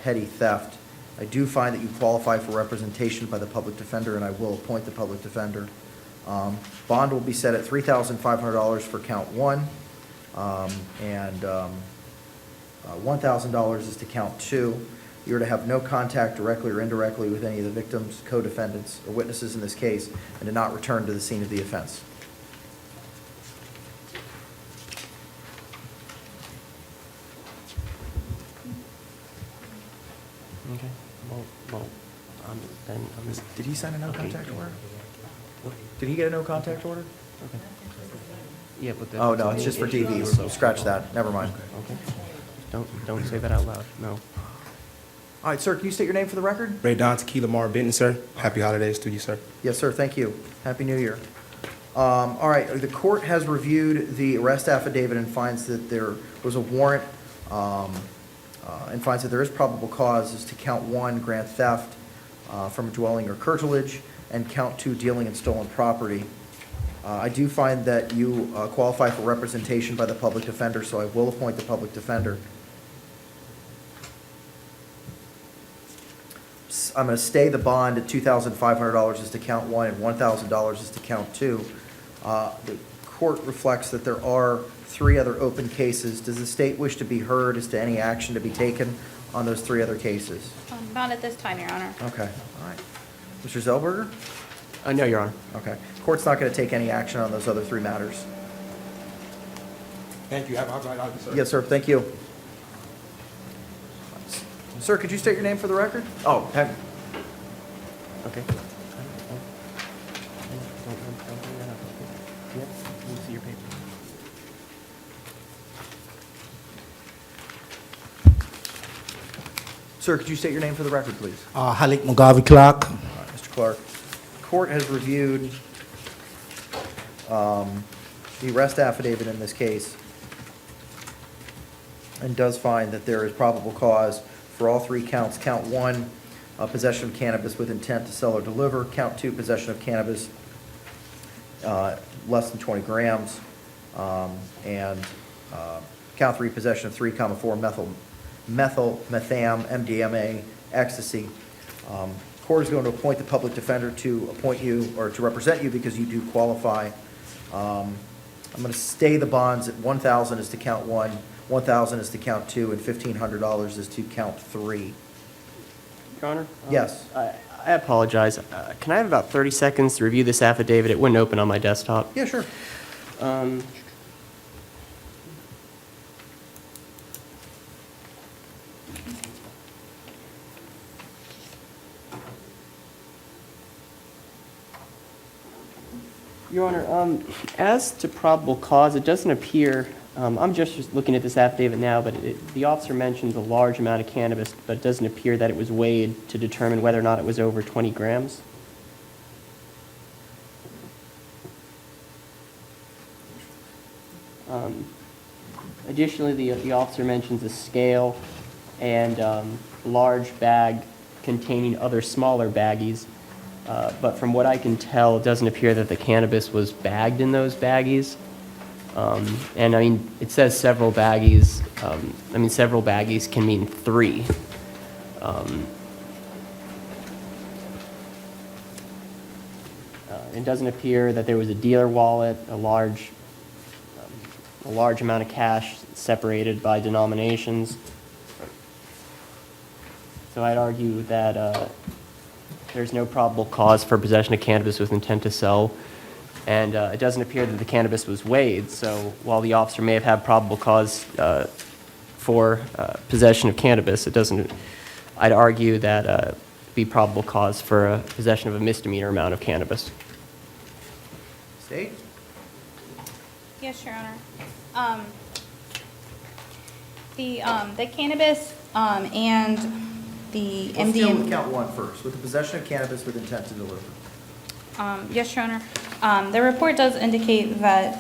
petty theft. I do find that you qualify for representation by the public defender, and I will appoint the public defender. Bond will be set at $3,500 for count 1, and $1,000 is to count 2. You're to have no contact directly or indirectly with any of the victims, co-defendants, or witnesses in this case, and to not return to the scene of the offense. Okay, well, then, Did he sign a no okay. contact order? Did he get a no contact order? Okay. Yeah, but Oh, no, it's just for DV. So scratch that. Never mind. Okay. Don't say that out loud, no. All right, sir, can you state your name for the record? Ray Don Tequila Mar Benton, sir. Happy holidays to you, sir. Yes, sir, thank you. Happy New Year. All right, the court has reviewed the arrest affidavit and finds that there was a warrant, and finds that there is probable cause as to count 1, grand theft from a dwelling or curtilage, and count 2, dealing in stolen property. I do find that you qualify for representation by the public defender, so I will appoint the public defender. I'm going to stay the bond at $2,500 is to count 1 and $1,000 is to count 2. The court reflects that there are 3 other open cases. Does the state wish to be heard as to any action to be taken on those 3 other cases? Not at this time, Your Honor. Okay, all right. Mr. Zellberger? No, Your Honor. Okay. Court's not going to take any action on those other 3 matters. Thank you. Have a great holiday, sir. Yes, sir, thank you. Sir, could you state your name for the record? Oh, heck. Okay. Don't bring that up, okay? Yep, let me see your paper. Sir, could you state your name for the record, please? Halik Mugavi Clark. All right, Mr. Clark. Court has reviewed the arrest affidavit in this case and does find that there is probable cause for all 3 counts. Count 1, possession of cannabis with intent to sell or deliver. Count 2, possession of cannabis less than 20 grams. And count 3, possession of 3,4 methyl, metham, MDMA, ecstasy. Court is going to appoint the public defender to appoint you or to represent you because you do qualify. I'm going to stay the bonds at $1,000 is to count 1, $1,000 is to count 2, and $1,500 is to count 3. Your Honor? Yes. I apologize. Can I have about 30 seconds to review this affidavit? It wouldn't open on my desktop. Yeah, sure. Your Honor, as to probable cause, it doesn't appear, I'm just looking at this affidavit now, but the officer mentions a large amount of cannabis, but it doesn't appear that it was weighed to determine whether or not it was over 20 grams. Additionally, the officer mentions a scale and a large bag containing other smaller baggies. But from what I can tell, it doesn't appear that the cannabis was bagged in those baggies. And I mean, it says several baggies. I mean, several baggies can mean 3. It doesn't appear that there was a dealer wallet, a large amount of cash separated by denominations. So I'd argue that there's no probable cause for possession of cannabis with intent to sell, and it doesn't appear that the cannabis was weighed. So while the officer may have had probable cause for possession of cannabis, it doesn't. I'd argue that be probable cause for possession of a misdemeanor amount of cannabis. State? Yes, Your Honor. The cannabis and the Let's deal with MDMA. count 1 first, with the possession of cannabis with intent to deliver. Yes, Your Honor. The report does indicate that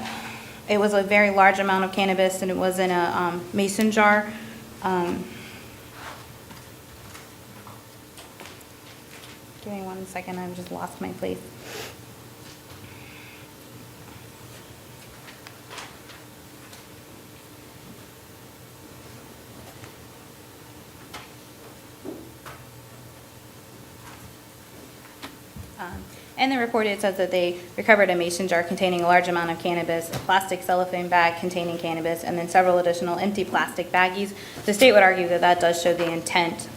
It was a very large amount of cannabis, and it was in a mason jar. Give me 1 second, I've just lost my place. In the report, it says that they recovered a mason jar containing a large amount of cannabis, a plastic cellophane bag containing cannabis, and then several additional empty plastic baggies. The state would argue that that does show the intent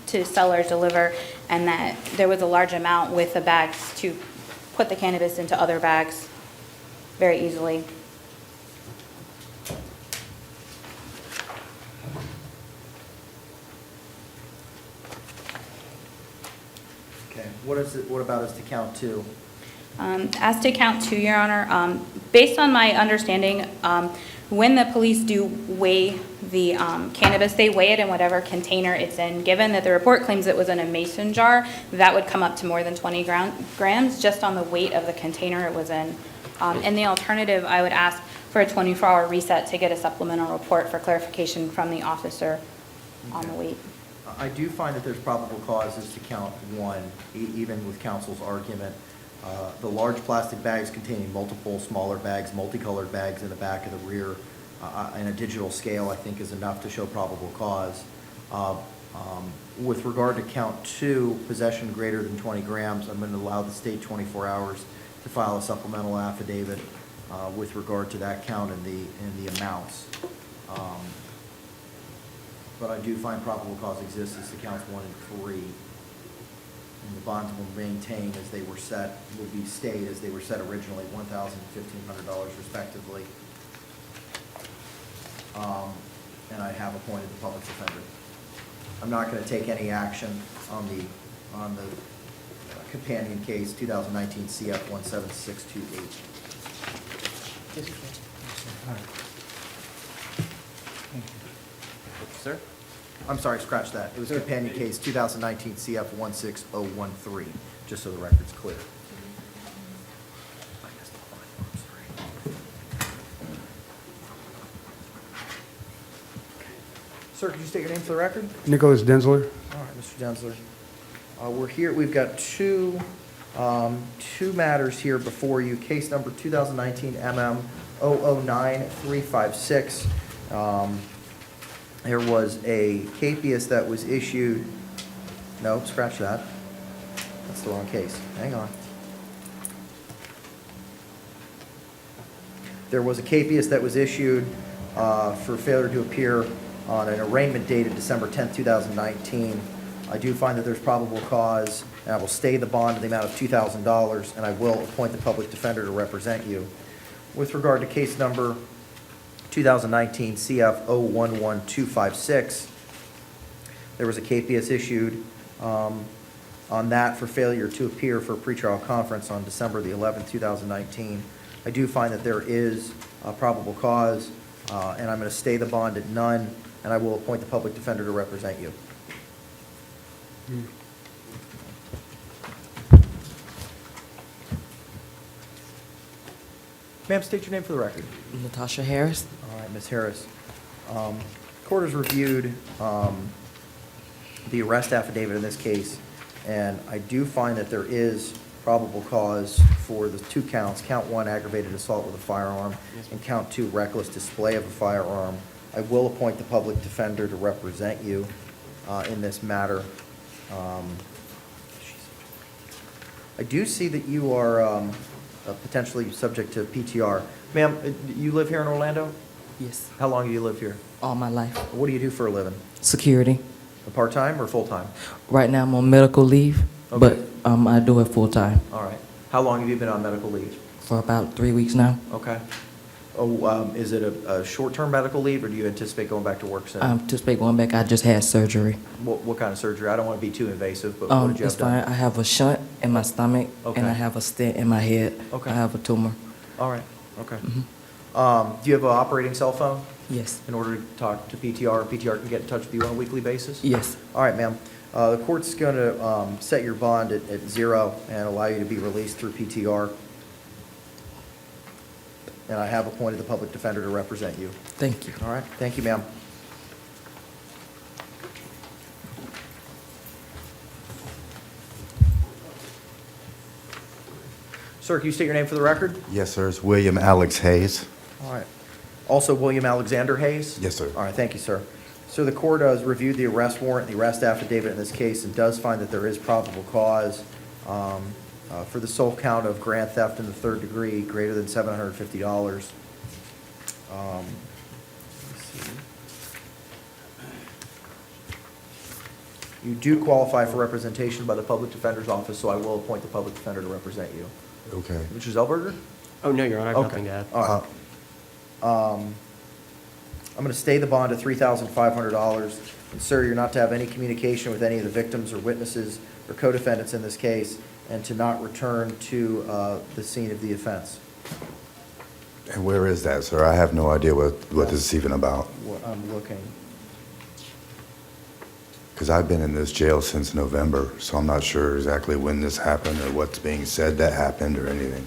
to sell or deliver, and that there was a large amount with the bags to put the cannabis into other bags very easily. Okay, what about as to count 2? As to count 2, Your Honor, based on my understanding, when the police do weigh the cannabis, they weigh it in whatever container it's in. Given that the report claims it was in a mason jar, that would come up to more than 20 grams just on the weight of the container it was in. In the alternative, I would ask for a 24-hour reset to get a supplemental report for clarification from the officer on the weight. I do find that there's probable cause as to count 1, even with counsel's argument. The large plastic bags containing multiple smaller bags, multicolored bags in the back of the rear, and a digital scale, I think, is enough to show probable cause. With regard to count 2, possession greater than 20 grams, I'm going to allow the state 24 hours to file a supplemental affidavit with regard to that count and the amounts. But I do find probable cause exists as to counts 1 and 3. And the bonds will maintain as they were set, will be stayed as they were set originally, $1,000 and $1,500 respectively. And I have appointed the public defender. I'm not going to take any action on the companion case, 2019 CF 17628. Sir? I'm sorry, scratch that. It was companion case 2019 CF 16013, just so the record's clear. Sir, could you state your name for the record? Nicholas Denzler. All right, Mr. Denzler. We're here, we've got two matters here before you. Case number 2019 MM 009356. There was a capias that was issued, no, scratch that. That's the wrong case. Hang on. There was a capias that was issued for failure to appear on an arraignment dated December 10th, 2019. I do find that there's probable cause, and I will stay the bond in the amount of $2,000, and I will appoint the public defender to represent you. With regard to case number 2019 CF 011256, there was a capias issued on that for failure to appear for a pretrial conference on December the 11th, 2019. I do find that there is a probable cause, and I'm going to stay the bond at none, and I will appoint the public defender to represent you. Ma'am, state your name for the record. Natasha Harris. All right, Ms. Harris. Court has reviewed the arrest affidavit in this case, and I do find that there is probable cause for the 2 counts. Count 1, aggravated assault with a firearm, and count 2, reckless display of a firearm. I will appoint the public defender to represent you in this matter. I do see that you are potentially subject to PTR. Ma'am, you live here in Orlando? Yes. How long do you live here? All my life. What do you do for a living? Security. Part-time or full-time? Right now I'm on medical leave, Okay. but I do it full time. All right. How long have you been on medical leave? For about 3 weeks now. Okay. Oh, is it a short-term medical leave, or do you anticipate going back to work soon? I anticipate going back. I just had surgery. What kind of surgery? I don't want to be too invasive, but what did you It's have done? fine. I have a shunt in my stomach, Okay. and I have a stent in my head. Okay. I have a tumor. All right, okay. Do you have an operating cell phone? Yes. In order to talk to PTR, and PTR can get in touch with you on a weekly basis? Yes. All right, ma'am. The court's going to set your bond at 0 and allow you to be released through PTR. and I have appointed the public defender to represent you. Thank you. All right, thank you, ma'am. Sir, can you state your name for the record? Yes, sir. It's William Alex Hayes. All right. Also, William Alexander Hayes? Yes, sir. All right, thank you, sir. So the court has reviewed the arrest warrant, the arrest affidavit in this case, and does find that there is probable cause for the sole count of grand theft in the third degree, greater than $750. Let's see. You do qualify for representation by the public defender's office, so I will appoint the public defender to represent you. Okay. Mr. Zellberger? Oh, no, Your Honor, I have Okay. nothing to add. All right. I'm going to stay the bond at $3,500. And sir, you're not to have any communication with any of the victims or witnesses or co-defendants in this case, and to not return to the scene of the offense. And where is that, sir? I have no idea what this is even about. What I'm looking. Because I've been in this jail since November, so I'm not sure exactly when this happened or what's being said that happened or anything.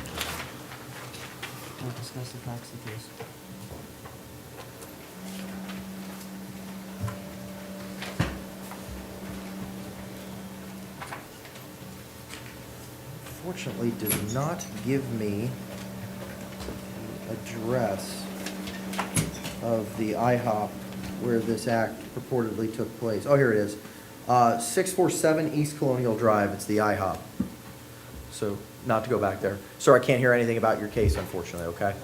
We'll discuss the facts of the case. Fortunately, does not give me address of the IHOP where this act purportedly took place. Oh, here it is. 647 East Colonial Drive. It's the IHOP. So not to go back there. Sir, I can't hear anything about your case, unfortunately, okay?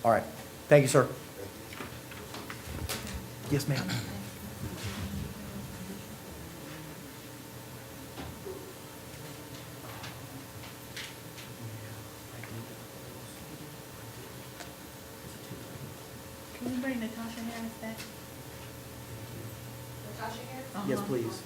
All right. Thank you, sir. Yes, ma'am. Can you bring Natasha Harris back? Natasha Harris? Yes, please.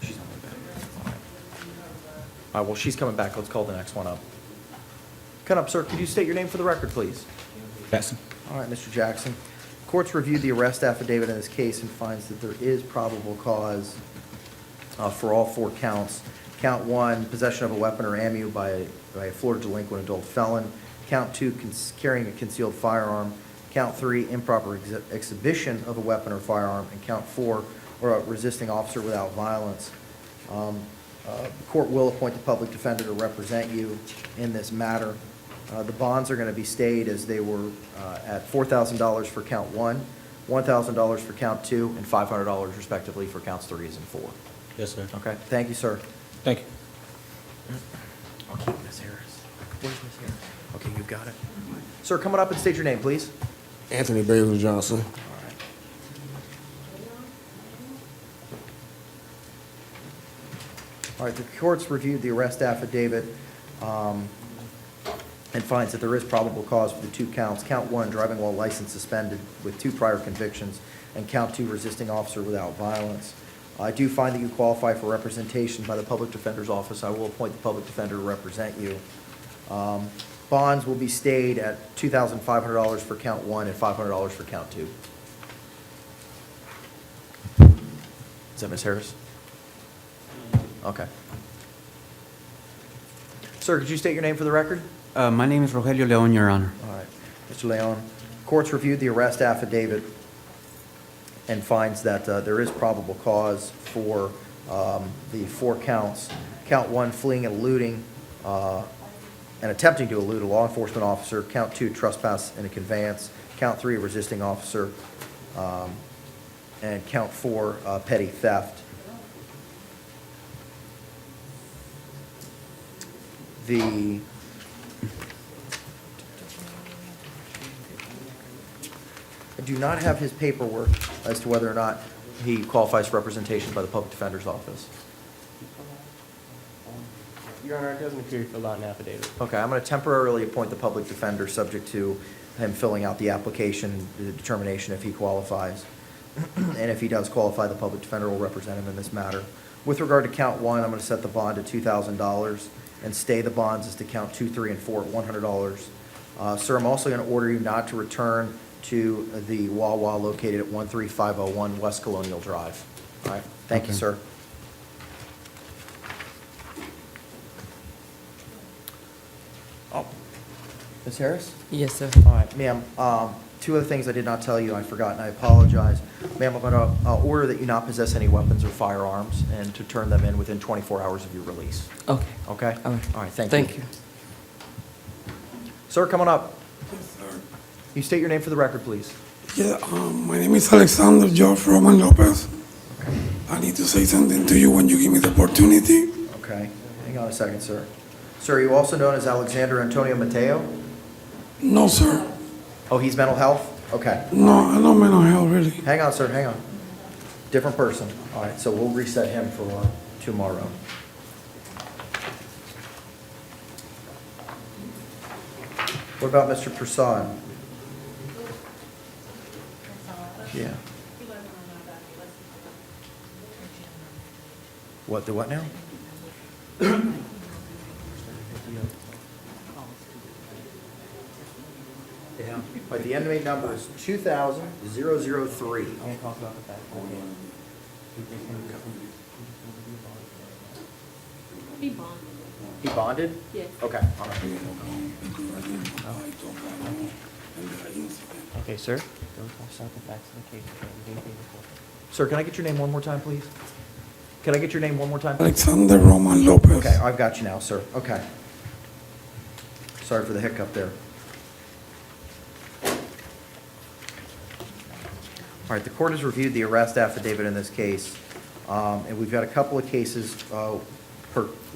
She's coming back. All right, well, she's coming back. Let's call the next one up. Come up, sir. Could you state your name for the record, please? Jackson. All right, Mr. Jackson. Court's reviewed the arrest affidavit in this case and finds that there is probable cause for all four counts. Count one, possession of a weapon or ammo by a Florida delinquent adult felon. Count two, carrying a concealed firearm. Count three, improper exhibition of a weapon or firearm. And count four, or resisting officer without violence. The court will appoint the public defender to represent you in this matter. The bonds are going to be stayed as they were at $4,000 for count one, $1,000 for count two, and $500 respectively for counts threes and four. Yes, sir. Okay, thank you, sir. Thank you. I'll keep Ms. Harris. Where's Ms. Harris? Okay, you've got it. Sir, come on up and state your name, please. Anthony Bailey Johnson. All right, the court's reviewed the arrest affidavit and finds that there is probable cause for the two counts. Count one, driving while license suspended with 2 prior convictions, and count two, resisting officer without violence. I do find that you qualify for representation by the public defender's office. I will appoint the public defender to represent you. Bonds will be stayed at $2,500 for count one and $500 for count two. Is that Ms. Harris? Okay. Sir, could you state your name for the record? My name is Rogelio Leon, Your Honor. All right. Mr. Leon, court's reviewed the arrest affidavit and finds that there is probable cause for the 4 counts. Count one, fleeing and eluding and attempting to elude a law enforcement officer. Count two, trespass in a conveyance. Count three, resisting officer. And count four, petty theft. I do not have his paperwork as to whether or not he qualifies for representation by the public defender's office. Your Honor, it doesn't appear he filled out an affidavit. Okay, I'm going to temporarily appoint the public defender, subject to him filling out the application, the determination if he qualifies. And if he does qualify, the public defender will represent him in this matter. With regard to count 1, I'm going to set the bond at $2,000 and stay the bonds as to count 2, 3, and 4 at $100. Sir, I'm also going to order you not to return to the Wawa located at 13501 West Colonial Drive. All right, thank you, Okay. sir. Oh, Ms. Harris? Yes, sir. All right, ma'am, two other things I did not tell you, I forgot, and I apologize. Ma'am, I'm going to order that you not possess any weapons or firearms and to turn them in within 24 hours of your release. Okay. Okay? All right. All right, thank you. Thank you. Sir, come on up. You state your name for the record, please. Yeah, my name is Alexander George Roman Lopez. I need to say something to you when you give me the opportunity. Okay, hang on a second, sir. Sir, are you also known as Alexander Antonio Mateo? No, sir. Oh, he's mental health? Okay. No, I don't mental health, really. Hang on, sir, hang on. Different person. All right, so we'll reset him for tomorrow. What about Mr. Prasad? Yeah. What, the what now? But the inmate number is 2000-003. He bonded. He bonded? Yes. Okay, all right. Okay, sir. Don't start the facts of the case. Anything before. Sir, can I get your name one more time, please? Can I get your name one more time? Alexander Roman Lopez. Okay, I've got you now, sir. Okay. Sorry for the hiccup there. All right, the court has reviewed the arrest affidavit in this case, and we've got a couple of cases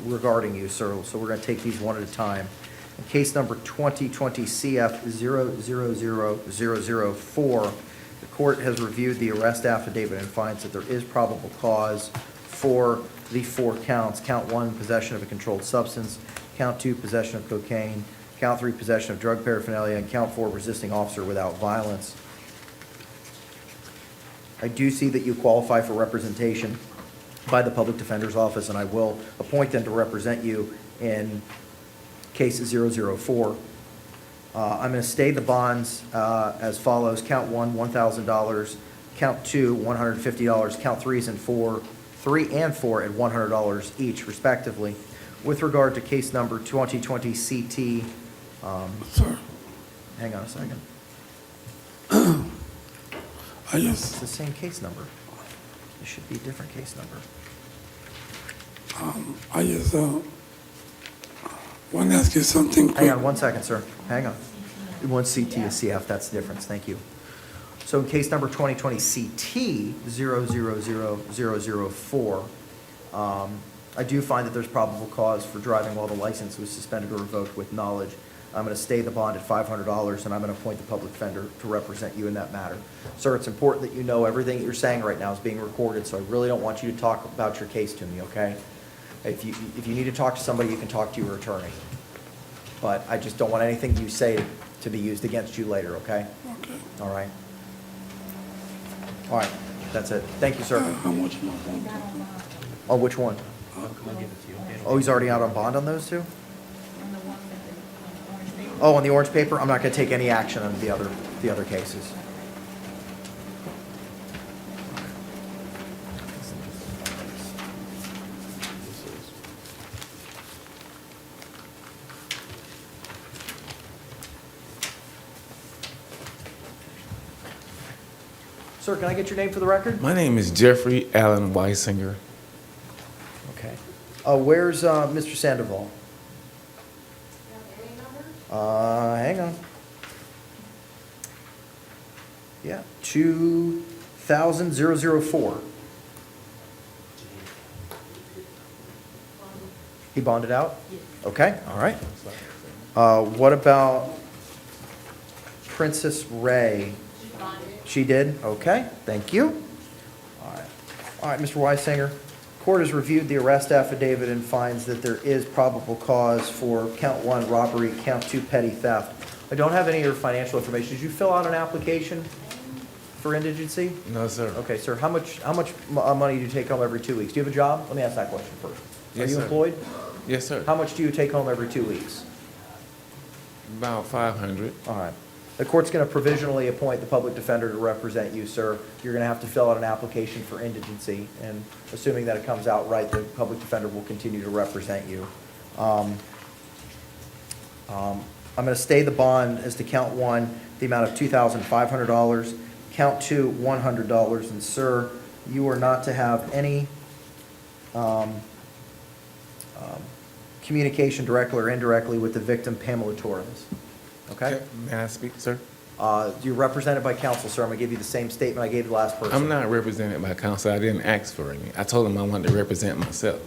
regarding you, sir, so we're going to take these one at a time. In case number 2020 CF 000004, the court has reviewed the arrest affidavit and finds that there is probable cause for the 4 counts. Count 1, possession of a controlled substance. Count 2, possession of cocaine. Count 3, possession of drug paraphernalia. And count 4, resisting officer without violence. I do see that you qualify for representation by the Public Defender's Office, and I will appoint them to represent you in case 004. I'm going to stay the bonds as follows. Count 1, $1,000. Count 2, $150. Count 3 and 4 at $100 each, respectively. With regard to case number 2020 CT, Sir, hang on a second. It's the same case number. It should be a different case number. I just want to ask you something quick. Hang on one second, sir. Hang on. One CT is CF, that's the difference. Thank you. So in case number 2020 CT 000004, I do find that there's probable cause for driving while the license was suspended or revoked with knowledge. I'm going to stay the bond at $500, and I'm going to appoint the public defender to represent you in that matter. Sir, it's important that you know everything that you're saying right now is being recorded, so I really don't want you to talk about your case to me, okay? If you need to talk to somebody, you can talk to your attorney. But I just don't want anything you say to be used against you later, okay? Okay. All right. All right, that's it. Thank you, sir. How much more? Oh, which one? Oh, he's already out on bond on those two? Oh, on the orange paper? I'm not going to take any action on the other cases. Sir, can I get your name for the record? My name is Jeffrey Allen Weisinger. Okay. Where's Mr. Sandoval? Hang on. Yeah, 2000-004. He bonded out? Okay, all right. What about Princess Ray? She did? Okay, thank you. All right, Mr. Weisinger, Court has reviewed the arrest affidavit and finds that there is probable cause for count 1 robbery, count 2 petty theft. I don't have any of your financial information. Did you fill out an application for indigency? No, sir. Okay, sir, how much money do you take home every 2 weeks? Do you have a job? Let me ask that question first. Are Yes, you sir. employed? Yes, sir. How much do you take home every 2 weeks? About 500. All right. The court's going to provisionally appoint the public defender to represent you, sir. You're going to have to fill out an application for indigency, and assuming that it comes out right, the public defender will continue to represent you. I'm going to stay the bond as to count 1, the amount of $2,500, count 2, $100, and sir, you are not to have any communication directly or indirectly with the victim, Pamela Torres. Okay? May I speak, sir? You're represented by counsel, sir. I'm going to give you the same statement I gave the last person. I'm not represented by counsel. I didn't ask for any. I told him I wanted to represent myself.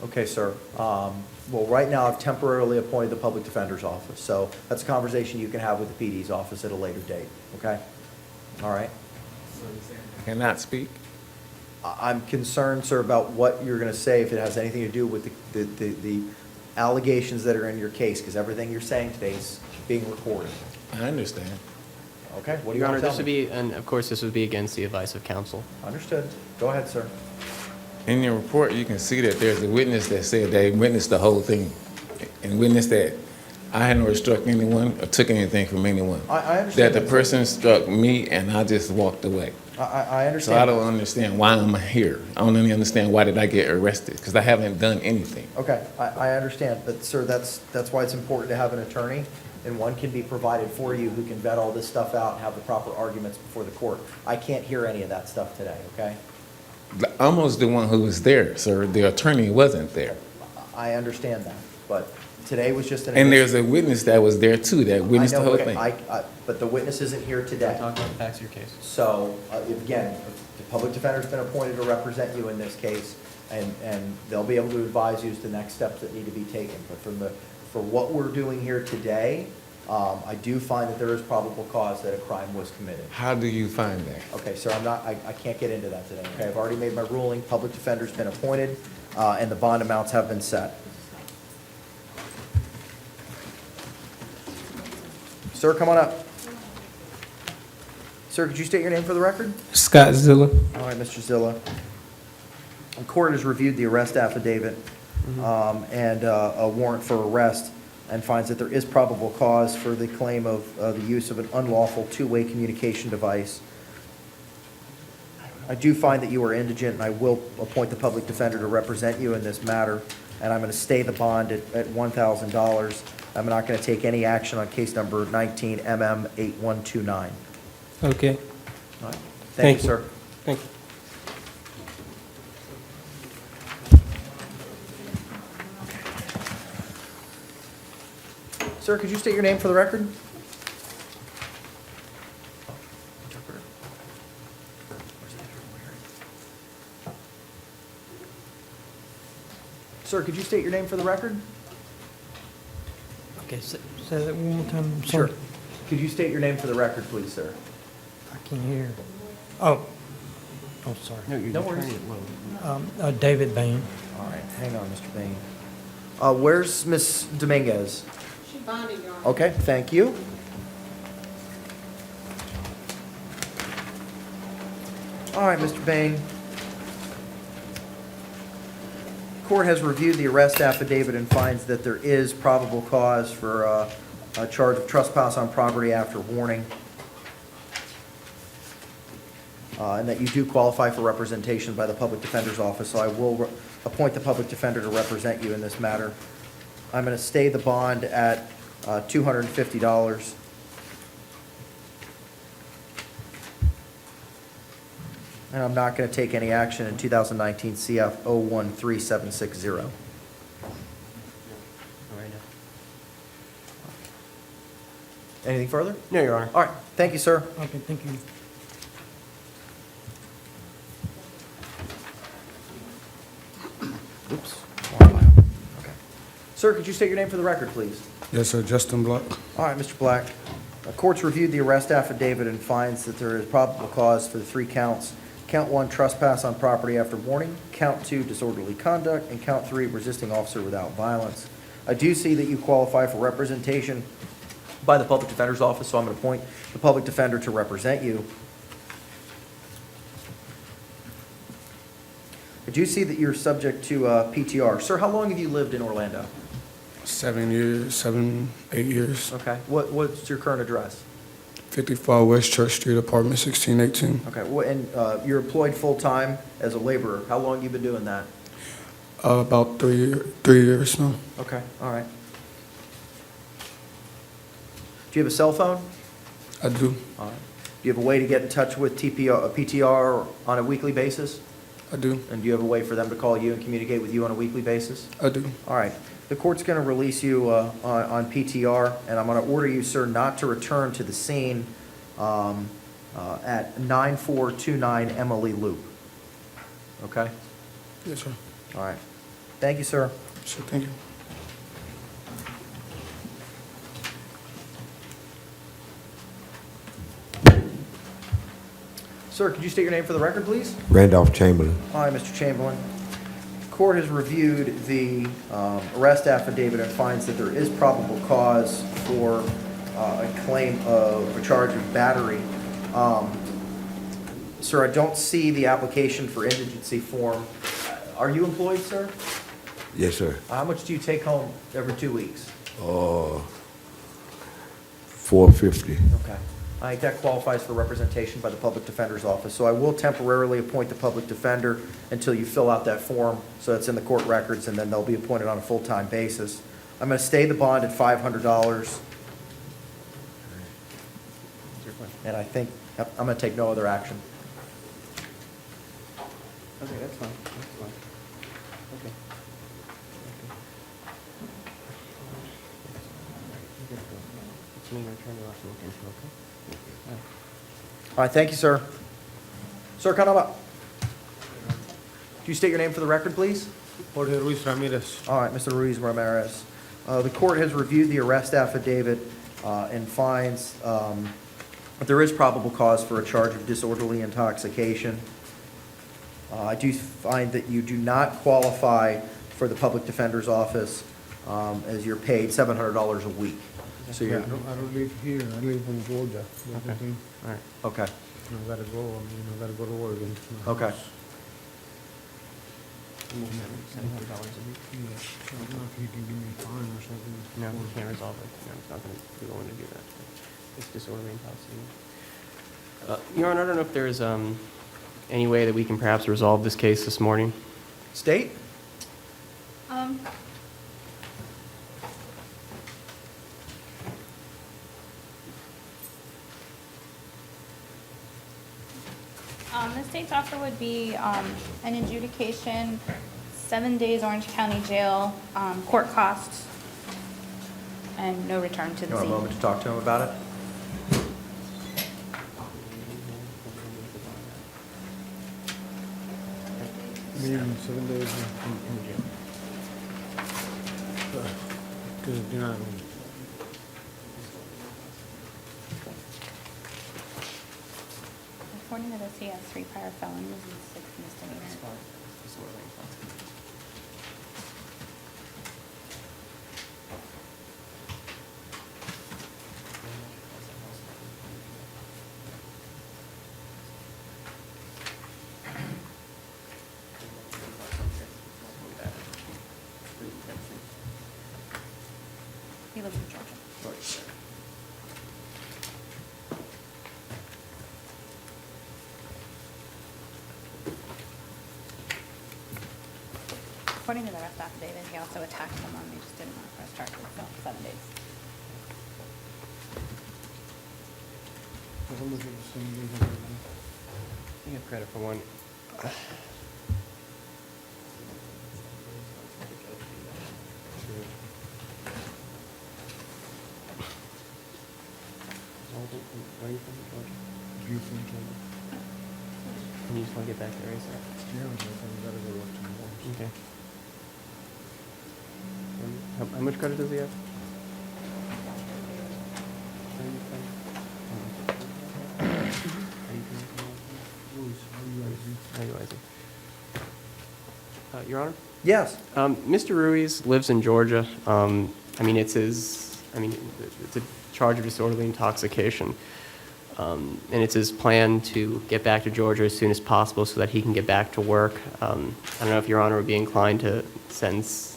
Okay, sir. Well, right now, I've temporarily appointed the public defender's office, so that's a conversation you can have with the PD's office at a later date, okay? All right? I cannot speak. I'm concerned, sir, about what you're going to say if it has anything to do with the allegations that are in your case, because everything you're saying today is being recorded. I understand. Okay, what do you Your Honor, want to this tell would me? be, and of course, this would be against the advice of counsel. Understood. Go ahead, sir. In your report, you can see that there's a witness that said they witnessed the whole thing and witnessed that I hadn't really struck anyone or took anything from anyone. I understand That the that, sir. person struck me and I just walked away. I understand. So I don't understand why I'm here. I don't really understand why did I get arrested, because I haven't done anything. Okay, I understand, but sir, that's why it's important to have an attorney, and one can be provided for you who can vet all this stuff out and have the proper arguments before the court. I can't hear any of that stuff today, okay? I'm almost the one who was there, sir. The attorney wasn't there. I understand that, but today was just an. And there's a witness that was there too, that witnessed the whole thing. But the witness isn't here today. Talk about the facts of your case. So, again, the public defender's been appointed to represent you in this case, and they'll be able to advise you as to the next steps that need to be taken. But for what we're doing here today, I do find that there is probable cause that a crime was committed. How do you find that? Okay, sir, I can't get into that today, okay? I've already made my ruling, public defender's been appointed, and the bond amounts have been set. Sir, come on up. Sir, could you state your name for the record? Scott Zilla. All right, Mr. Zilla. The court has reviewed the arrest affidavit and a warrant for arrest and finds that there is probable cause for the claim of the use of an unlawful two-way communication device. I do find that you are indigent, and I will appoint the public defender to represent you in this matter, and I'm going to stay the bond at $1,000. I'm not going to take any action on case number 19 MM8129. Okay. All right. Thank you, sir. Thank you. Sir, could you state your name for the record? Sir, could you state your name for the record? Okay, say that one more time. I'm Sure. sorry. Could you state your name for the record, please, sir? I can't hear. Oh, sorry. No worries. David Bain. All right, hang on, Mr. Bain. Where's Miss Dominguez? She bonded, Your Honor. Okay, thank you. All right, Mr. Bain. Court has reviewed the arrest affidavit and finds that there is probable cause for a charge of trespass on property after warning, and that you do qualify for representation by the Public Defender's Office, so I will appoint the Public Defender to represent you in this matter. I'm going to stay the bond at $250. And I'm not going to take any action in 2019 CF 013760. All right, Anything further? No, Your Honor. All right, thank you, sir. Okay, thank you. Oops. Okay. Sir, could you state your name for the record, please? Yes, sir, Justin Black. All right, Mr. Black. The court's reviewed the arrest affidavit and finds that there is probable cause for the 3 counts. Count 1, trespass on property after warning. Count 2, disorderly conduct. And Count 3, resisting officer without violence. I do see that you qualify for representation by the Public Defender's Office, so I'm going to appoint the Public Defender to represent you. I do see that you're subject to PTR. Sir, how long have you lived in Orlando? 7 years, 8 years. Okay. What's your current address? 55 West Church Street, apartment 1618. Okay. And you're employed full-time as a laborer. How long you been doing that? About 3 years now. Okay. All right. Do you have a cell phone? I do. All right. Do you have a way to get in touch with PTR on a weekly basis? I do. And do you have a way for them to call you and communicate with you on a weekly basis? I do. All right. The court's going to release you on PTR, and I'm going to order you, sir, not to return to the scene at 9429 Emily Loop. Okay? Yes, sir. All right. Thank you, sir. Sure, thank you. Sir, could you state your name for the record, please? Randolph Chamberlain. Hi, Mr. Chamberlain. Court has reviewed the arrest affidavit and finds that there is probable cause for a claim of a charge of battery. Sir, I don't see the application for indigency form. Are you employed, sir? Yes, sir. How much do you take home every 2 weeks? $450. Okay. I think that qualifies for representation by the Public Defender's Office. So I will temporarily appoint the Public Defender until you fill out that form, so it's in the court records, and then they'll be appointed on a full-time basis. I'm going to stay the bond at $500. And I think, I'm going to take no other action. Okay, that's fine. That's fine. Okay. It's me, your attorney, will have to look into, okay? All right, thank you, sir. Sir, come up. Do you state your name for the record, please? Jorge Ruiz Ramirez. All right, Mr. Ruiz Ramirez. The court has reviewed the arrest affidavit and finds that there is probable cause for a charge of disorderly intoxication. I do find that you do not qualify for the Public Defender's Office as you're paid $700 a week. So Yeah, you're, I don't live here. I live in Georgia. That's the thing. all right, okay, I gotta go. I gotta go to Oregon. okay. $700 a week? Yeah. So I don't know if you can give me a fine or something. No, we can't resolve it. No, it's not going to be willing to do that. It's disorderly intoxication. Your Honor, I don't know if there's any way that we can perhaps resolve this case this morning. State? The state's offer would be an adjudication, 7 days Orange County Jail, court costs, and no return to You the want a scene. moment to talk to him about it? Maybe 7 days in jail. Because you're not going to. According to this, he has 3 prior felonies and 6 misdemeanors. He lives in Georgia. According to the arrest affidavit, he also attacked someone, they just didn't want to press charges, so 7 days. How much of the same days You have credit for one. Where are you from, Georgia? Houston, Georgia. And you just want to get back there, ASAP? Yeah, but I gotta go work tomorrow. Okay. How much credit does he have? Where are you from? Are you from? Louis, how you guys Your Honor? Yes. Mr. Ruiz lives in Georgia. I mean, it's a charge of disorderly intoxication. And it's his plan to get back to Georgia as soon as possible so that he can get back to work. I don't know if Your Honor would be inclined to sentence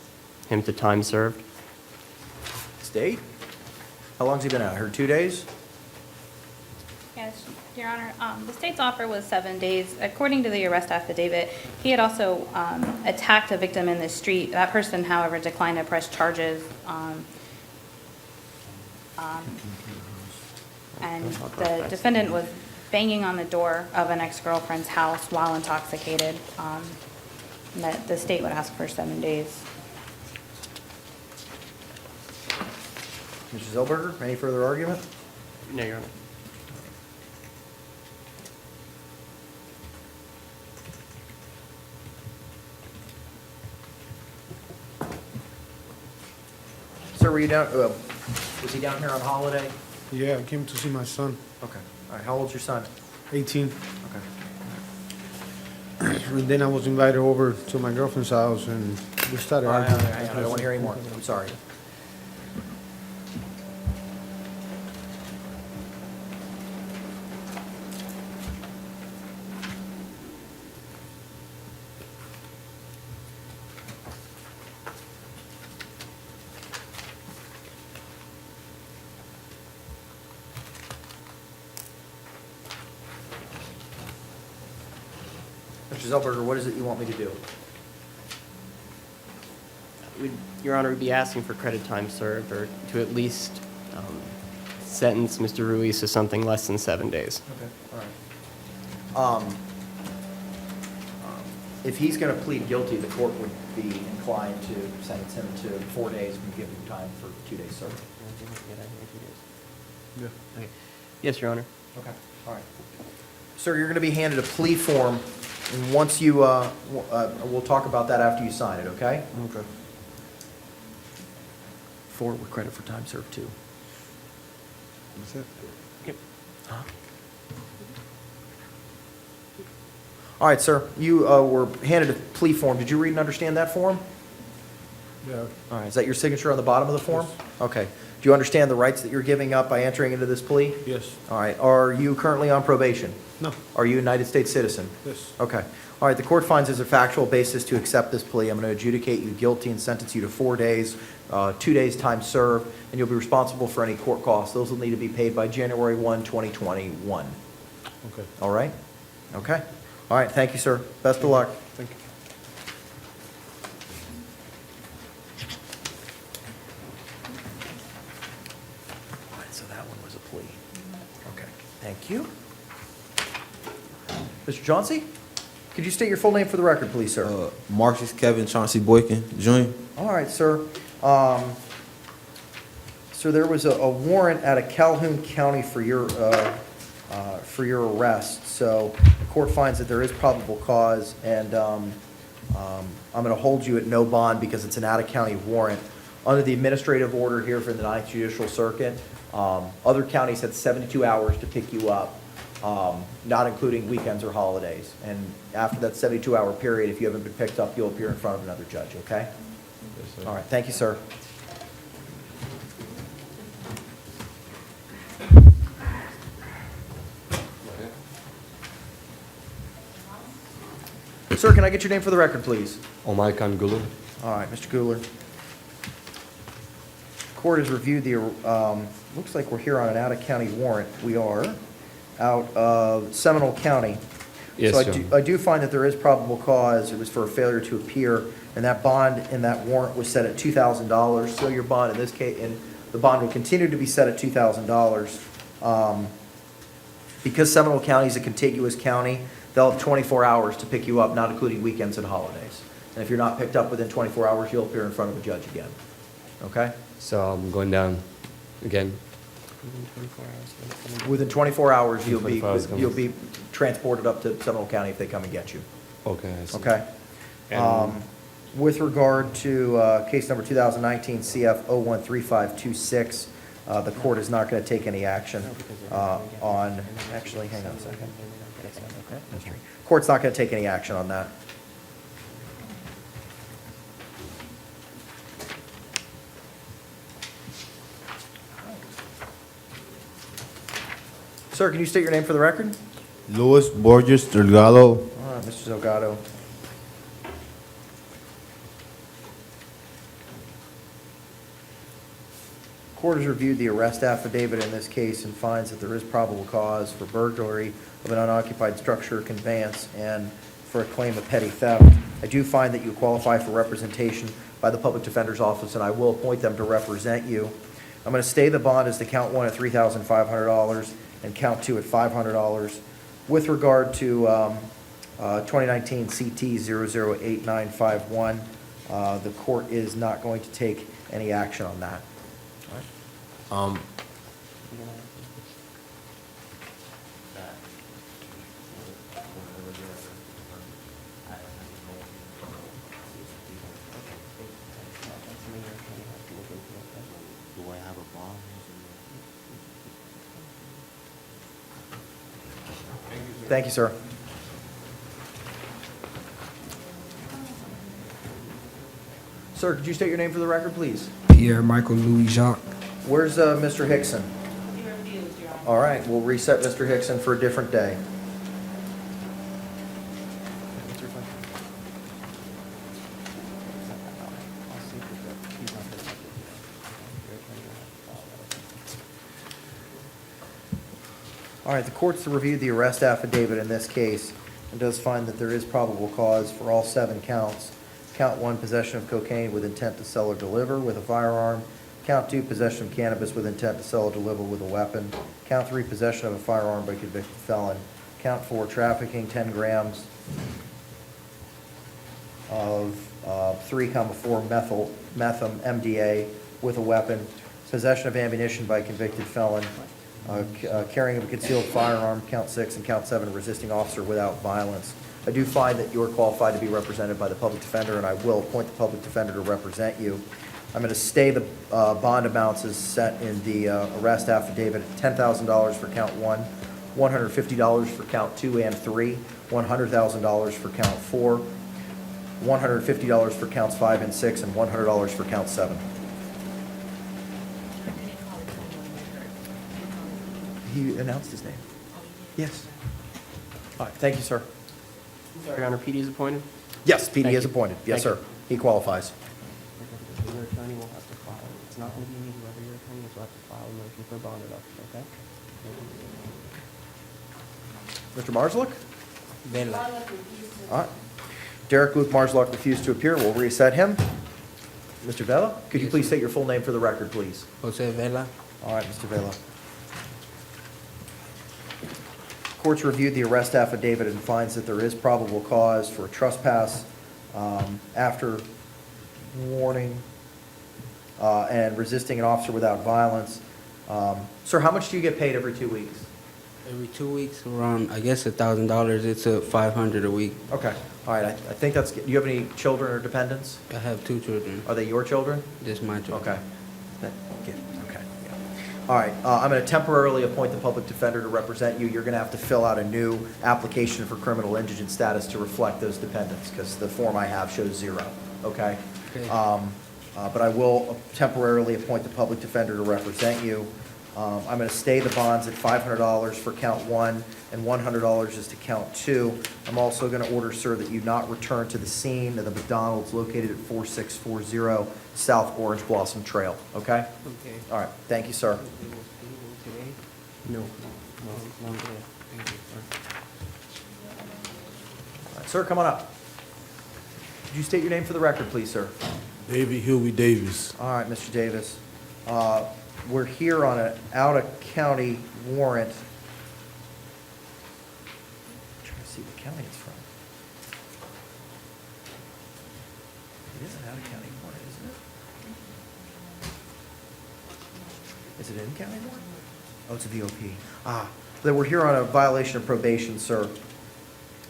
him to time served. State? How long's he been out here? 2 days? Yes, Your Honor. The state's offer was 7 days. According to the arrest affidavit, he had also attacked a victim in the street. That person, however, declined to press charges. And the defendant was banging on the door of an ex-girlfriend's house while intoxicated. That the state would ask for 7 days. Mr. Zellberger, any further argument? No, Your Honor. Sir, were you down, was he down here on holiday? Yeah, I came to see my son. Okay. All right, how old's your son? 18. Okay. And then I was invited over to my girlfriend's house and we started arguing. Hang on, I don't want to hear any more. I'm sorry. Mr. Zellberger, what is it you want me to do? Your Honor, we'd be asking for credit time served or to at least sentence Mr. Ruiz to something less than 7 days. Okay, all right. If he's going to plead guilty, the court would be inclined to sentence him to 4 days and give him time for 2 days served. Yeah. Okay. Yes, Your Honor. Okay, all right. Sir, you're going to be handed a plea form, and once you, we'll talk about that after you sign it, okay? Okay. 4 with credit for time served, too. That's it? Yep. All right, sir, you were handed a plea form. Did you read and understand that form? Yeah. All right, is that your signature on the bottom of the form? Okay. Do you understand the rights that you're giving up by entering into this plea? Yes. All right. Are you currently on probation? No. Are you a United States citizen? Yes. Okay. All right, the court finds there's a factual basis to accept this plea. I'm going to adjudicate you guilty and sentence you to 4 days, 2 days time served, and you'll be responsible for any court costs. Those will need to be paid by January 1, 2021. Okay. All right? Okay. All right, thank you, sir. Best of luck. Thank you. All right, so that one was a plea. Okay, thank you. Mr. Chauncey, could you state your full name for the record, please, sir? Marcus Kevin Chauncey Boykin, Jr. All right, sir. So there was a warrant out of Calhoun County for your arrest. So the court finds that there is probable cause, and I'm going to hold you at no bond because it's an out-of-county warrant. Under the administrative order here for the 9th Judicial Circuit, other counties had 72 hours to pick you up, not including weekends or holidays. And after that 72-hour period, if you haven't been picked up, you'll appear in front of another judge, okay? Yes, sir. All right, thank you, sir. Sir, can I get your name for the record, please? Omar Khan Gulu. All right, Mr. Guler. Court has reviewed the, looks like we're here on an out-of-county warrant. We are out of Seminole County. Yes, So sir. I do find that there is probable cause. It was for a failure to appear, and that bond in that warrant was set at $2,000. So your bond in this case, and the bond will continue to be set at $2,000. Because Seminole County is a contiguous county, they'll have 24 hours to pick you up, not including weekends and holidays. And if you're not picked up within 24 hours, you'll appear in front of a judge again. Okay? So I'm going down again. Within 24 hours, you'll 24 hours coming. be transported up to Seminole County if they come and get you. Okay. I see. Okay? And- With regard to case number 2019 CF 013526, the court is not going to take any action on, actually, hang on a second. Court's not going to take any action on that. Sir, can you state your name for the record? Luis Borges Delgado. All right, Mr. Delgado. Court has reviewed the arrest affidavit in this case and finds that there is probable cause for burglary of an unoccupied structure, conveyance, and for a claim of petty theft. I do find that you qualify for representation by the Public Defender's Office, and I will appoint them to represent you. I'm going to stay the bond as to count one at $3,500 and count two at $500. With regard to 2019 CT 008951, the court is not going to take any action on that. Do I have a bond? Thank you, sir. Sir, could you state your name for the record, please? Pierre Michael Louis Jacques. Where's Mr. Hickson? All right, we'll reset Mr. Hickson for a different day. All right, the court's reviewed the arrest affidavit in this case and does find that there is probable cause for all 7 counts. Count 1, possession of cocaine with intent to sell or deliver with a firearm. Count 2, possession of cannabis with intent to sell or deliver with a weapon. Count 3, possession of a firearm by a convicted felon. Count 4, trafficking 10 grams of 3,4 methyl MDA with a weapon. Possession of ammunition by a convicted felon. Carrying of a concealed firearm, count 6, and count 7, resisting officer without violence. I do find that you're qualified to be represented by the public defender, and I will appoint the public defender to represent you. I'm going to stay the bond amounts as set in the arrest affidavit at $10,000 for count 1, $150 for count 2 and 3, $100,000 for count 4, $150 for counts 5 and 6, and $100 for count 7. He announced his name. Yes. All right, thank you, sir. Sorry, Your Honor, PD is appointed? Yes, PD Thank is you. appointed. Yes, Thank sir. He qualifies. Your attorney will have to file. It's not going to be me, whoever your attorney is, will have to file a motion for bond reduction, okay? Mr. Marslock? Vela. All right. Derek Luke Marslock refused to appear. We'll reset him. Mr. Vela, could you please state your full name for the record, please? Jose Vela. All right, Mr. Vela. Court's reviewed the arrest affidavit and finds that there is probable cause for trespass after warning and resisting an officer without violence. Sir, how much do you get paid every 2 weeks? Every 2 weeks, around, I guess, $1,000. It's $500 a week. Okay, all right, I think that's, do you have any children or dependents? I have 2 children. Are they your children? This is my children. Okay. Okay, yeah. All right, I'm going to temporarily appoint the public defender to represent you. You're going to have to fill out a new application for criminal indigent status to reflect those dependents, because the form I have shows 0, okay? Okay. But I will temporarily appoint the public defender to represent you. I'm going to stay the bonds at $500 for count 1 and $100 is to count 2. I'm also going to order, sir, that you not return to the scene of the McDonald's located at 4640 South Orange Blossom Trail, okay? Okay. All right, thank you, sir. Today? No. No, today. Thank you, sir. All right, sir, come on up. Could you state your name for the record, please, sir? David Huey Davis. All right, Mr. Davis. We're here on an out-of-county warrant. I'm trying to see what county it's from. It is an out-of-county warrant, isn't it? Is it an in-county warrant? Oh, it's a VOP. Then we're here on a violation of probation, sir.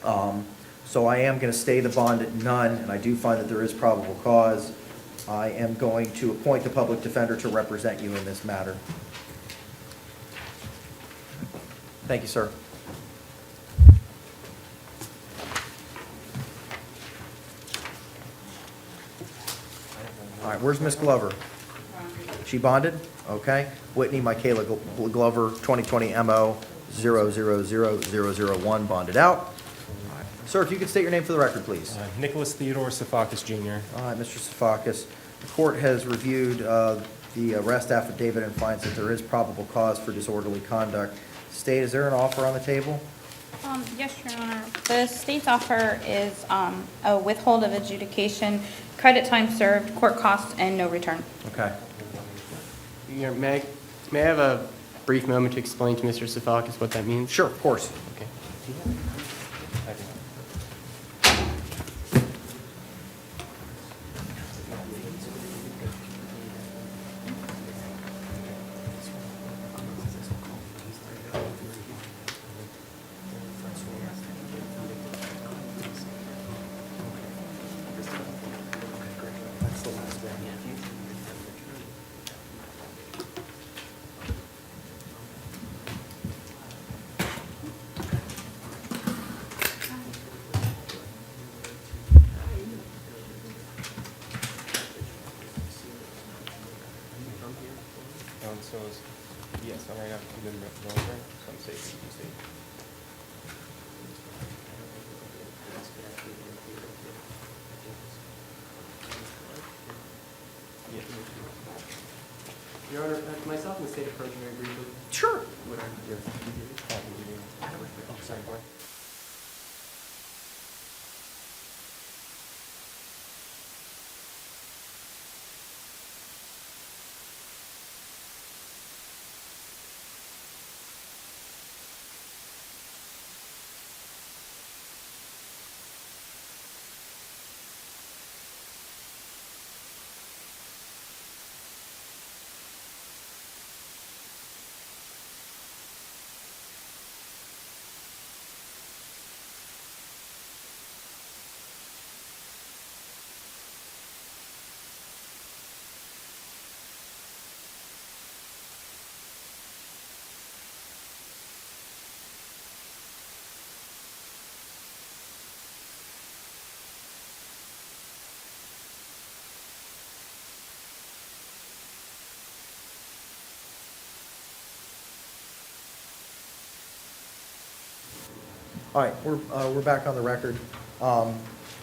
So I am going to stay the bond at none, and I do find that there is probable cause. I am going to appoint the public defender to represent you in this matter. Thank you, sir. All right, where's Miss Glover? She bonded? Okay. Whitney Michaela Glover, 2020 MO 000001, bonded out. All right. Sir, if you could state your name for the record, please. Nicholas Theodore Sofakis Jr. All right, Mr. Sofakis. The court has reviewed the arrest affidavit and finds that there is probable cause for disorderly conduct. State, is there an offer on the table? Yes, Your Honor. The state's offer is a withhold of adjudication, credit time served, court costs, and no return. Okay. Your Honor, may I have a brief moment to explain to Mr. Sofakis what that means? Sure, of course. Okay. So yes, I'm right after the developer, so I'm safe. Your Honor, myself and the state approach very briefly. Sure. All right, we're back on the record.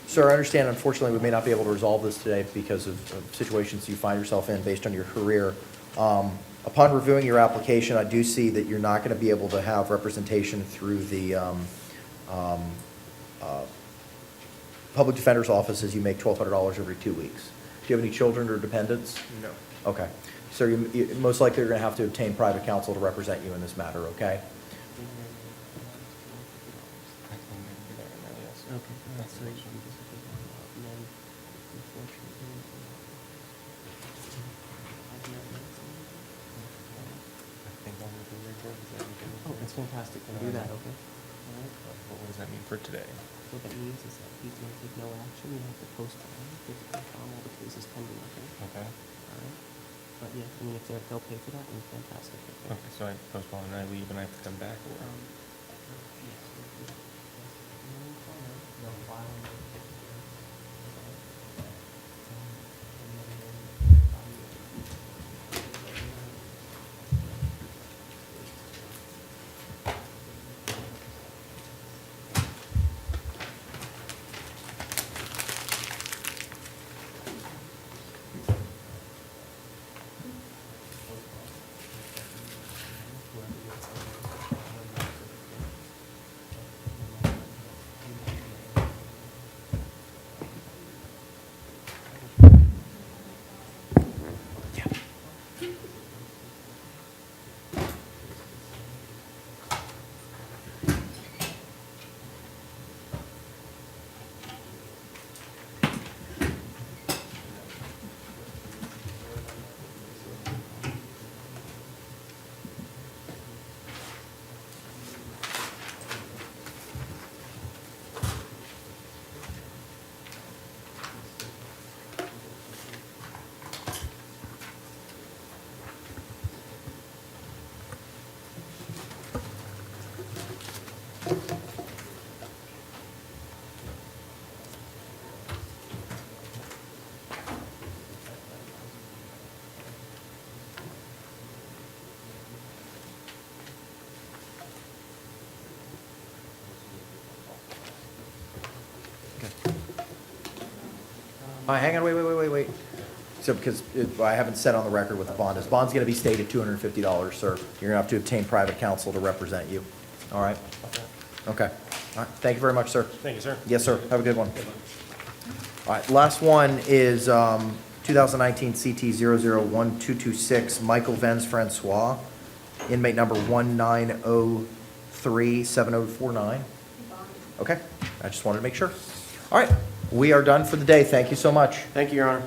Sir, I understand, unfortunately, we may not be able to resolve this today because of situations you find yourself in based on your career. Upon reviewing your application, I do see that you're not going to be able to have representation through the public defender's office as you make $1,200 every 2 weeks. Do you have any children or dependents? No. Okay. So you most likely are going to have to obtain private counsel to represent you in this matter, okay? Okay, that's great. Oh, that's fantastic. Then do that, okay? All right. What does that mean for today? What that means is that he's going to take no action. You have to postpone, get the all the cases pending, okay? Okay. All right. But yeah, I mean, if they'll pay for that, then fantastic. Okay. Okay, so I postpone and I leave and I have to come back or? Yes. They'll file. Hang on, wait. So, because I haven't said on the record what the bond is. Bond's gonna be stated $250, sir. You're gonna have to obtain private counsel to represent you. All right? Okay. All right, thank you very much, sir. Thank you, sir. Yes, sir. Have a good one. All right, last one is 2019 CT 001226, Michael Venz Francois, inmate number 19037049. Okay, I just wanted to make sure. All right, we are done for the day. Thank you so much. Thank you, Your Honor.